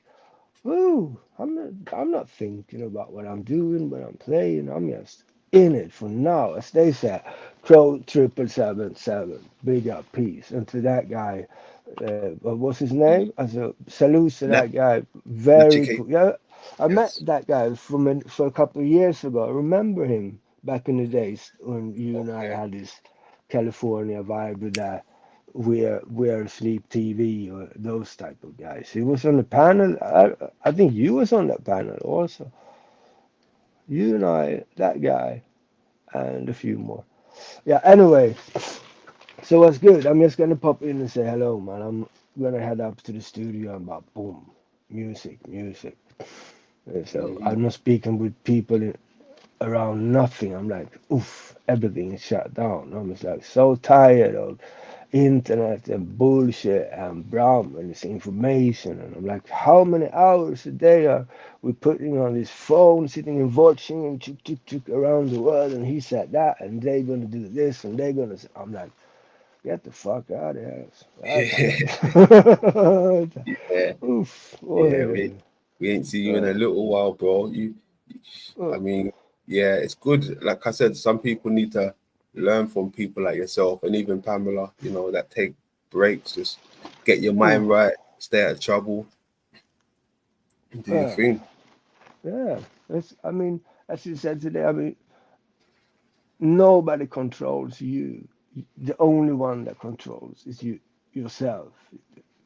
woo, I'm not thinking about what I'm doing, what I'm playing. I'm just in it for now. As they say, Crow 777, big up, peace. And to that guy, what was his name? Salute to that guy. Very cool. Yeah, I met that guy for a couple of years ago. I remember him back in the days when you and I had this California vibe with that We're Sleep TV or those type of guys. He was on the panel. I think you was on that panel also. You and I, that guy, and a few more. Yeah. Anyway. So what's good? I'm just gonna pop in and say hello, man. I'm gonna head up to the studio and about boom, music. So I'm not speaking with people around nothing. I'm like, oof, everything is shut down. I'm just like so tired of internet and bullshit and brown and this information. And I'm like, how many hours a day are we putting on this phone, sitting and watching and chuk around the world? And he said that, and they're gonna do this, and they're gonna. I'm like, get the fuck out of here. Oof. We ain't see you in a little while, bro. I mean, yeah, it's good. Like I said, some people need to learn from people like yourself and even Pamela, you know, that take breaks, just get your mind right, stay out of trouble, do your thing. Yeah. I mean, as you said today, I mean, nobody controls you. The only one that controls is you yourself.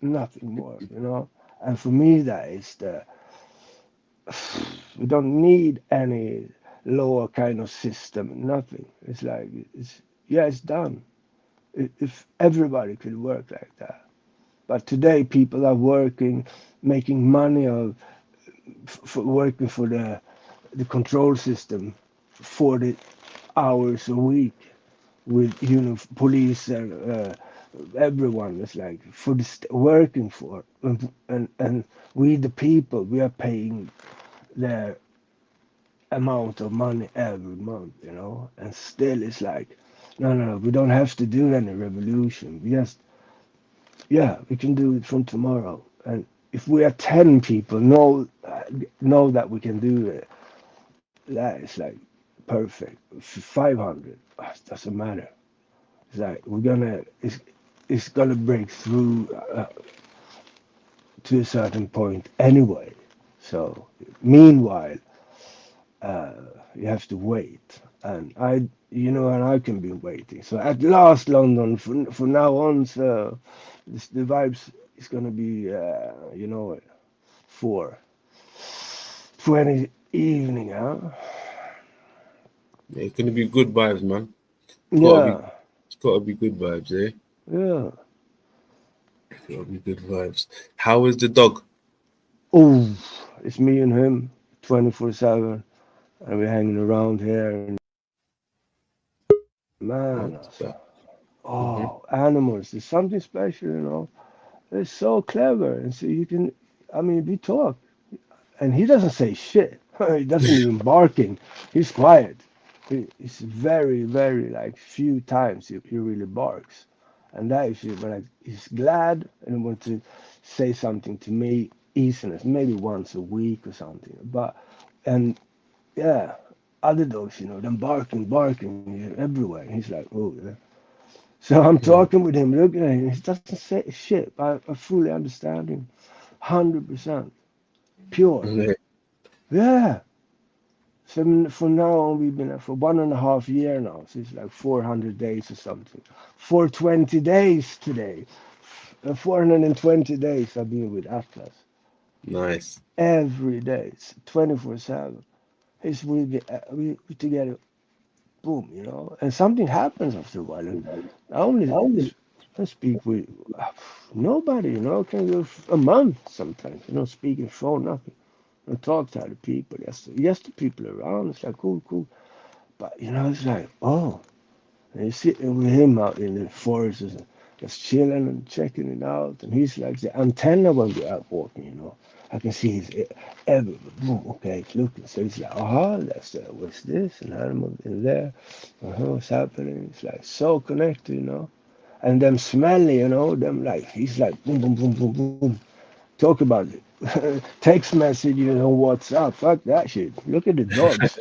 Nothing more, you know. And for me, that is we don't need any lower kind of system, nothing. It's like, it's done. If everybody could work like that. But today, people are working, making money for working for the control system 40 hours a week with police and everyone is like for working for and we the people, we are paying their amount of money every month, and still it's like no, we don't have to do any revolution. We just, we can do it from tomorrow. And if we are 10 people know that we can do it, that is like perfect. 500 doesn't matter. It's like it's gonna break through to a certain point anyway. So meanwhile, you have to wait, and I can be waiting. So at last, London, from now on, so the vibes is gonna be, 4:20 evening, huh? Yeah, it's gonna be good vibes, man. Yeah, It's gotta be good vibes, eh? yeah. Gotta be good vibes. How is the dog? Oh, it's me and him, 24/7, and we're hanging around here. And man, Mm-hmm. animals, there's something special. They're so clever, and so we talk, and he doesn't say shit. He doesn't even barking. He's quiet. He's very, very like few times he really barks, and that is when he's glad and wants to say something to me, easiness, maybe once a week or something. And yeah, other dogs, them barking everywhere. He's like, oh yeah. So I'm talking with him, looking at him. He doesn't say shit. I fully understand him, 100% pure. Yeah. Yeah. So from now on, we've been for 1.5 years now. So it's like 400 days or something. 420 days today. 420 days I've been with Atlas. Nice. Every day, 24/7. It's we together, boom. And something happens after a while. And I only I speak with nobody. Can go a month sometimes. Speaking phone, nothing. And talk to other people. Yes, the people around. It's like cool. But it's like, oh, and you're sitting with him out in the forest, and just chilling and checking it out. And he's like the antenna when we're out walking. I can see his ever boom. Okay, it's looking. So he's like, that's what's this? An animal in there. What's happening? It's like so connected. And them smelly, them like he's like boom, boom, boom, boom, boom. Talk about it. Text message, WhatsApp. Fuck that shit. Look at the dogs.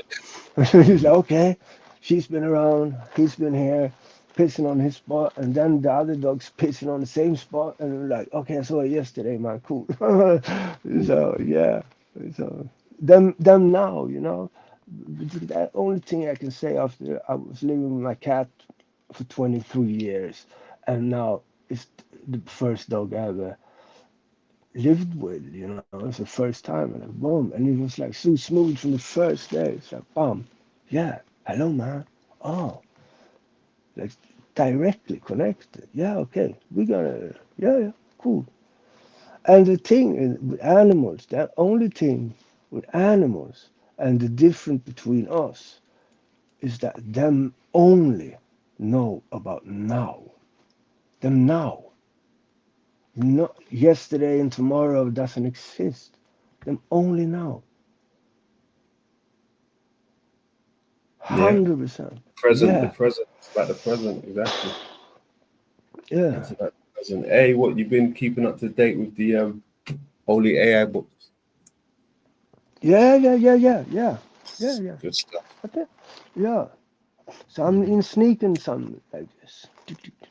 He's like, okay, she's been around, he's been here, pissing on his spot, and then the other dog's pissing on the same spot, and we're like, okay, I saw it yesterday, man, cool. So yeah, so them now. The only thing I can say after I was living with my cat for 23 years, and now it's the first dog I ever lived with. It's the first time, and boom, and it was like so smooth from the first day. It's like, bam, yeah, hello, man. Oh, like directly connected. Yeah, okay, we gotta, yeah, cool. And the thing with animals, the only thing with animals and the difference between us is that them only know about now. Them now. Not yesterday and tomorrow doesn't exist. Them only now. Yeah. 100%. The Yeah. present. It's about the present, exactly. Yeah. It's about the present. Hey, what you've been keeping up to date with the Holy AI books? Yeah. Good stuff. Yeah. So I'm in sneaking some like this.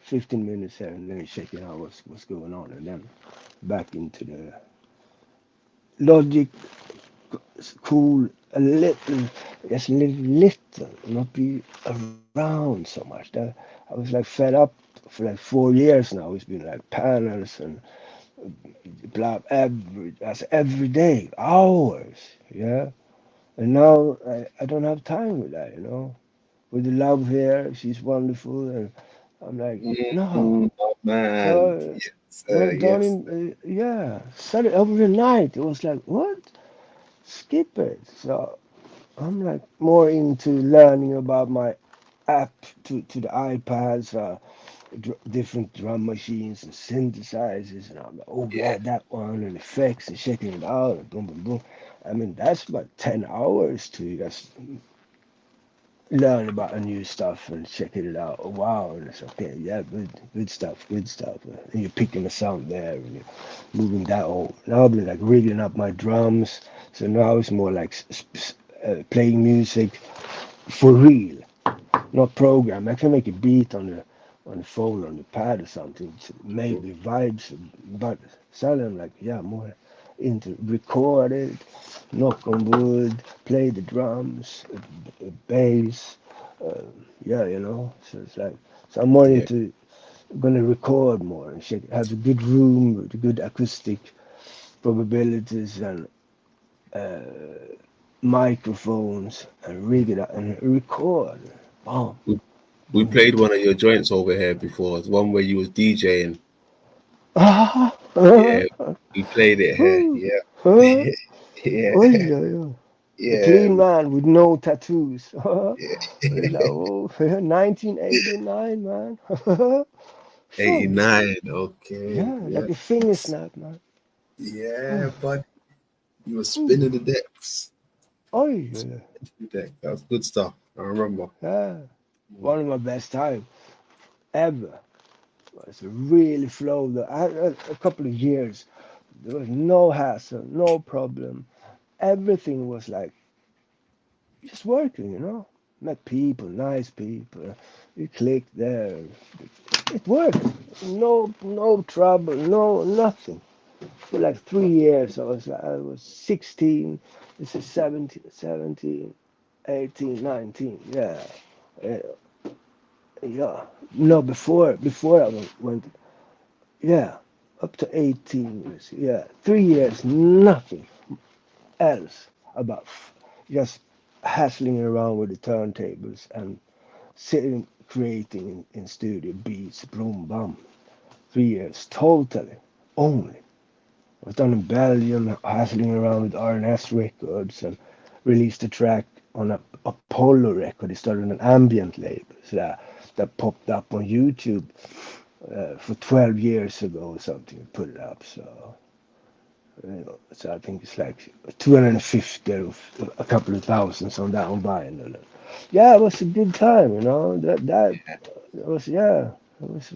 15 minutes here and then checking out what's going on, and then back into the logic. Cool, a little, just little, not be around so much. That I was like fed up for like 4 years now. It's been like panels and every day, hours, yeah. And now I don't have time with that, you know. With the love here, she's wonderful, and I'm like, no. Oh, man. So Yes, when sir. I done Yes. in, yeah, Saturday overnight, it was like, what? Skip it. So I'm like more into learning about my app to the iPads, different drum machines and synthesizers, and I'm like, oh Yeah. yeah, that one and effects and checking it out and boom, boom, boom. I mean, that's about 10 hours to just learn about a new stuff and checking it out. Oh, wow, and it's okay, yeah, good stuff, good stuff. And you're picking the sound there and you're moving that over. Now I've been like rigging up my drums, so now it's more like playing music for real, not program. I can make a beat on the phone on the pad or something, maybe vibes, but suddenly I'm like, yeah, more into record it, knock on wood, play the drums, bass, uh, yeah, you know. So it's like, so I'm more Yeah. into gonna record more and shit, have a good room with good acoustic probabilities and uh, microphones and rig it up and record. Boom, We, we boom. played one of your joints over here before. One where you was DJing. Ah, Yeah. We played it here. woo, Yeah. oh, Yeah. yeah, yeah. A Yeah. clean man with no tattoos. It's like, Yeah. oh, 1989, man. Sure. 89. Okay. Yeah, Yeah. like a finger snap, man. Yeah, but you were Ooh. spinning the decks. Oh, yeah, yeah. The deck. That was good stuff. I remember. Yeah. One of my best time ever. It's really flowed. I had a couple of years. There was no hassle, no problem. Everything was like just working, you know. Met people, nice people. You clicked there. It worked. No trouble, no nothing. For like 3 years, I was 16. This is 17, 18, 19. Yeah, uh, yeah. No, before I went, yeah, up to 18 years. Yeah, 3 years, nothing else about just hassling around with the turntables and sitting creating in studio beats, boom, bum. 3 years totally only. I was down in Belgium, hassling around with RNS records and released a track on a Apollo record. It started on an ambient label, so that popped up on YouTube for 12 years ago or something. Put it up, so so I think it's like 250 of a couple of thousands on that on vinyl. Yeah, it was a good time, you know. That was yeah. It was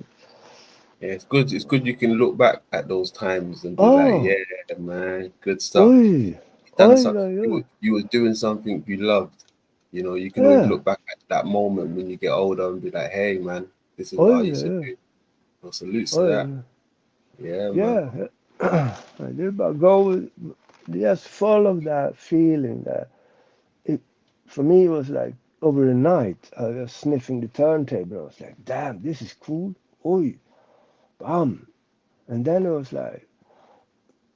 Yeah, it's good. It's good you can look back at those times and be like, oh, yeah, man, good stuff. oi, You done oi, something. oi, oi. You were doing something you loved. You know, you can always Yeah, look back at that moment when you get older and be like, hey, man, this is oi, what I used to yeah, do. Well, salutes to that. oi, Yeah, man. yeah. I did about go with just follow that feeling that it for me it was like over the night I was sniffing the turntable. I was like, damn, this is cool. Oi, bam. And then it was like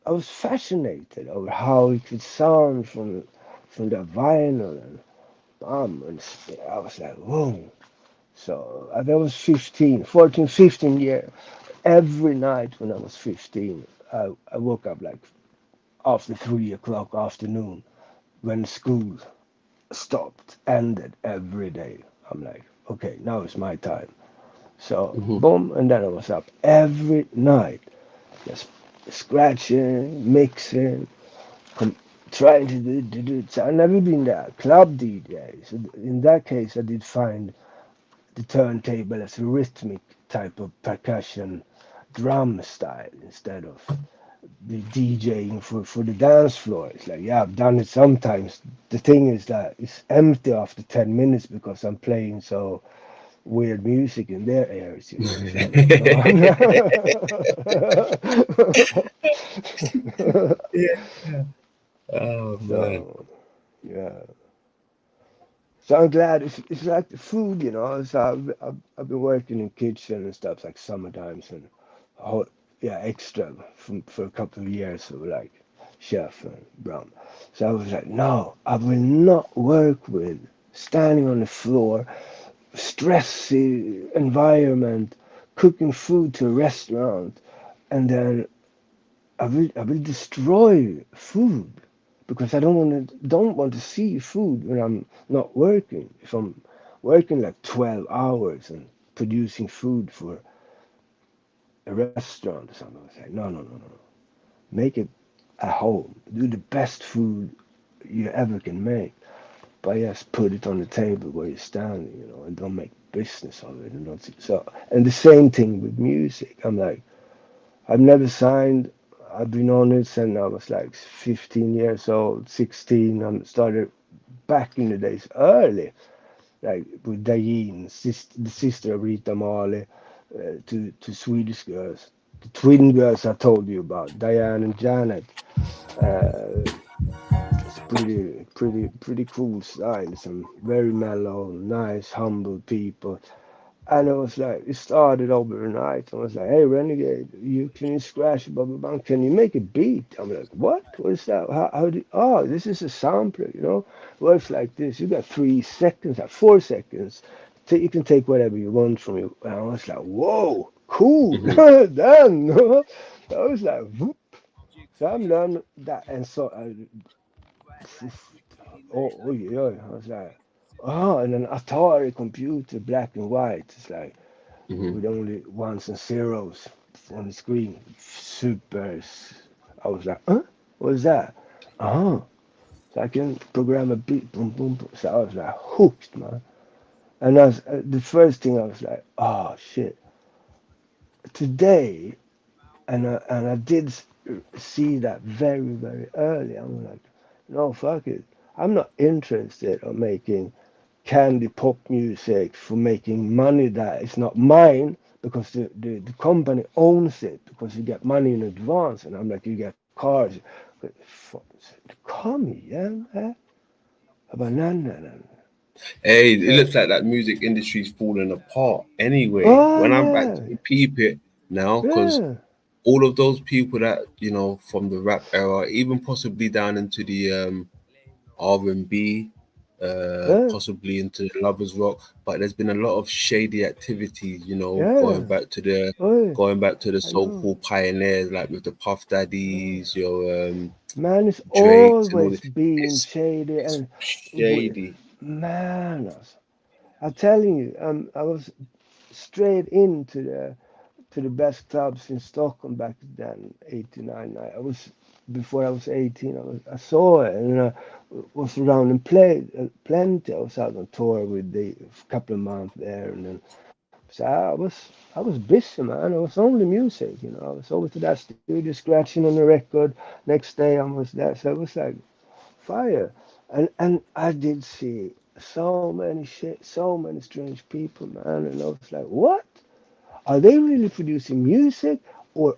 I was fascinated over how it could sound from the vinyl and bam, and I was like, whoa. So I was 15, 14, 15 years. Every night when I was 15, I woke up like after 3 o'clock afternoon when school stopped, ended every day. I'm like, okay, now it's my time. So Hmm. boom, and then I was up every night, just scratching, mixing, trying to do it. So I've never been that club DJ. So in that case, I did find the turntable as a rhythmic type of percussion drum style instead of the DJing for the dance floor. It's like, yeah, I've done it sometimes. The thing is that it's empty after 10 minutes because I'm playing so weird music in their ears, you know. It's like, Yeah. Oh, man. so yeah. So I'm glad it's like the food, you know. So I've been working in kitchen and stuff like summer times and yeah, extra for a couple of years of like chef and brown. So I was like, no, I will not work with standing on the floor, stressy environment, cooking food to a restaurant, and then I will destroy food because I don't want to see food when I'm not working. If I'm working like 12 hours and producing food for a restaurant or something, I was like, no, no, no, no, no. Make it at home. Do the best food you ever can make. But just put it on the table where you're standing, and don't make business of it. And not so. And the same thing with music. I'm like, I've never signed. I've been on it since I was like 15 years old, 16. I started back in the days early, like with Diane, the sister of Rita Marley, to Swedish girls. The twin girls I told you about, Diane and Janet. Uh, it's pretty cool style. Some very mellow, nice, humble people. And it was like, it started overnight. I was like, hey, Renegade, can you scratch, blah, blah, blah. Can you make a beat? I'm like, what? What is that? Oh, this is a sampler. Works like this. You got 3 seconds, 4 seconds. You can take whatever you want from you. And I was like, whoa, cool. Hmm. Then, I was like, whoop. So I'm learning that. And so, oh, yeah. I was like, oh, and an Atari computer, black and white. It's like, Hmm. with only ones and zeros on the screen. Super. I was like, huh? What's that? Oh, so I can program a beat. Boom, boom, boom. So I was like hooked, man. And the first thing I was like, oh shit. Today, and I did see that very, very early. I'm like, no, fuck it. I'm not interested in making candy pop music for making money that is not mine because the company owns it because you get money in advance. And I'm like, you get cars. But come igen, eh? Jag bara, nej, nej, nej. Hey, it Uh, looks like that music industry's falling apart anyway. oh, When I'm yeah, actually peep it now, because yeah, all of those people that from the rap era, even possibly down into the R&B, yeah, possibly into the lovers rock, but there's been a lot of shady activity. yeah. Oh, Going back to the I know. soulful pioneers like with the Puff Daddies, your Man, it's Drakes, and all always this. been It's shady it's and shady. man, I'm telling you, I was straight into the best clubs in Stockholm back then, 89. I was before I was 18. I saw it and I was around and played plenty. I was out on tour with the couple of months there, and then so I was busy, man. It was only music. I was over to that studio scratching on the record. Next day I was there, so it was like fire. And I did see so many shit, so many strange people, man. And I was like, what? Are they really producing music, or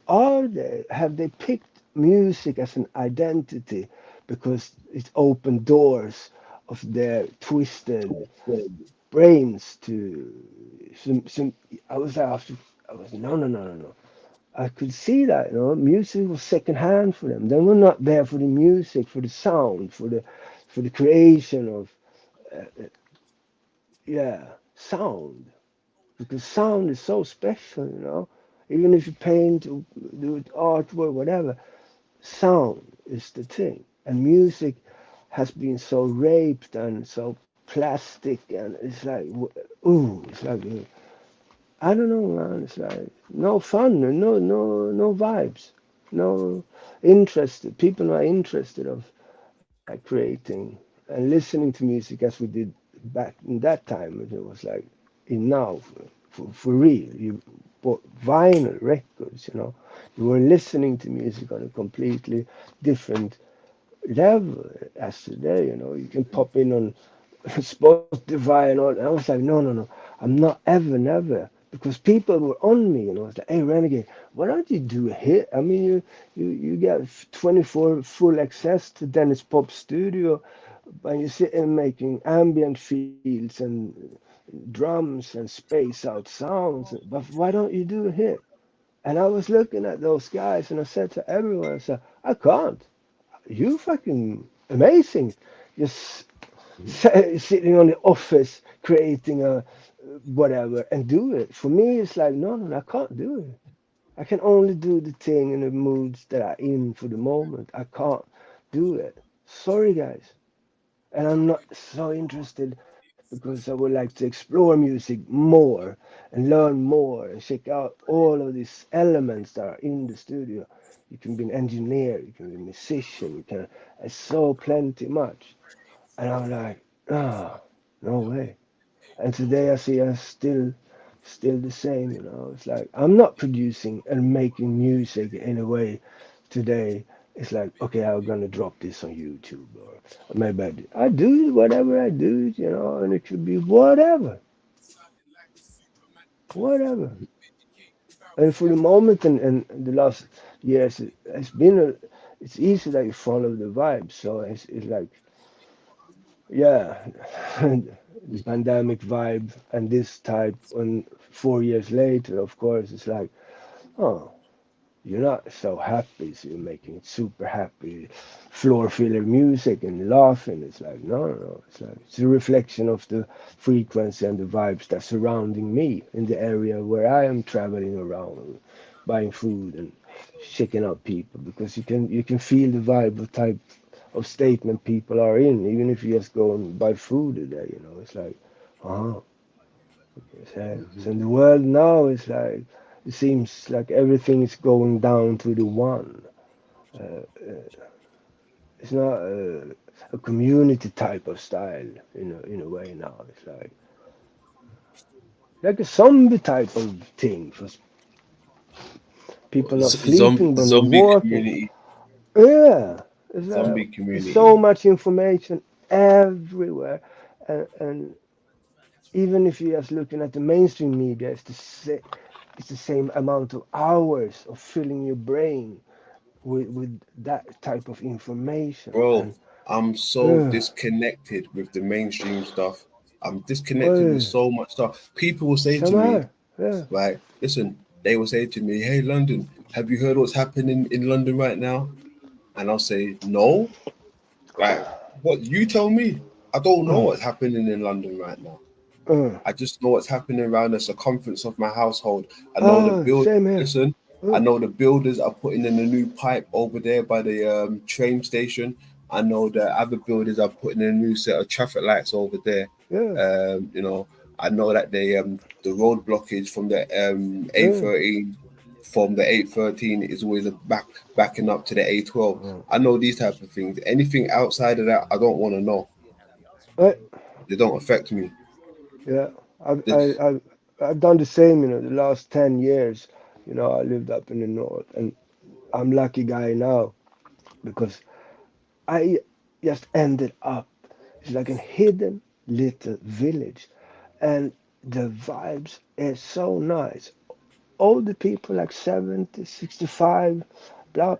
have they picked music as an identity because it opened doors of their twisted brains to some. I was like, I was no, no, no, no, no. I could see that, music was secondhand for them. They were not there for the music, for the sound, for the creation of, yeah, sound. Because sound is so special. Even if you paint or do artwork, whatever, sound is the thing. And music has been so raped and so plastic, and it's like, ooh, it's like, I don't know, man. It's like no fun, no vibes, no interest. People not interested of like creating and listening to music as we did back in that time. It was like in now for real. You bought vinyl records. You were listening to music on a completely different level as today. You can pop in on Spotify and all. And I was like, no, no, no, I'm not ever, never. Because people were on me, I was like, hey, Renegade, why don't you do a hit? I mean, you get 24 full access to Dennis Pop Studio, and you sit and making ambient fields and drums and space out sounds. But why don't you do a hit? And I was looking at those guys and I said to everyone, I said, I can't. You fucking amazing. Just sitting on the office creating a whatever and do it. For me, it's like, no, no, I can't do it. I can only do the thing in the moods that I'm in for the moment. I can't do it. Sorry, guys. And I'm not so interested because I would like to explore music more and learn more and check out all of these elements that are in the studio. You can be an engineer, you can be a musician, you can, it's so plenty much. And I'm like, ah, no way. And today I see us still the same, you know. It's like I'm not producing and making music in a way today. It's like, okay, I'm gonna drop this on YouTube or maybe I do whatever I do, you know, and it could be whatever, whatever. And for the moment and the last years, it's been it's easy that you follow the vibe. So it's like, yeah, the pandemic vibe and this type. And 4 years later, of course, it's like, oh, you're not so happy, so you're making it super happy, floor filler music and laughing. It's like, no, no, no. It's like it's a reflection of the frequency and the vibes that's surrounding me in the area where I am traveling around, buying food and checking out people because you can feel the vibe of type of statement people are in, even if you just go and buy food today, you know, it's like, uh-huh. So in the world now, it's like it seems like everything is going down to the one. It's not a community type of style in a way now. It's like a zombie type of thing for people not sleeping but not Zombie walking. community. Yeah, Zombie it's so community. much information everywhere, and even if you're just looking at the mainstream media, it's the same amount of hours of filling your brain with that type of information. Bro, And I'm so uh, disconnected with the mainstream stuff. I'm disconnected with uh, so much stuff. People will say to some me, are, yeah, like, listen, they will say to me, hey, London, have you heard what's happening in London right now? And I'll say, no. Like, what? You tell me. I don't know uh, what's happening in London right now. uh, I just know what's happening around the circumference of my household. I know the build. same here. Listen, I Uh, know the builders are putting in a new pipe over there by the train station. I know the other builders are putting in a new set of traffic lights over there. yeah, You know, I know that the road blockage from the yeah, A13 from the 813 is always backing up to the A12. uh, I know these type of things. Anything outside of that, I don't want to know. uh, They don't affect me. yeah. I've, The- I, I've I've done the same. The last 10 years. I lived up in the north, and I'm lucky guy now because I just ended up. It's like a hidden little village, and the vibes is so nice. All the people like 70, 65, blah,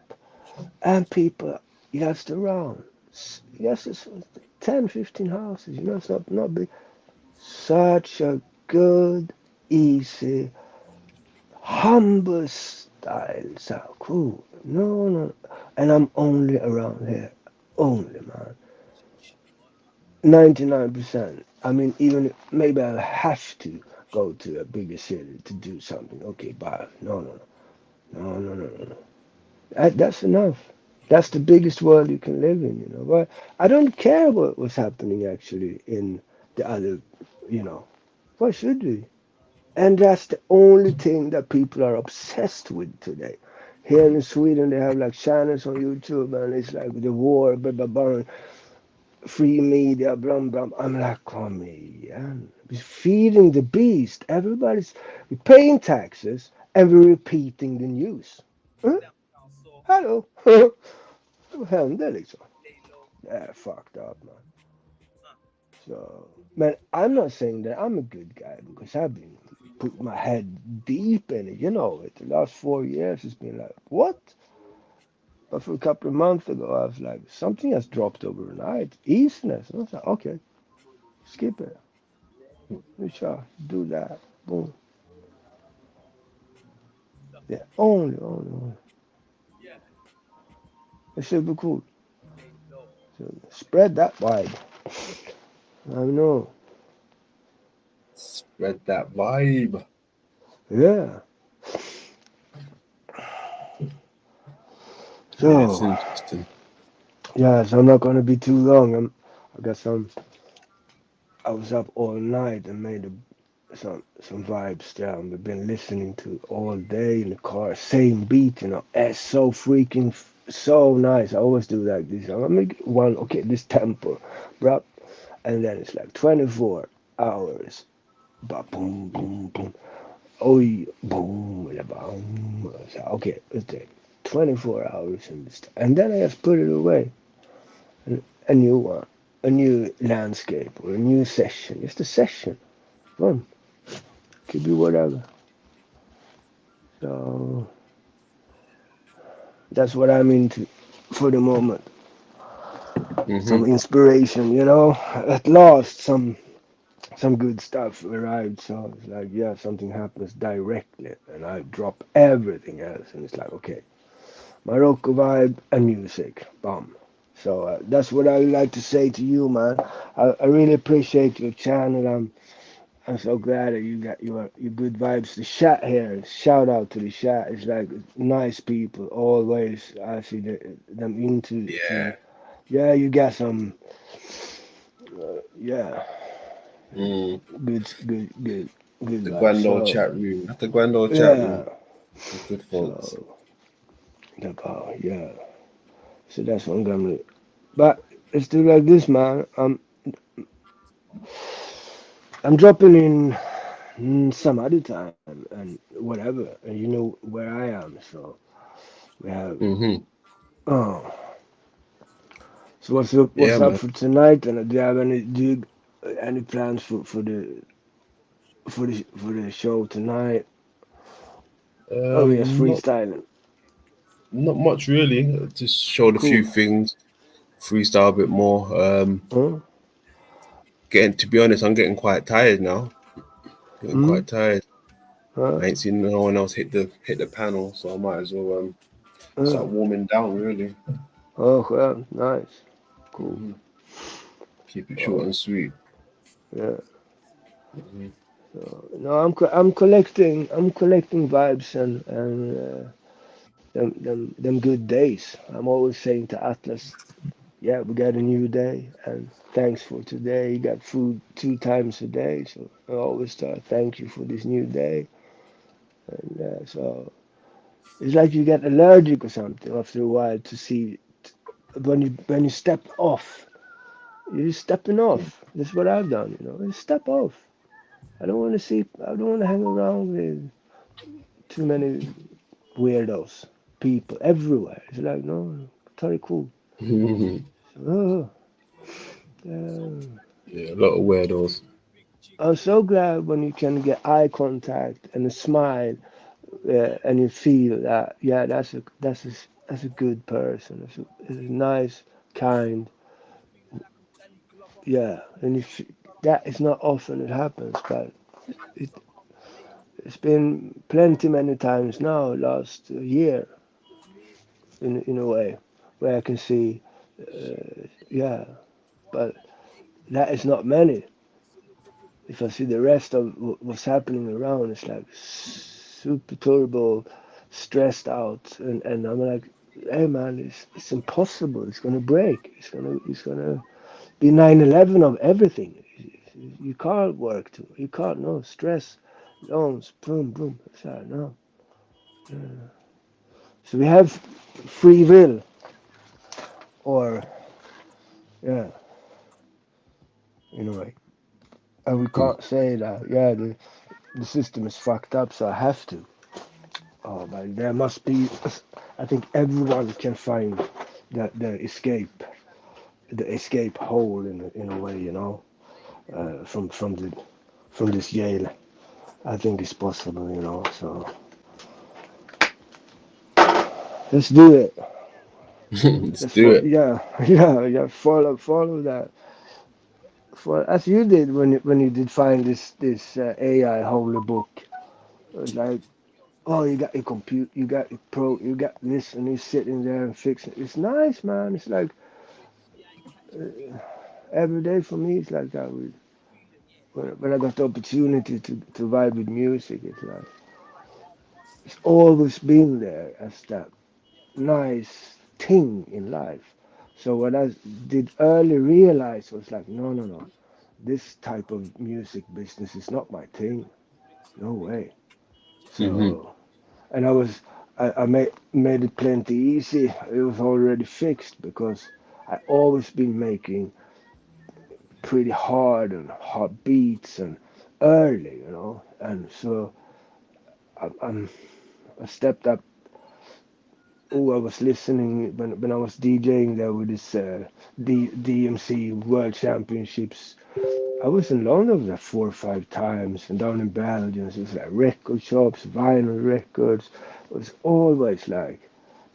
and people just around. Just 10, 15 houses, it's not big. Such a good, easy, humble style. So cool. No, no. And I'm only around here. Only, man. 99%. I mean, even maybe I'll have to go to a bigger city to do something. Okay, bye. No, no, no, no, no, no, no, no. That's enough. That's the biggest world you can live in. But I don't care what's happening actually in the other, you know. Why should we? And that's the only thing that people are obsessed with today. Here in Sweden, they have like channels on YouTube, and it's like the war, blah, blah, blah, free media, blah, blah. I'm like, come on. We're feeding the beast. We're paying taxes and we're repeating the news. Huh? Hallå? Vad hände liksom? Det är fucked up, man. So, man, I'm not saying that I'm a good guy because I've been put my head deep in it. The last 4 years has been like, what? But for a couple of months ago, I was like, something has dropped overnight. Easiness. And I was like, okay, skip it. We shall do that. Boom. Yeah, only. It's super cool. So spread that vibe. I know. Spread that vibe. Yeah. Yeah, it's So interesting. yeah, so I'm not gonna be too long. I got some. I was up all night and made some vibes down. We've been listening to all day in the car, same beat, you know. It's so freaking so nice. I always do like this. I'm gonna make one. Okay, this tempo, bro, and then it's like 24 hours. Ba boom boom boom. Oh, boom, da, boom. So, okay, let's take 24 hours in this, and then I just put it away. A new one, a new landscape, or a new session. Just a session. Fun. Could be whatever. So that's what I'm into for the moment. Some inspiration, you know. At last, some good stuff arrived. So it's like, yeah, something happens directly, and I drop everything else, and it's like, okay, Morocco vibe and music, bomb. So that's what I would like to say to you, man. I really appreciate your channel. I'm so glad that you got your good vibes. The chat here, shout out to the chat. It's like nice people always. I see them into. Yeah. Yeah, you got some. Yeah, Mm. good The vibes. grand old So chat room. That's the grand old chat yeah, room. The good folks. so yeah. So that's what I'm gonna do. But let's do like this, man. I'm dropping in some other time and whatever, and you know where I am. So we have. Oh, so Yeah, what's up man. for tonight? And do you have any plans for the show tonight? Oh, we just Not freestyling. much really. Just showed a few Cool. things, freestyle a bit more. Huh? To be honest, I'm getting quite tired now. Getting Hmm? quite tired. Huh? I ain't seen no one else hit the panel, so I might as well start Huh? warming down really. Oh, well, nice. Cool. hmm Keep it short Oh, and sweet. yeah. hmm So, no, I'm collecting vibes and them good days. I'm always saying to Atlas, yeah, we got a new day, and thanks for today. You got food 2 times a day, so I always start thank you for this new day. And so it's like you get allergic or something after a while to see when you step off. You're stepping off. That's what I've done, you know. Just step off. I don't want to see. I don't want to hang around with too many weirdos, people everywhere. It's like no, totally cool. So, Yeah, a lot of weirdos. I'm so glad when you can get eye contact and a smile, and you feel that yeah, that's a good person. It's a nice, kind, yeah. And if that is not often it happens, but it, it's been plenty many times now last year in a way where I can see, yeah, but that is not many. If I see the rest of what's happening around, it's like super turbo, stressed out, and I'm like, hey man, it's impossible. It's gonna break. It's gonna be 9/11 of everything. You can't work too. You can't no stress, loans, boom boom. So no. So we have free will, or yeah, in a way, and we can't say that yeah the system is fucked up, so I have to. Oh, but there must be. I think everyone can find the escape hole in a way, you know, from this jail. I think it's possible, you know. So let's do it. Let's Let's do it. yeah, yeah. Follow that. For as you did when you did find this AI holy book. It was like oh, you got your compute, you got your pro, you got this, and you're sitting there and fixing it. It's nice, man. It's like every day for me, it's like that. When I got the opportunity to vibe with music, it's like it's always been there as that nice thing in life. So what I did early realize was like, no, no, no, this type of music business is not my thing. No way. So, and I made it plenty easy. It was already fixed because I always been making pretty hard and hard beats and early, you know. And so I stepped up. Oh, I was listening when I was DJing there with this DMC World Championships. I was in London like 4 or 5 times, and down in Belgium, so it was like record shops, vinyl records. It was always like,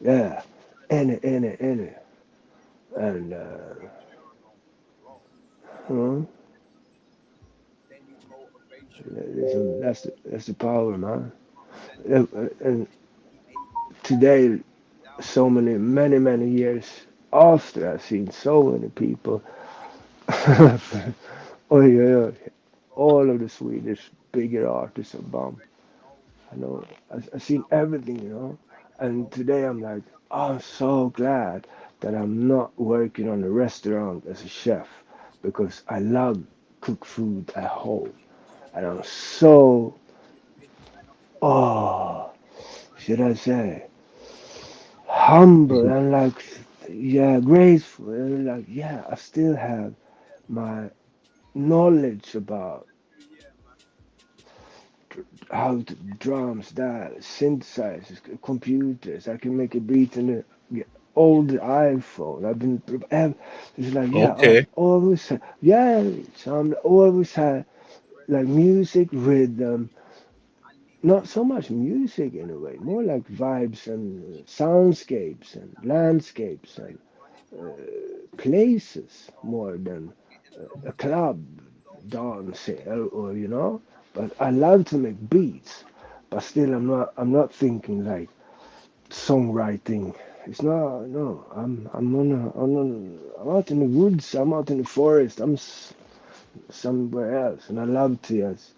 yeah, any, and you know, that's the power, man. And today, so many years after, I've seen so many people. Oh yeah, all of the Swedish bigger artists are bum. I know. I've seen everything, you know. And today I'm like, oh, I'm so glad that I'm not working on a restaurant as a chef because I love cook food at home. And I'm so, oh, should I say, humble and like, yeah, grateful. And like, yeah, I still have my knowledge about how to drums, that synthesizers, computers. I can make a beat in the old iPhone. It's like yeah, I Okay. always yeah. So I'm always had like music, rhythm, not so much music in a way, more like vibes and soundscapes and landscapes and places more than a club dance or you know. But I love to make beats, but still I'm not thinking like songwriting. It's not no. I'm out in the woods. I'm out in the forest. Somewhere else, and I love to just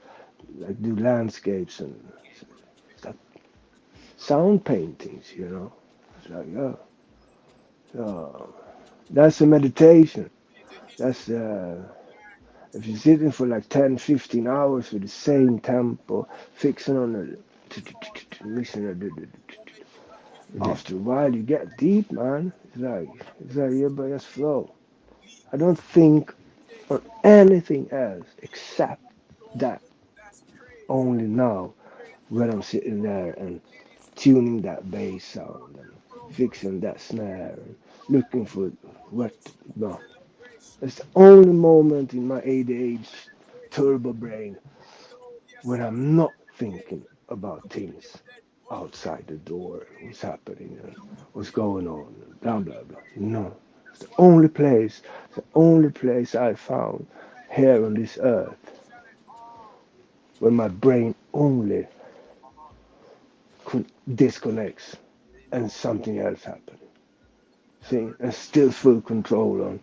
like do landscapes and that sound paintings. You know, it's like oh, so that's a meditation. That's if you're sitting for like 10, 15 hours with the same tempo, fixing on the listening after a while you get deep, man. It's like yeah, but just flow. I don't think on anything else except that only now when I'm sitting there and tuning that bass sound and fixing that snare and looking for what no. It's the only moment in my ADH turbo brain when I'm not thinking about things outside the door, what's happening and what's going on, and blah blah blah. No. It's the only place I found here on this earth when my brain only disconnects and something else happens. See, and still full control on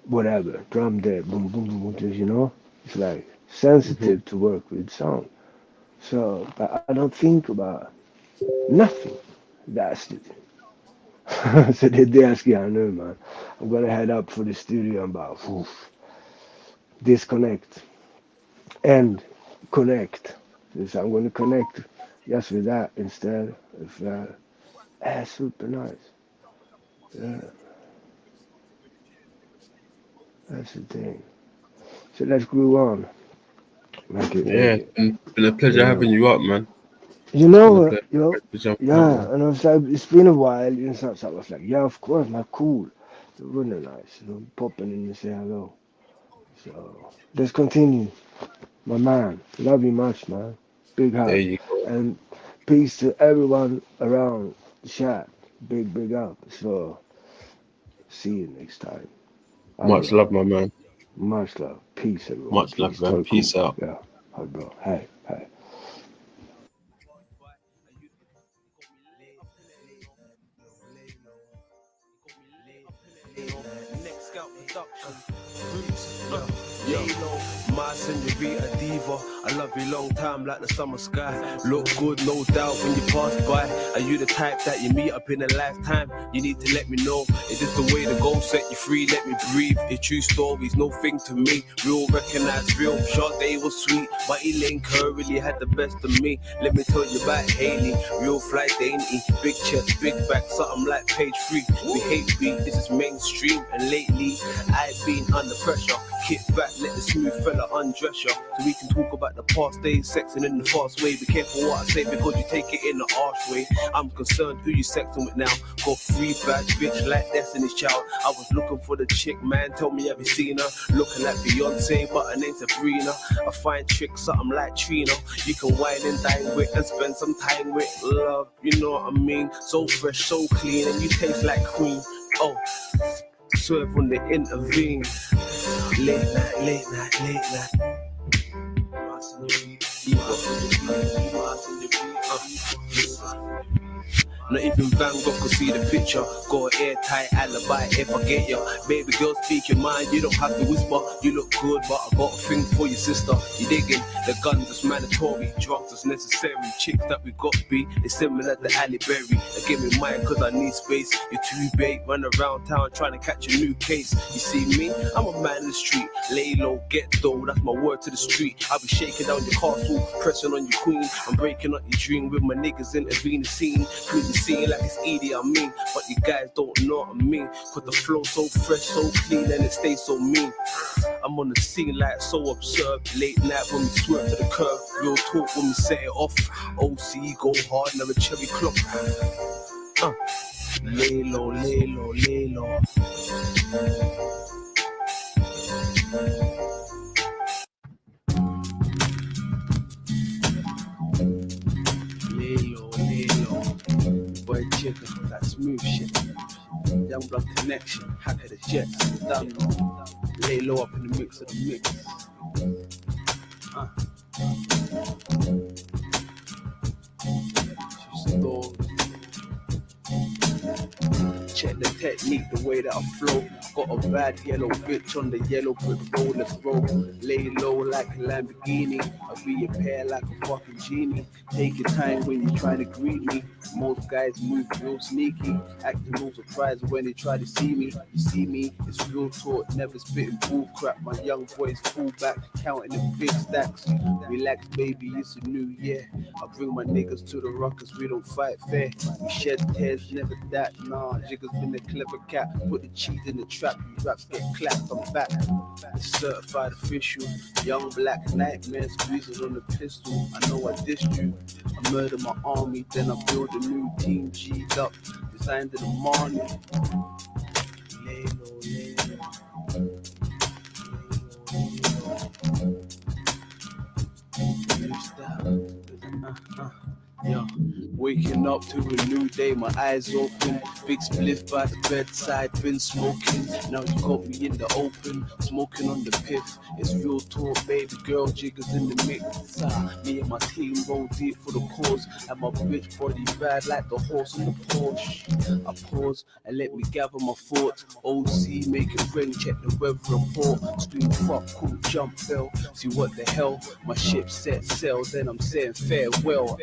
whatever, drum there, boom, boom, boom, boom, you know? It's like sensitive to work with sound. So, but I don't think about nothing. That's the thing. Så det är det jag ska göra nu, man. I'm gonna head up for the studio and bara, disconnect and connect. So I'm gonna connect just with that instead of, super nice. Yeah. That's the thing. So let's groove on. Been a pleasure having you up, man. You know, yeah, Man. and I was like, it's been a while, and so I was like, yeah, of course, man, cool. It was really nice, you know, popping in and say hello. So let's continue, my man. Love you much, man. Big There hug, you go. and peace to everyone around the chat. Big up. So see you next time. Much love, my man. Much love. Peace, everyone. Much love, man. Peace out. Yeah. Hug, bro. Hey. Yo, my senorita diva, I love you long time like the summer sky. Look good, no doubt, when you pass by. Are you the type that you meet up in a lifetime? You need to let me know. Is this the way to go? Set you free, let me breathe. It's true stories, no thing to me. Real recognize real. Short day was sweet, but Elaine Kerr really had the best of me. Let me tell you about Haley, real fly dainty, big chest, big back, something like page 3. We hate beat, this is mainstream, and lately I've been under pressure. Kick back, let the smooth fella undress you, so we can talk about the past days, sexing in the fast way. Be careful what I say because you take it in the harsh way. I'm concerned who you sexing with now. Got 3 bad bitch like Destiny's Child. I was looking for the chick, man. Tell me, have you seen her? Looking like Beyonce, but her name's Sabrina. A fine chick, something like Trina. You can wine and dine with and spend some time with. Love, you know what I mean? So fresh, so clean, and you taste like queen. Oh, swerve when they intervene. Late night, late night, late night. Not even Van Gogh could see the picture. Got an airtight alibi if I get ya. Baby girl, speak your mind, you don't have to whisper. You look good, but I got a thing for your sister. You digging? The guns is mandatory, drugs is necessary. Chicks that we got be, it's similar to Ali Berry. They give me mine cause I need space. You're too big, run around town trying to catch a new case. You see me? I'm a man in the street. Lay low, get dough, that's my word to the street. I'll be shaking down your castle, pressing on your queen. I'm breaking up your dream with my niggas intervene the scene. Seeing like it's Edie, I mean, but you guys don't know what I mean. Cause the flow so fresh, so clean, and it stays so mean. I'm on the scene like so absurd. Late night when we swerve to the curb. Real talk when we set it off. OC go hard, never cherry clock. Lay low, lay low, lay low. Boy, chicken, that smooth shit. Young blood connection, hack of the jets, done. Lay low up in the mix of the mix. Check the technique, the way that I flow. Got a bad yellow bitch on the yellow brick road. Let's roll. Lay low like a Lamborghini. I'll reappear like a fucking genie. Take your time when you try to greet me. Most guys move real sneaky, acting all surprised when they try to see me. You see me, it's real talk, never spitting bull crap. My young boys full back, counting the big stacks. Relax, baby, it's a new year. I bring my niggas to the rockers, we don't fight fair. We shed tears, never that. Nah, Jigga's been a clever cat. Put the cheese in the trap, you raps get clapped. I'm back. It's certified official, young black nightmare squeezing on the pistol. I know I dissed you. I murder my army, then I build a new team, G'd up, designed in the morning. Lay low, lay low. New style. Yo, waking up to a new day, my eyes open. Big spliff by the bedside, been smoking. Now you got me in the open, smoking on the piff. It's real talk, baby girl, Jiggers in the mix. Me and my team roll deep for the cause. And my bitch body bad like the horse in the Porsche. I pause and let me gather my thoughts. OC, make it rain, check the weather report. Scream fuck, cool, jump, bell. See what the hell, my ship set sail, then I'm saying farewell.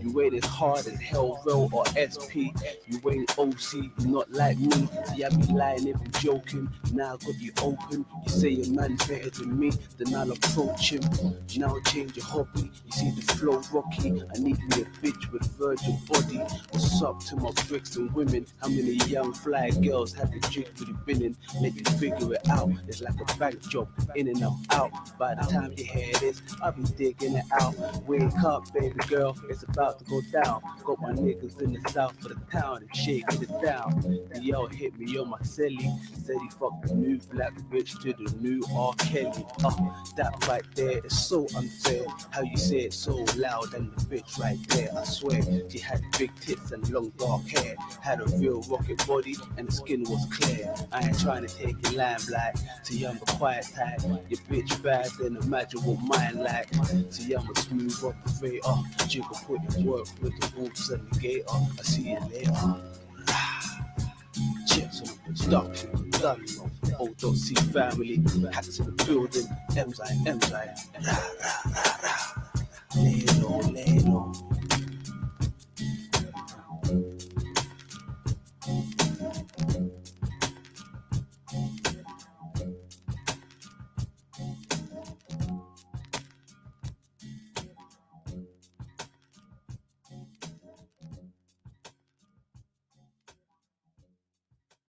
You waited hard as hell, Rel or SP. You ain't OC, not like me. See, I be lying if I'm joking. Now I got you open. You say your man's better than me, then I'll approach him. Now change your hobby. You see the flow rocky. I need me a bitch with a virgin body. What's up to my bricks and women? How many young fly girls have the jig for the binning? Let you figure it out. It's like a bank job, in and out. By the time you hear this, I'll be digging it out. Wake up, baby girl, it's about to go down. Got my niggas in the south of the town and shaking it down. Yo hit me on my celly, said he fucked the new black bitch to the new R. Kelly. That right there is so unfair. How you say it so loud and the bitch right there, I swear. She had big tits and long dark hair, had a real rocket body and the skin was clear. I ain't trying to take your limelight, see I'm the quiet type. Your bitch bad, then imagine what mine like. See I'm a smooth operator, jiggle put in work with the wolves and the gator. I see you later. Cheers. So stop, done. O.C family, hats in the building. M's I, rah, rah, rah, rah. Lay low, lay low.